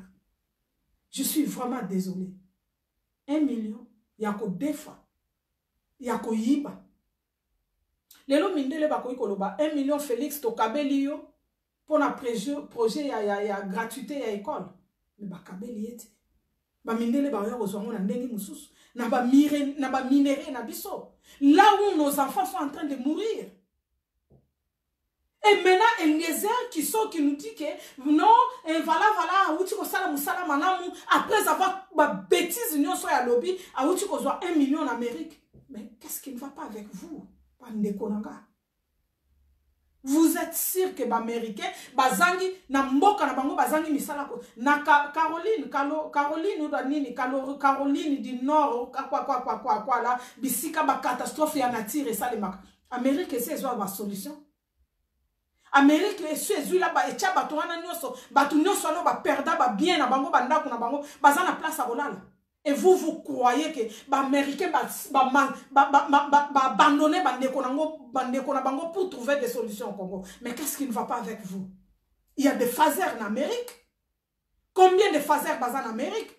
Je suis vraiment désolé. 1 million, yako defa, yako yiba. Lelo mindele bakoyi koloba 1 million Félix to kabeli yo pour na projet ya gratuité ya école. Mais ba kabeli yete. Ba mindele ba yo kozwa na ndenge mususu na ba minéré na biso. Là où nos enfants sont en train de mourir. Et maintenant Eliezer qui nous dit que non, voilà, outi ko sala musala manamu après avoir ba bêtise nyonso ya lobby, a outi kozwa 1 million en Amérique. Mais qu'est-ce qui ne va pas avec vous? Vous êtes sûr que les Américains, bazangi na mboka na bango bazangi misala ko na Caroline du Nord quoi là bisika ba catastrophe ya nature ça les mak. Amérique c'est zo ba solution. Amérique c'est zo la ba echa bato wana nyoso no ba perda ba bien na bango bandako na bango bazana place a bolala. Et vous croyez que les Américains abandonner bango pour trouver des solutions au Congo. Mais qu'est-ce qui ne va pas avec vous? Il y a des phasers en Amérique. Combien de phasers basés en Amérique?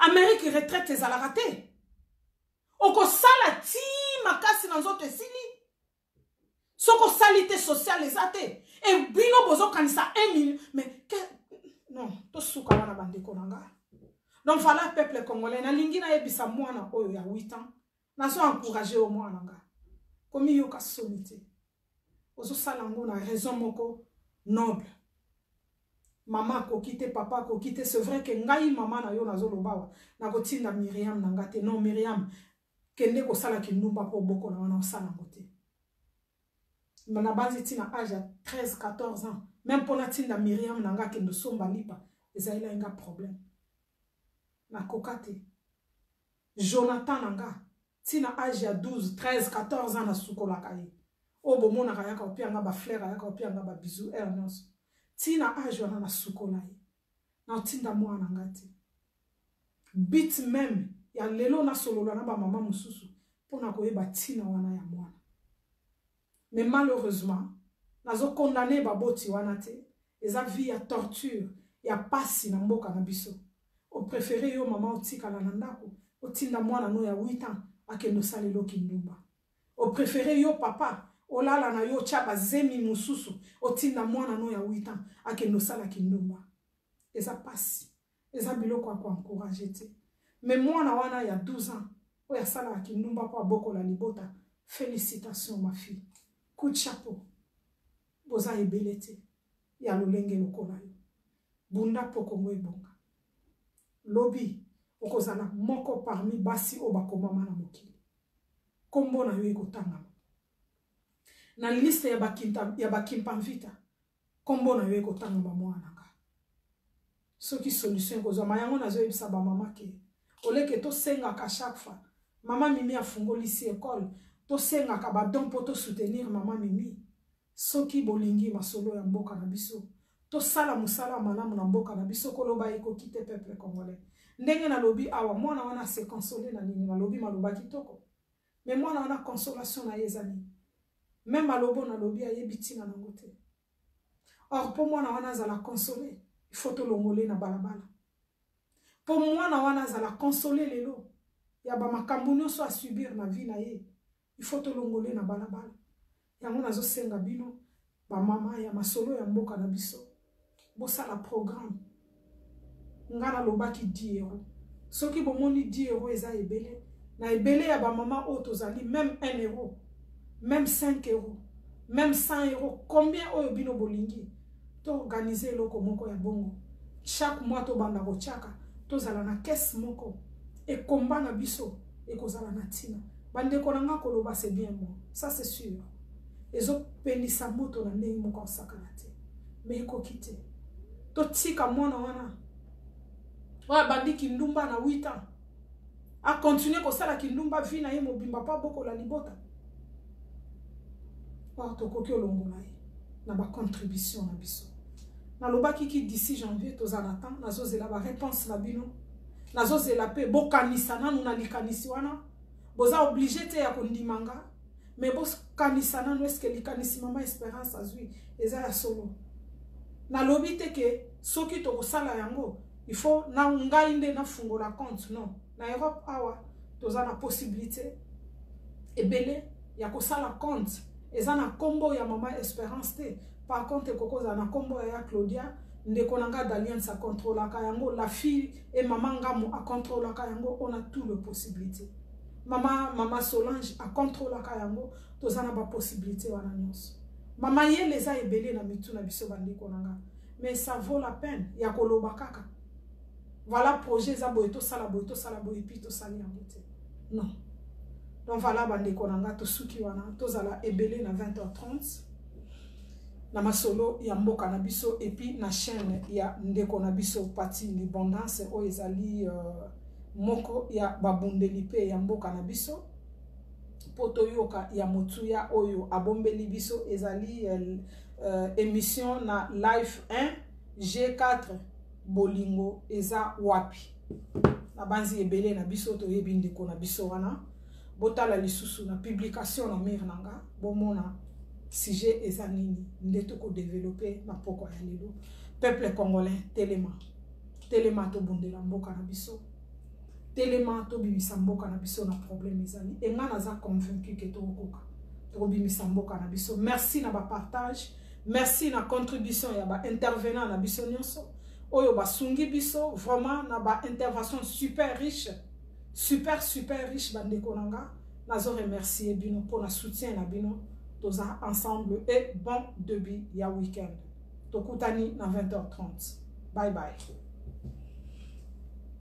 Amérique retraite les ala raté. Oko sala ti makasi dans autres sili. Soko salité sociale les athées. Et bino bozo kanisa 1 million. Mais non, to souka wana bandeko nanga. Donc voilà peuple congolais na lingi na yebisa mwana oyo ya 8 ans na so encourager au mwana nga komi yo ka sonité ozo sala ngo na raison moko noble maman ko quitter papa ko quitter c'est vrai que ngai maman na yo na zo lobawa na ko tinda Myriam na ngate non Myriam kende ko sala kinumba po boko na wana sala ngote na base tina âge 13 14 ans même pour la tinda Myriam na ngake ndo somba lipa ezaila nga problème na kokate Jonathan nanga tina âge ya 12 13 14 ans na sukola kaye obo mona kayaka opianga ba fleur ayaka opianga ba bisou ernons tina âge wana na sukola ye na tinda mwana ngati bit même ya lelo na solola na ba mama mususu pona koyeba tina wana ya mwana. Mais malheureusement nazo condamner ba boti wana te eza vie ya torture ya pasi na mboka na biso. Au préféré yo maman otika la nandako otinda mwana no ya 8 ans akendo salelo kindumba. Au préféré yo papa olala na yo chaba zemi mususu otinda mwana no ya 8 ans akendo sala kindumba. Eza pasi eza biloko kwa encourager te. Mais mwana wana ya 12 ans oya sala kindumba kwa boko la libota. Félicitations ma fille. Coup de chapeau. Boza ebelete ya lolenge lokola yo. Bunda pokongo ebonga. Lobby okozala moko parmi basi obakoma na mokili kombo na yo ekotanga na liste ya bakimpamvita kombo na yo ekotanga mwana nga soki solution kozwa mayango nazo yebisa ba mama ke oleke to senga ka chaque fois mama Mimi afungolisi école to senga ka ba don poto soutenir mama Mimi soki bolingi masolo ya mboka na biso to sala musala malamu na mboka na biso koloba eko kite peuple congolais ndenge na lobi awa mwana wana se consoler na nini na lobi maloba kitoko mais mwana wana consolation na yezani même malobo na lobi ayebi tina na ngote Or, pour moi, na wana la consoler. Il faut te l'ongolé na balabala. Pour moi, na wana la consoler lelo. Ya ba makambo nyonso a subir na vie na ye. Il faut te l'ongolé na balabala. Yango nazo senga bino ba mama ya masolo ya mboka na biso. Bosa la programme. Ngana lobaki 10 euros. Soki bomoni 10 euros eza ebele. Na ebele ya ba mama otozali même 1 euro. Même 5 euros. Même 100 euros. Combien oyo bino bolingi? To organiser loko moko ya bongo. Chaque mois to banda ko chaka. To zala na caisse moko. Et combat na biso. Et kozala na tina. Bande konanga koloba c'est bien bon. Ça c'est sûr. Ezo penisa moto na ndenge moko sakalate. Mais ko kite. To tika mwana wana. Wa bandi kindumba na 8 ans. A continuer ko sala kindumba vi na ye mobimba pa boko la libota. Wa to koki olongola ye. Na ba contribution na biso. Na lobaki ki d'ici janvier to zanatan na zozela ba réponse na bino. Na zozela pe bokanisa nanu na likanisi wana. Boza obligé te ya kondimanga. Mais bos kanisa nanu eske likanisi mama Espérance azui eza ya solo. Na lobi te ke soki to kosala yango il faut na ngai nde na fungola compte non. Na Europe awa toza na possibilité ebele ya kosala compte eza na kombo ya mama Espérance te. Par contre koko za na kombo ya Claudia ndeko nanga d'alliance a contrôle yango la fille et maman ngamu a contrôle yango on a tout le possibilité. Mama Solange a contrôle yango tozana ba possibilité wana nyonso. Mama ye les a ebele na mitu na biso bandeko nanga. Mais ça vaut la peine ya koloba kaka. Voilà projet za boyeto sala boye puis to sali yango te. Non. Donc voilà bandeko nanga to suki wana tozala ebele na 20h30. Na masolo ya mboka na biso et puis na chaîne ya ndeko na biso parti l'abondance o ezali moko ya babundeli pe ya mboka na biso poto yoka ya motuya oyo abombeli biso ezali émission na live 1 G4 bolingo eza wapi na banzi ebele na biso to yebi ndeko na biso wana botala lisusu na publication na mir nanga bomona sujet eza nini ndeto ko développer na poko ya lelo peuple congolais telema to bundela mboka na biso telema to bimisa mboka na biso na problème ezali enga naza convaincu que to okoka to bimisa mboka na biso. Merci na ba partage, merci na contribution ya ba intervenant na biso nyonso oyo basungi biso vraiment na ba intervention super riche bandeko nanga nazo remercier bino pour la soutien na bino toza ensemble et bon début ya week-end tokutani na 20h30. Bye bye.